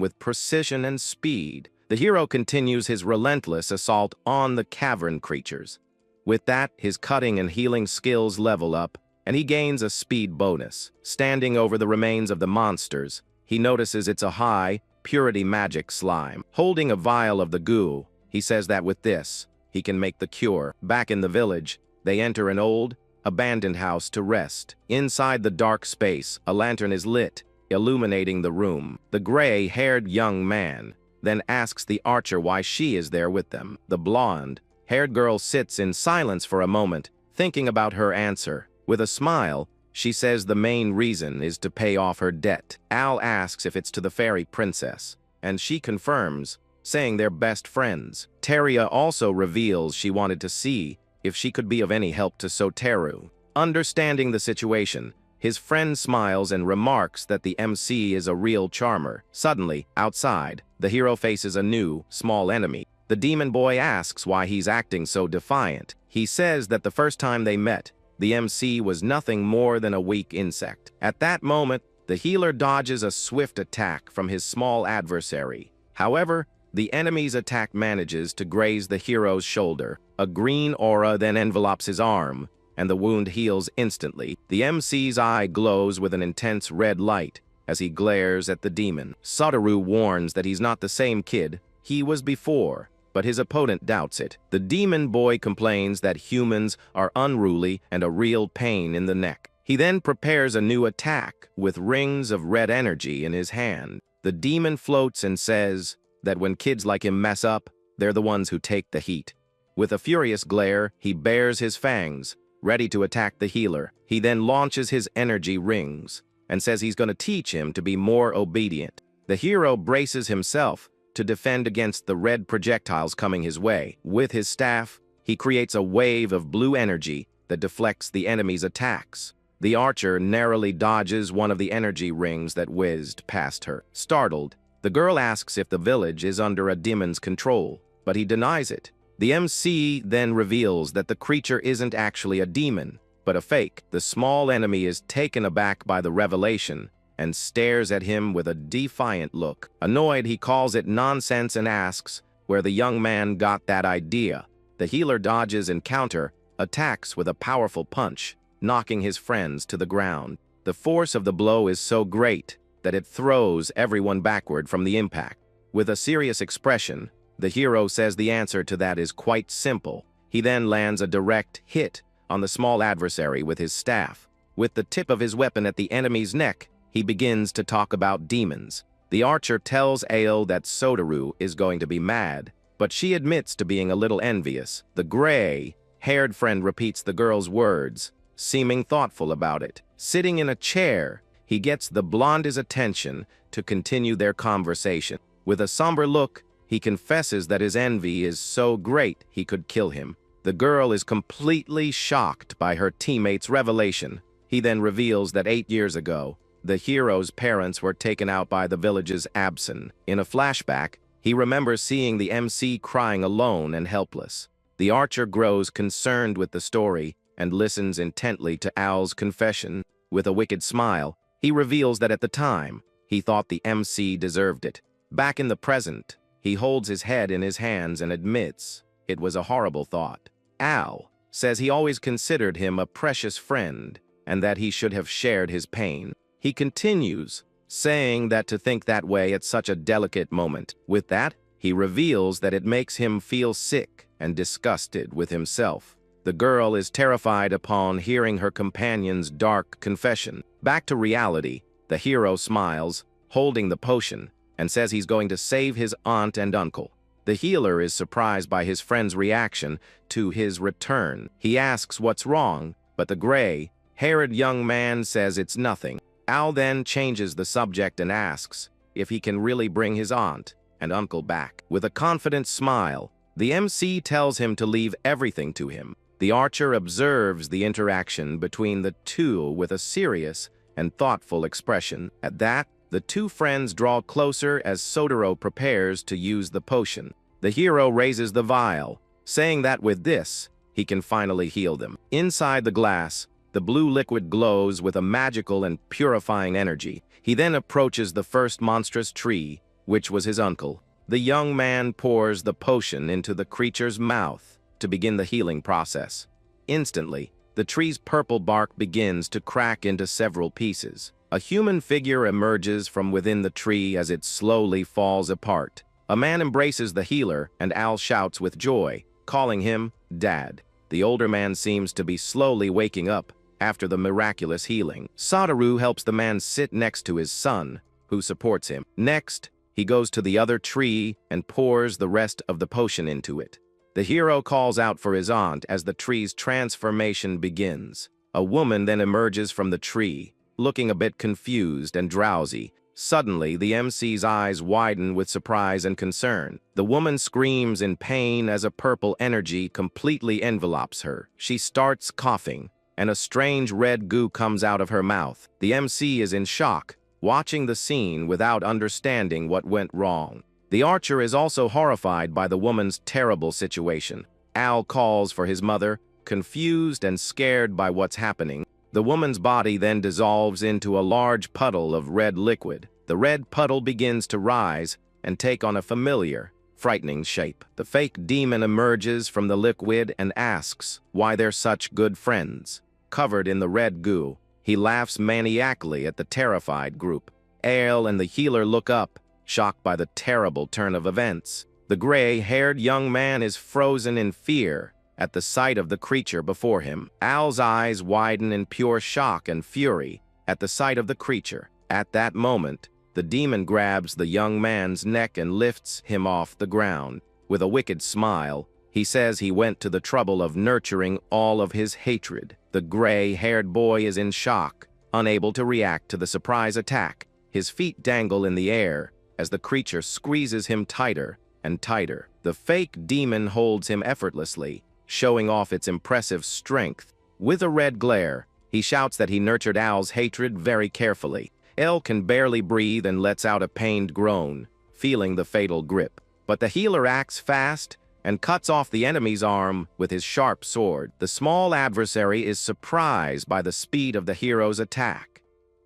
with precision and speed. The hero continues his relentless assault on the cavern creatures. With that, his cutting and healing skills level up, and he gains a speed bonus. Standing over the remains of the monsters, he notices it's a high purity magic slime. Holding a vial of the goo, he says that with this, he can make the cure. Back in the village, they enter an old, abandoned house to rest. Inside the dark space, a lantern is lit, illuminating the room. The gray-haired young man then asks the archer why she is there with them. The blonde-haired girl sits in silence for a moment, thinking about her answer. With a smile, she says the main reason is to pay off her debt. Al asks if it's to the fairy princess, and she confirms, saying they're best friends. Teria also reveals she wanted to see if she could be of any help to Soteru. Understanding the situation, his friend smiles and remarks that the MC is a real charmer. Suddenly, outside, the hero faces a new, small enemy. The demon boy asks why he's acting so defiant. He says that the first time they met, the MC was nothing more than a weak insect. At that moment, the healer dodges a swift attack from his small adversary. However, the enemy's attack manages to graze the hero's shoulder. A green aura then envelopes his arm, and the wound heals instantly. The MC's eye glows with an intense red light as he glares at the demon. Soteru warns that he's not the same kid he was before, but his opponent doubts it. The demon boy complains that humans are unruly and a real pain in the neck. He then prepares a new attack with rings of red energy in his hand. The demon floats and says that when kids like him mess up, they're the ones who take the heat. With a furious glare, he bares his fangs, ready to attack the healer. He then launches his energy rings and says he's going to teach him to be more obedient. The hero braces himself to defend against the red projectiles coming his way. With his staff, he creates a wave of blue energy that deflects the enemy's attacks. The archer narrowly dodges one of the energy rings that whizzed past her. Startled, the girl asks if the village is under a demon's control, but he denies it. The MC then reveals that the creature isn't actually a demon, but a fake. The small enemy is taken aback by the revelation and stares at him with a defiant look. Annoyed, he calls it nonsense and asks where the young man got that idea. The healer dodges and counter-attacks with a powerful punch, knocking his friends to the ground. The force of the blow is so great that it throws everyone backward from the impact. With a serious expression, the hero says the answer to that is quite simple. He then lands a direct hit on the small adversary with his staff. With the tip of his weapon at the enemy's neck, he begins to talk about demons. The archer tells Ale that Soteru is going to be mad, but she admits to being a little envious. The gray-haired friend repeats the girl's words, seeming thoughtful about it. Sitting in a chair, he gets the blonde's attention to continue their conversation. With a somber look, he confesses that his envy is so great he could kill him. The girl is completely shocked by her teammate's revelation. He then reveals that 8 years ago, the hero's parents were taken out by the village's absent. In a flashback, he remembers seeing the MC crying alone and helpless. The archer grows concerned with the story and listens intently to Al's confession. With a wicked smile, he reveals that at the time, he thought the MC deserved it. Back in the present, He holds his head in his hands and admits it was a horrible thought. Al says he always considered him a precious friend and that he should have shared his pain. He continues, saying that to think that way at such a delicate moment. With that, he reveals that it makes him feel sick and disgusted with himself. The girl is terrified upon hearing her companion's dark confession. Back to reality, the hero smiles, holding the potion, and says he's going to save his aunt and uncle. The healer is surprised by his friend's reaction to his return. He asks what's wrong, but the gray-haired young man says it's nothing. Al then changes the subject and asks if he can really bring his aunt and uncle back. With a confident smile, the MC tells him to leave everything to him. The archer observes the interaction between the two with a serious and thoughtful expression. At that, the two friends draw closer as Sotel prepares to use the potion. The hero raises the vial, saying that with this, he can finally heal them. Inside the glass, the blue liquid glows with a magical and purifying energy. He then approaches the first monstrous tree, which was his uncle. The young man pours the potion into the creature's mouth to begin the healing process. Instantly, the tree's purple bark begins to crack into several pieces. A human figure emerges from within the tree as it slowly falls apart. A man embraces the healer, and Al shouts with joy, calling him Dad. The older man seems to be slowly waking up after the miraculous healing. Sotel helps the man sit next to his son, who supports him. Next, he goes to the other tree and pours the rest of the potion into it. The hero calls out for his aunt as the tree's transformation begins. A woman then emerges from the tree, looking a bit confused and drowsy. Suddenly, the MC's eyes widen with surprise and concern. The woman screams in pain as a purple energy completely envelopes her. She starts coughing, and a strange red goo comes out of her mouth. The MC is in shock, watching the scene without understanding what went wrong. The archer is also horrified by the woman's terrible situation. Al calls for his mother, confused and scared by what's happening. The woman's body then dissolves into a large puddle of red liquid. The red puddle begins to rise and take on a familiar, frightening shape. The fake demon emerges from the liquid and asks why they're such good friends. Covered in the red goo, he laughs maniacally at the terrified group. Al and the healer look up, shocked by the terrible turn of events. The gray-haired young man is frozen in fear at the sight of the creature before him. Al's eyes widen in pure shock and fury at the sight of the creature. At that moment, the demon grabs the young man's neck and lifts him off the ground. With a wicked smile, he says he went to the trouble of nurturing all of his hatred. The gray-haired boy is in shock, unable to react to the surprise attack. His feet dangle in the air as the creature squeezes him tighter and tighter. The fake demon holds him effortlessly, showing off its impressive strength. With a red glare, he shouts that he nurtured Al's hatred very carefully. Al can barely breathe and lets out a pained groan, feeling the fatal grip. But the healer acts fast and cuts off the enemy's arm with his sharp sword. The small adversary is surprised by the speed of the hero's attack.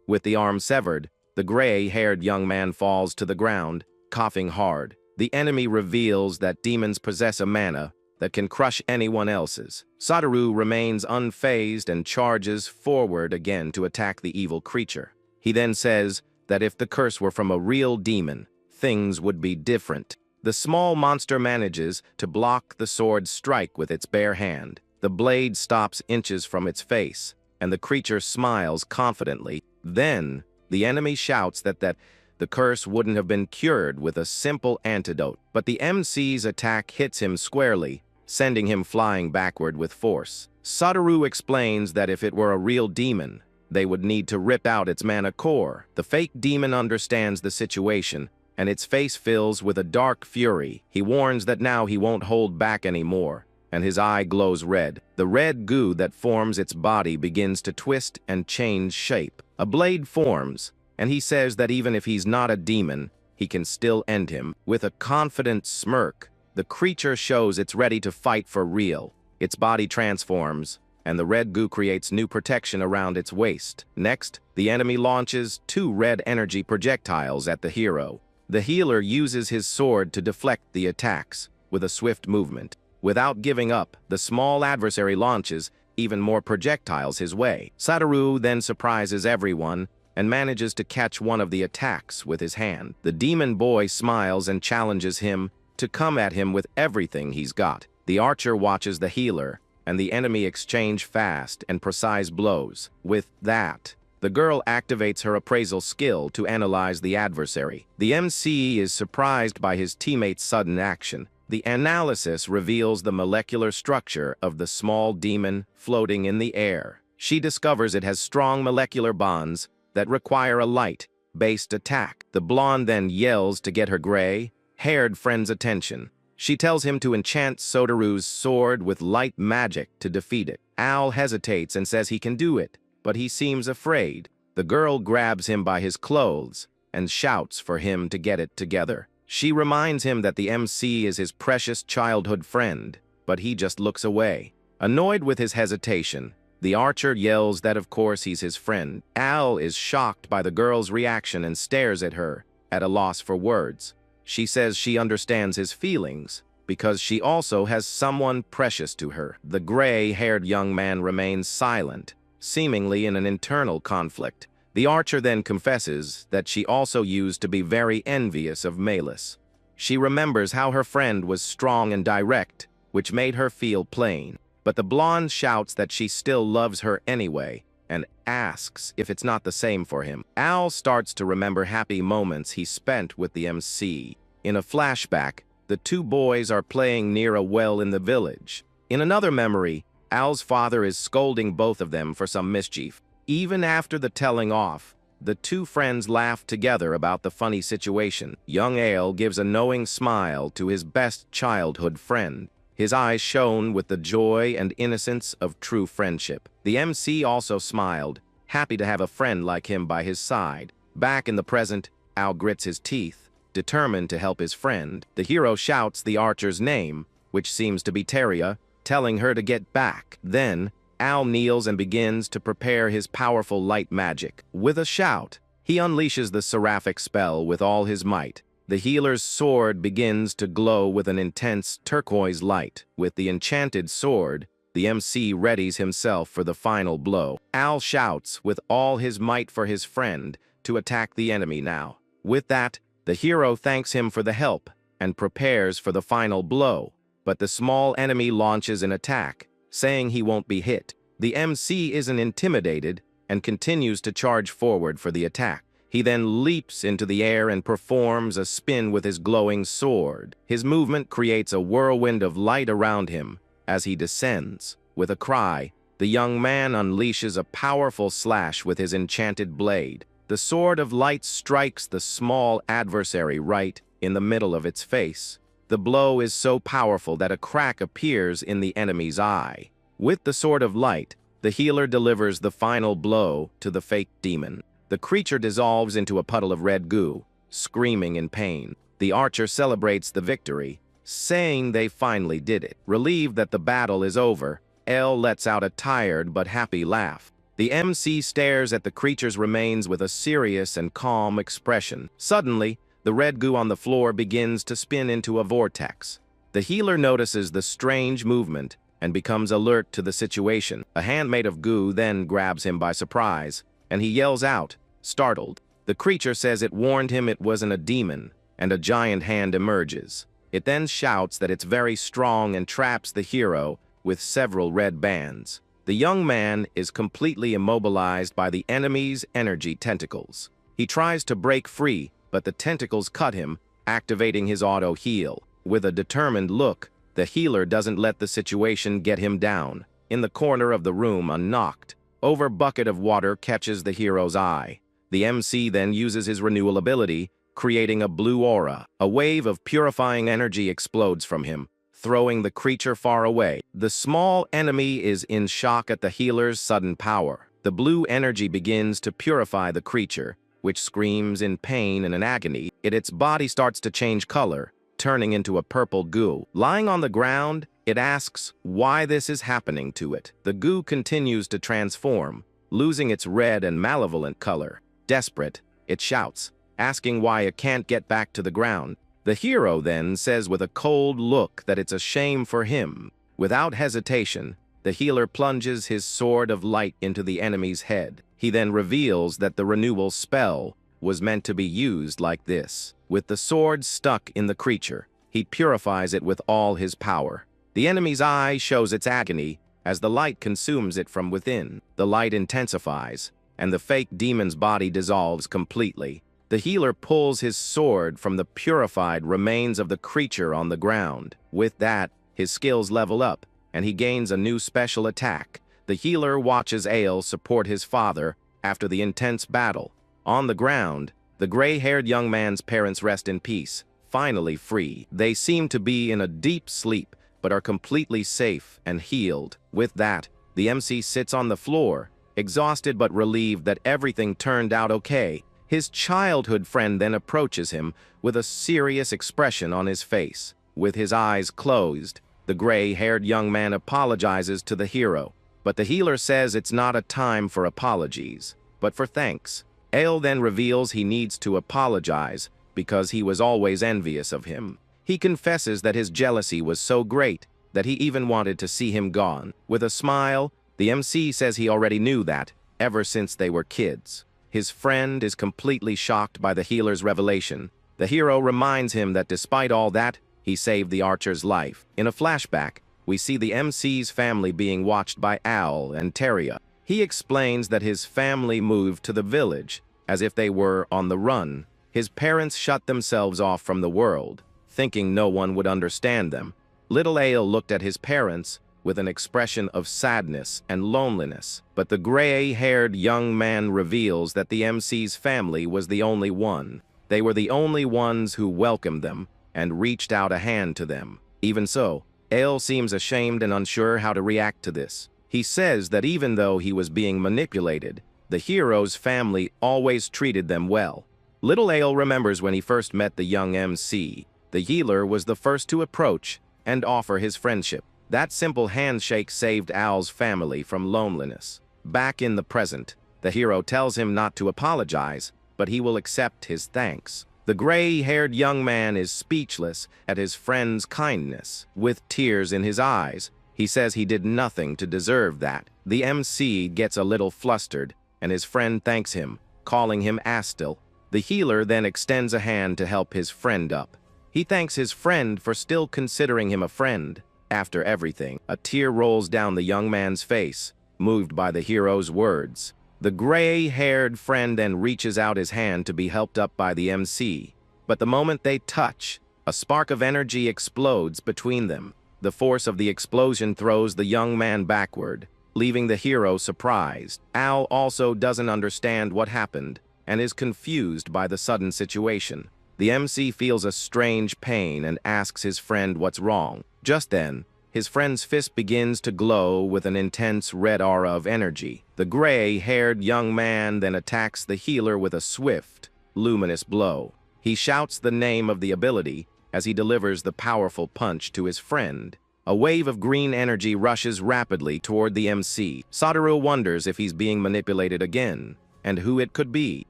With the arm severed, the gray-haired young man falls to the ground, coughing hard. The enemy reveals that demons possess a mana that can crush anyone else's. Sotel remains unfazed and charges forward again to attack the evil creature. He then says that if the curse were from a real demon, things would be different. The small monster manages to block the sword's strike with its bare hand. The blade stops inches from its face, and the creature smiles confidently. Then, the enemy shouts that the curse wouldn't have been cured with a simple antidote, but the MC's attack hits him squarely, sending him flying backward with force. Sotel explains that if it were a real demon, they would need to rip out its mana core. The fake demon understands the situation, and its face fills with a dark fury. He warns that now he won't hold back anymore, and his eye glows red. The red goo that forms its body begins to twist and change shape. A blade forms, and he says that even if he's not a demon, he can still end him. With a confident smirk, the creature shows it's ready to fight for real. Its body transforms, and the red goo creates new protection around its waist. Next, the enemy launches 2 red energy projectiles at the hero. The healer uses his sword to deflect the attacks with a swift movement. Without giving up, the small adversary launches even more projectiles his way. Satoru then surprises everyone and manages to catch one of the attacks with his hand. The demon boy smiles and challenges him to come at him with everything he's got. The archer watches the healer, and the enemy exchange fast and precise blows. With that, the girl activates her appraisal skill to analyze the adversary. The MC is surprised by his teammate's sudden action. The analysis reveals the molecular structure of the small demon floating in the air. She discovers it has strong molecular bonds that require a light-based attack. The blonde then yells to get her gray-haired friend's attention. She tells him to enchant Soteru's sword with light magic to defeat it. Al hesitates and says he can do it, but he seems afraid. The girl grabs him by his clothes and shouts for him to get it together. She reminds him that the MC is his precious childhood friend, but he just looks away. Annoyed with his hesitation, the archer yells that of course he's his friend. Al is shocked by the girl's reaction and stares at her, at a loss for words. She says she understands his feelings because she also has someone precious to her. The gray-haired young man remains silent, seemingly in an internal conflict. The archer then confesses that she also used to be very envious of Malus. She remembers how her friend was strong and direct, which made her feel plain. But the blonde shouts that she still loves her anyway, and asks if it's not the same for him. Al starts to remember happy moments he spent with the MC. In a flashback, the two boys are playing near a well in the village. In another memory, Al's father is scolding both of them for some mischief. Even after the telling off, the two friends laugh together about the funny situation. Young Al gives a knowing smile to his best childhood friend. His eyes shone with the joy and innocence of true friendship. The MC also smiled, happy to have a friend like him by his side. Back in the present, Al grits his teeth, determined to help his friend. The hero shouts the archer's name, which seems to be Teria, telling her to get back. Then, Al kneels and begins to prepare his powerful light magic. With a shout, he unleashes the seraphic spell with all his might. The healer's sword begins to glow with an intense turquoise light. With the enchanted sword, the MC readies himself for the final blow. Al shouts with all his might for his friend to attack the enemy now. With that, the hero thanks him for the help and prepares for the final blow. But the small enemy launches an attack, saying he won't be hit. The MC isn't intimidated and continues to charge forward for the attack. He then leaps into the air and performs a spin with his glowing sword. His movement creates a whirlwind of light around him as he descends. With a cry, the young man unleashes a powerful slash with his enchanted blade. The sword of light strikes the small adversary right in the middle of its face. The blow is so powerful that a crack appears in the enemy's eye. With the sword of light, the healer delivers the final blow to the fake demon. The creature dissolves into a puddle of red goo, screaming in pain. The archer celebrates the victory, saying they finally did it. Relieved that the battle is over, El lets out a tired but happy laugh. The MC stares at the creature's remains with a serious and calm expression. Suddenly, the red goo on the floor begins to spin into a vortex. The healer notices the strange movement and becomes alert to the situation. A hand made of goo then grabs him by surprise, and he yells out, startled. The creature says it warned him it wasn't a demon, and a giant hand emerges. It then shouts that it's very strong and traps the hero with several red bands. The young man is completely immobilized by the enemy's energy tentacles. He tries to break free, but the tentacles cut him, activating his auto-heal. With a determined look, the healer doesn't let the situation get him down. In the corner of the room, a knocked-over bucket of water catches the hero's eye. The MC then uses his renewal ability, creating a blue aura. A wave of purifying energy explodes from him, throwing the creature far away. The small enemy is in shock at the healer's sudden power. The blue energy begins to purify the creature, which screams in pain and in agony. Its body starts to change color, turning into a purple goo. Lying on the ground, it asks why this is happening to it. The goo continues to transform, losing its red and malevolent color. Desperate, it shouts, asking why it can't get back to the ground. The hero then says with a cold look that it's a shame for him. Without hesitation, the healer plunges his sword of light into the enemy's head. He then reveals that the renewal spell was meant to be used like this. With the sword stuck in the creature, he purifies it with all his power. The enemy's eye shows its agony as the light consumes it from within. The light intensifies, and the fake demon's body dissolves completely. The healer pulls his sword from the purified remains of the creature on the ground. With that, his skills level up, and he gains a new special attack. The healer watches Ale support his father after the intense battle. On the ground, the gray-haired young man's parents rest in peace, finally free. They seem to be in a deep sleep, but are completely safe and healed. With that, the MC sits on the floor, exhausted but relieved that everything turned out okay. His childhood friend then approaches him with a serious expression on his face. With his eyes closed, the gray-haired young man apologizes to the hero, but the healer says it's not a time for apologies, but for thanks. Ale then reveals he needs to apologize because he was always envious of him. He confesses that his jealousy was so great that he even wanted to see him gone. With a smile, the MC says he already knew that ever since they were kids. His friend is completely shocked by the healer's revelation. The hero reminds him that despite all that, he saved the archer's life. In a flashback, we see the MC's family being watched by Al and Teria. He explains that his family moved to the village, as if they were on the run. His parents shut themselves off from the world, thinking no one would understand them. Little Ale looked at his parents with an expression of sadness and loneliness, but the gray-haired young man reveals that the MC's family was the only one. They were the only ones who welcomed them and reached out a hand to them. Even so, Ale seems ashamed and unsure how to react to this. He says that even though he was being manipulated, the hero's family always treated them well. Little Ale remembers when he first met the young MC. The healer was the first to approach and offer his friendship. That simple handshake saved Al's family from loneliness. Back in the present, the hero tells him not to apologize, but he will accept his thanks. The gray-haired young man is speechless at his friend's kindness. With tears in his eyes, he says he did nothing to deserve that. The MC gets a little flustered, and his friend thanks him, calling him Astil. The healer then extends a hand to help his friend up. He thanks his friend for still considering him a friend. After everything, a tear rolls down the young man's face, moved by the hero's words. The gray-haired friend then reaches out his hand to be helped up by the MC. But the moment they touch, a spark of energy explodes between them. The force of the explosion throws the young man backward, leaving the hero surprised. Al also doesn't understand what happened and is confused by the sudden situation. The MC feels a strange pain and asks his friend what's wrong. Just then, his friend's fist begins to glow with an intense red aura of energy. The gray-haired young man then attacks the healer with a swift, luminous blow. He shouts the name of the ability as he delivers the powerful punch to his friend. A wave of green energy rushes rapidly toward the MC. Satoru wonders if he's being manipulated again, and who it could be.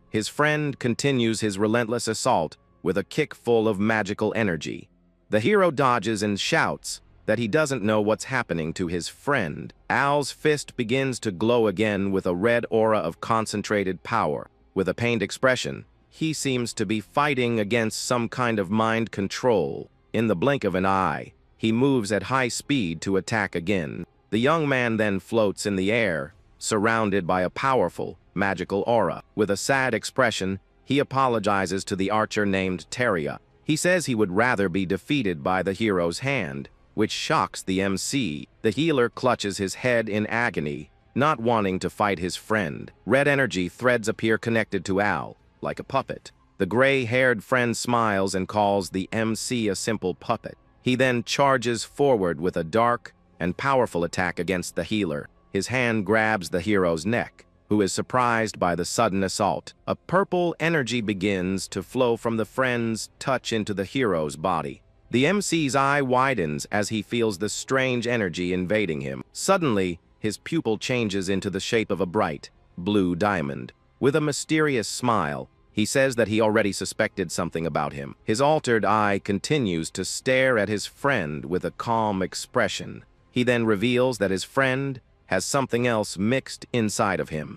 His friend continues his relentless assault with a kick full of magical energy. The hero dodges and shouts that he doesn't know what's happening to his friend. Al's fist begins to glow again with a red aura of concentrated power. With a pained expression, he seems to be fighting against some kind of mind control. In the blink of an eye, he moves at high speed to attack again. The young man then floats in the air, surrounded by a powerful, magical aura. With a sad expression, he apologizes to the archer named Teria. He says he would rather be defeated by the hero's hand, which shocks the MC. The healer clutches his head in agony, not wanting to fight his friend. Red energy threads appear connected to Al, like a puppet. The gray-haired friend smiles and calls the MC a simple puppet. He then charges forward with a dark and powerful attack against the healer. His hand grabs the hero's neck, who is surprised by the sudden assault. A purple energy begins to flow from the friend's touch into the hero's body. The MC's eye widens as he feels the strange energy invading him. Suddenly, his pupil changes into the shape of a bright, blue diamond. With a mysterious smile, He says that he already suspected something about him. His altered eye continues to stare at his friend with a calm expression. He then reveals that his friend has something else mixed inside of him.